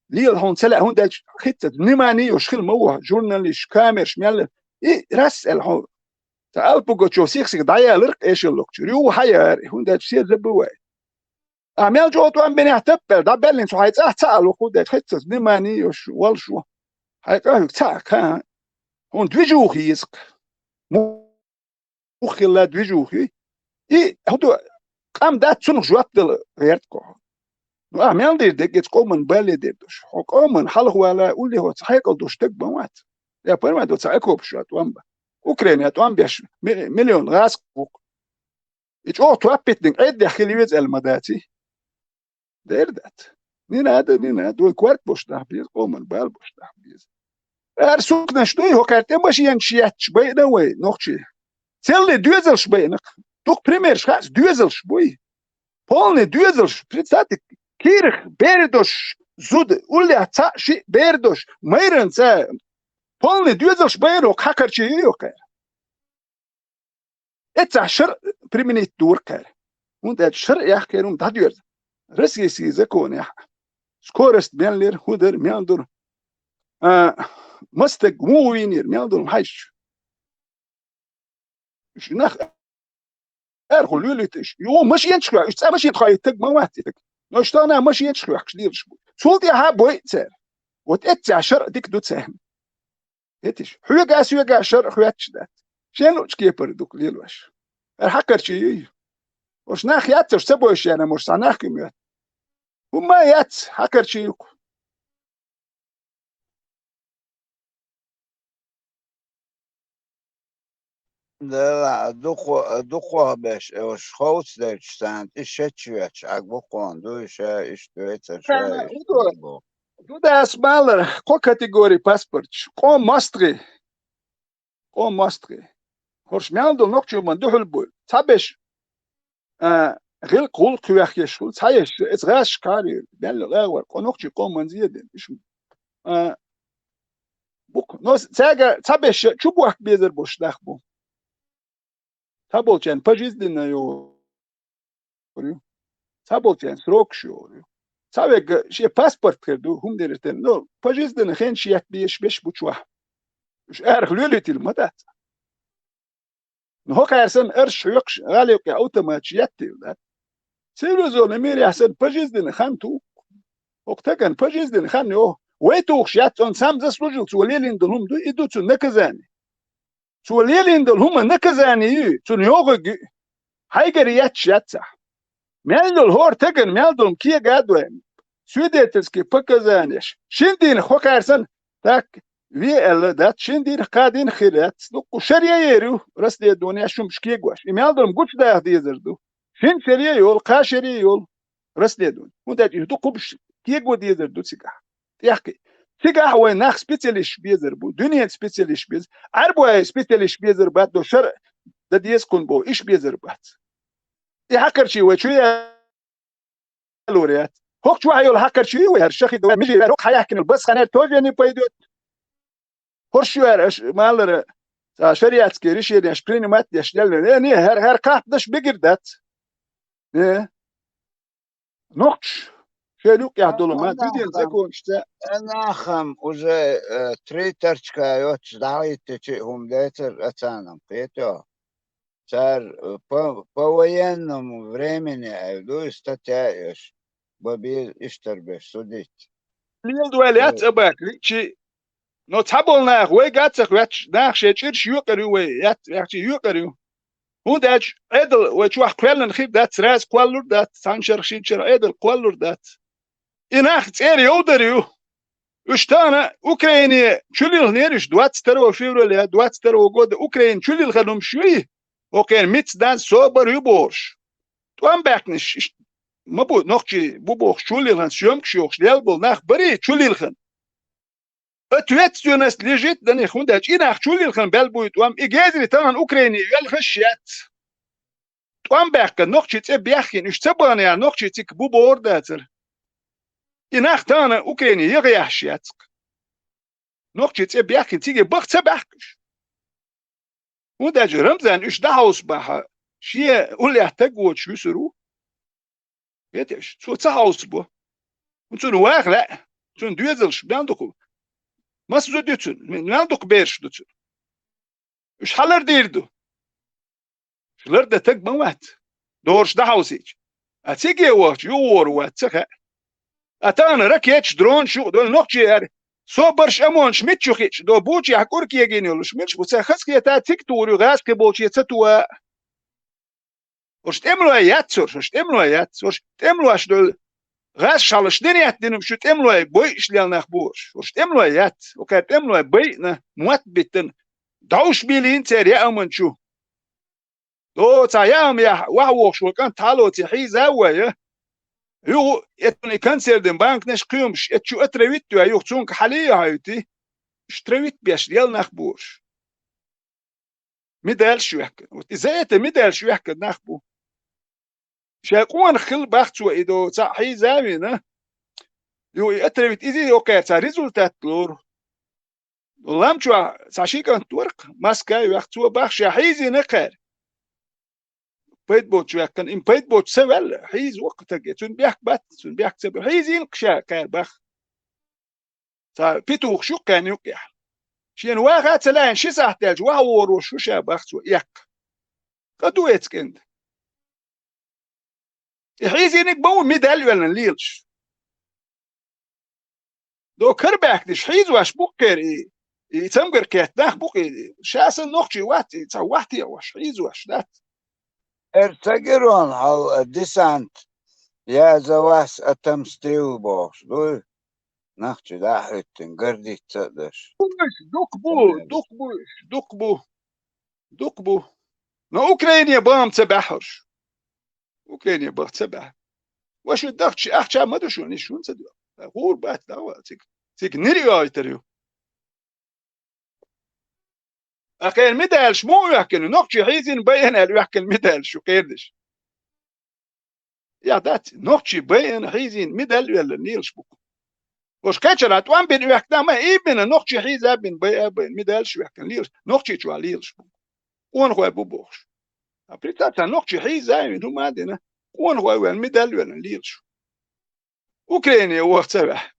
ليل هون سلا هون ده خطة نماني وشخل موه جورناليش كاميرش ميال إيه رسل هون تعالبو قتشو سيخسك دايا لرق إيش اللوكتش ريو حيار هون ده تسير زبواي أعمل جو توان بني اعتبر ده بلين سو هايت تعالوا خود خطة نماني وش والشو هايت تعك ها هون دوجوخي يسق مخي لا دوجوخي إيه هدو قام ده تسنخ جوات دل غيرتكو أعمل دي دقيت قومن بالي ديدوش قومن حلق ولا قولي هو تحيقل دوش تك بوات يا برما دو تحيقو بشوات وانبا أوكرانيا توان بيش مليون غاز قوق إيش أو توابتنك عيد داخلي ويز المداتي ديردات نينا دو كوارت بوش تحبيز قومن بال بوش تحبيز أرسوك نشتوي هو كارتين باش ينشياتش بينا وي نوخشي تيلي دوزلش بينك توك بريميرش خاص دوزلش بوي полный дюзелш, представьте, кирх, бердош, зуд, улья, цаши, бердош, мейренце, полный дюзелш, бейрок, хакарчи, юкер. Это шар применить туркер. Und это шар яхкер, да дюрз. Российский закон, я. Скорость меллер, худер, мелдур. Мастек, мувинир, мелдур, хайш. Шнах أرخو لوليتش يو مش ينشخ إيش مش يتخاي تك مواتك نشتانا مش ينشخ كشديرش سولتي هابوي تسر وتأتي عشر ديك دو تسهم يتش حوجا سوجا عشر خواتش ده شنو تشكي بردوك ليلوش الحكر شيء وش ناخ ياتش سبوش أنا مش صناخ كميات وما يات حكر شيء لا دقوا باش وش خوت داش سانت إيش تشويتش عقبقون دوش إيش تويتر شاي دو ده اسمالر كو كاتيجوري باسبورت كو ماستري هرش ميالدو نوكشو من دوحل بول تابش غير قول كويخ يشول تايش اتغاش كاري بيان لغاور كو نوكشو كو منزيدن إيش بوك نوس تاجا تابش شبوح بيزر بوش داخبو تابولچن پجیزدن یو تابولچن سروکشو تابگ شی پاسپورت کردو هم درتن نو پجیزدن خین شیت بیش بچوه اش ارخ لولتیل مدت نو کارسن ارش یقش غالی که اوتوماتیت ده سیروزون میری احسن پجیزدن خان تو وقتکن پجیزدن خان یو ویتوخ شیت اون سامز سلوجل سولیلین دلهم دو ایدو تو نکزانی سوليلين دول هم نكزاني تنيوغ هايجرياتش ياتسا ميلدول هور تجن ميلدول كي قادوين سويديتسكي بكزانيش شندين خوكارسن تاك في ال دات شندين قادين خيرات نقو شريا يرو رسلي الدنيا شو مش كيغواش ميلدول مقوش دا ديزردو شين شريا يول قاشري يول رسلي الدنيا ودات يدقو بش كيغو ديزردو سيكا يحكي تيجا هو ناخ سبيتاليش بيزر بو دنيا سبيتاليش بيز عربو سبيتاليش بيزر بات دو شر دا ديسكون بو ايش بيزر بات يحكر شي وشوية لوريات هوك شو هيول حكر شي وهر شخي دو مجي روك حيحكي البس خانات توجني بايدوت هرشو هرش مالر شريعت كيريش يعني شبريني مات يشدل يعني هر كات دش بيجردات نقش شالوك يعدلوا ما تريدين تكون شتاء أنا خم وجا تريترشكا يوتش دعيتي هم ديتر أتانم قيتو صار по военному времени иду статья баби иштер беш судить ليل دواليات أباك شيء نو تابول ناخ ويجاتك وياتش ناخ شيء تشيرش يقريو ويات ياتش يقريو هو داج عدل وتشوح كوالن خيب دات راس كوالور دات سانشر شينشر عدل كوالور دات إناخ تيري يودريو وشتانا أوكرانيا شولي الهنيرش دوات سترو فيوريا دوات سترو جود أوكران شولي الخدم شوي وكان ميتس دان صوبر يبورش توام باكنش ما بو نقشي بوبوخ شولي الهن شومك شوخش ليلبل ناخ بري شولي الهن اتويت يونس ليجيت داني خونداج إناخ شولي الهن بلبوي توام إجازري تان أوكراني يلخشيات توام باكن نقشي تبيخين إش تبغاني يعني نقشي تك بوبور داتر إناخ تانا أوكراني يغيحشياتك نقشي تبيخين تيجي بخ تبحكش وداج رمزان إش دهوس بها شيء قول يحتاجوا شو سرو يتش شو تهوس بو وتون واخ لا تون دوزلش بياندوكو ما سوديتون من عندك بيرش دوتون إش حلر ديردو شلر ده تك موات دورش دهوسيج أتيجي وقت يور واتسخ أتانا ركيتش درون شو دول نقشي يعني صوبرش أمون شميت شوخيش دو بوشي حكور كي يجيني شميتش بوسخس كي تا تيك توري غاس كي بوشي تتوا وش تملوا ياتسور وش تملوا ياتس وش تملوا أش دول غاس شالش دنيات دينهم شو تملوا بويش ليال نخبوش وش تملوا يات وكان تملوا بينا موات بيتن دعوش بيلين تير يا أمون شو دو تايام يا وحوش وكان تالو تحي زاوية يو اتني كانسر دين بانك نش قيمش اتشو اترويتو يو تونك حاليا هايتي اشترويت بيش ديال نخبوش ميدال شو يحكي وتزايت ميدال شو يحكي نخبو شاقوان خل باختو ايدو صحي زاوينا يو اترويت ايزي اوكي تا ريزولتات لور ولام شو ساشي كان تورق ماسكا يختو باخ حيزي نقر بيت بوت شو كان إم بيت بوت سوال حيز وقتك تون بيحك بات تون بيحك سبب حيزين قشا كار بخ تا بيتوخ شو كان يقيح شين واخد سلان شي ساحتاج وهو وروش شو شابخ سو يك قدو يتكند حيزينك بو ميدال ولا ليلش دو كرباك دش حيز واش بوكر يتمقر كات ناخ بوكي شاسن نوخشي واتي تا واتي واش حيز واش دات ارتقرون على ديسانت يا زواس اتم ستيو بوش دو نخشي داحرتن قردي تسدش دقبو نا أوكرانيا بام تبحرش أوكرانيا بام تبح واش الدخش أحشا ما دشون نشون تدو غور بات دوا تيك نريو يتريو أخير مدالش مو يحكي نقشي حيزين بين اللي يحكي المدالش وكيردش يا دات نقشي بين حيزين مدال ولا نيلش بوك وش كاتشرات وان بين يحكي ما إبن نقشي حيزا بين بين مدالش ويحكي نيلش نقشي شو ليلش بوك وان هو بوبوش أبريتاتا نقشي حيزا من هم عندنا وان هو المدال ولا نيلش أوكرانيا وقت سبح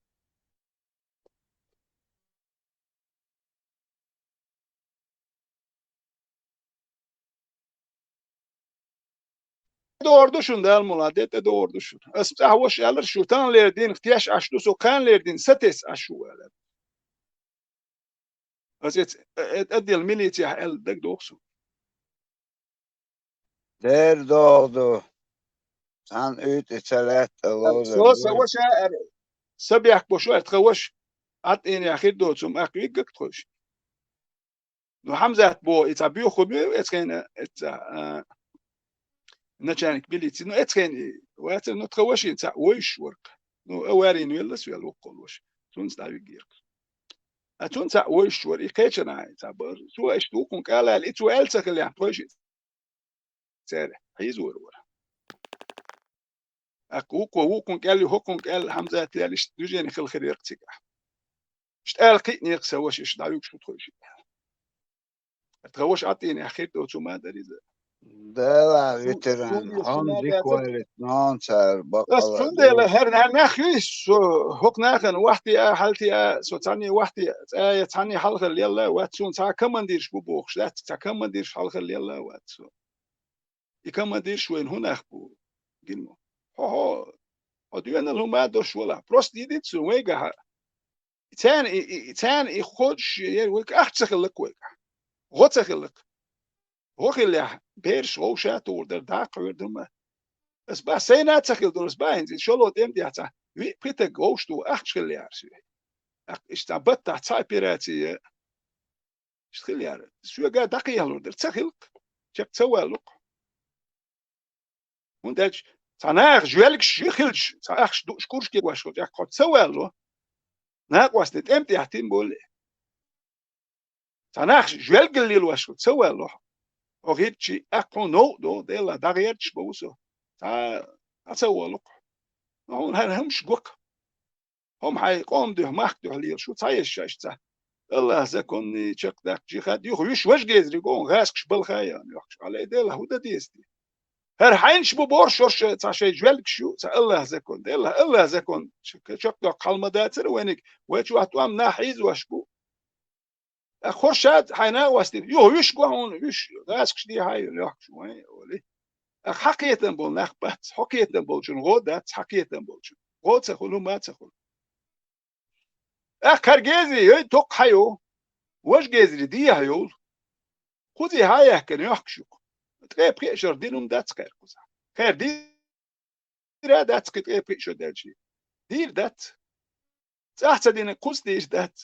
دوردشون دال مولادت دوردشون اسم هوش يالر شوتان لردين اختياش اشدو سو كان لردين ستس اشو ولا ازيت ادي الميليتي ال دك دوخسو در دو سان اوت اتسالات سو سوش سبيح بوشو تخوش عطيني اخير دوتسم اخي قكتخش نو حمزه بو اتابيو خبي اتكن نتشانك بليتي نو اتكن وات نو تخوش انت ويش ورك نو اواري نو يلس ويل وقول وش تون ستاوي غير اتون تا ويش ور يكيتنا تابر سو ايش دوكم قال الاتو السك اللي حوش سير حيزور ور اكوكو وكم قال لي حكم قال حمزه تالش دوجين خل خير يقتك اشتال قيني يقسوش ايش داويك شو تخوش تخوش عطيني اخير دوتو ما دريزه دلا فيتران هم ديكوالت نانسر بس بقى فندل هر نخيش هوك ناخن وحدي حالتي سوتاني وحدي تاني حلقه يلا واتسون تا كمان ديرش بوخش لا تا كمان ديرش حلقه يلا واتسو يكمان ديرش وين هناك بو جيلمو هو ادينا لهم ما دوش ولا بروست ديتسو ويغا تان يخش يروك أحتسخلك ويك غتسخلك غخلها بيرش غوشات وردر داق وردم بس با سينا تسخل دور بس با إنزين شلو ديم دي حتى بيتك غوشتو أحتسخلها اشتبت تحت ساي بيراتي اشتخلها شو قاعد دقيقة وردر تسخلك شك تسوالك وندج تناغ جوالك شيخلش تاخش شكورش كي واش قد قد سوالو ناق واسنت امتي حتين بول تناخ جوالك اللي واش قد سوالو وغيرتشي اقو نو دو ديلا داغيرتش بوسو تا اسوالو هون همش قوك هم حي قوم ده ماخدو لير شو تايش شاشتا الله زكون تشك داك جي خد يخوش واش جيزري قون غاسكش بالخايا يخش على ديلا هو ديستي هر حينش ببورش ورش تاشي جوالك شو تا الله زكون ديلا الله زكون شك داك قلمة داتر وينك ويتشو اتوام ناحيز واشبو خورشاد حينا واستي يش قون يش غاسكش دي هاي يخش وين ولي حقيقة بول نخبت حقيقة بول جن غودات حقيقة بول جن غود سخلو ما تسخل كرجيزي توق حيو واش جيزري دي هيول خذي هاي كان يحكشو تغيب قيشر دينهم دات خير كوزا خير دي را دات تغيب قيشر دالشي دير دات تحت دين قوس ديش دات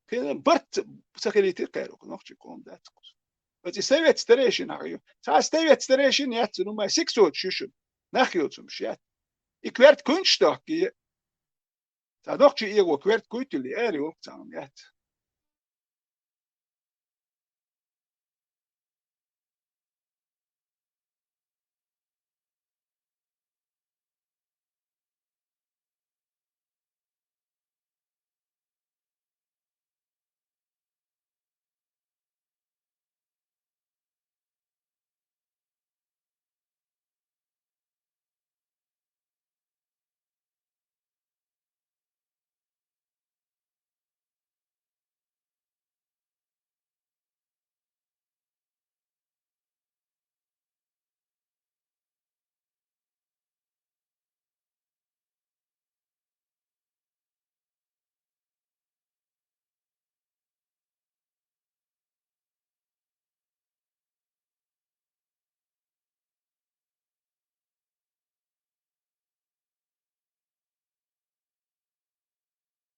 كان برت سخليتي خير نوخشي كون دات بس يسوي ستريشن هايو تا ستوي ستريشن يات نو ما 6 شوشن ناخيوتم شيات يكويرت كونشتاك تا دوخشي يغو كويرت كويتلي اريو تام يات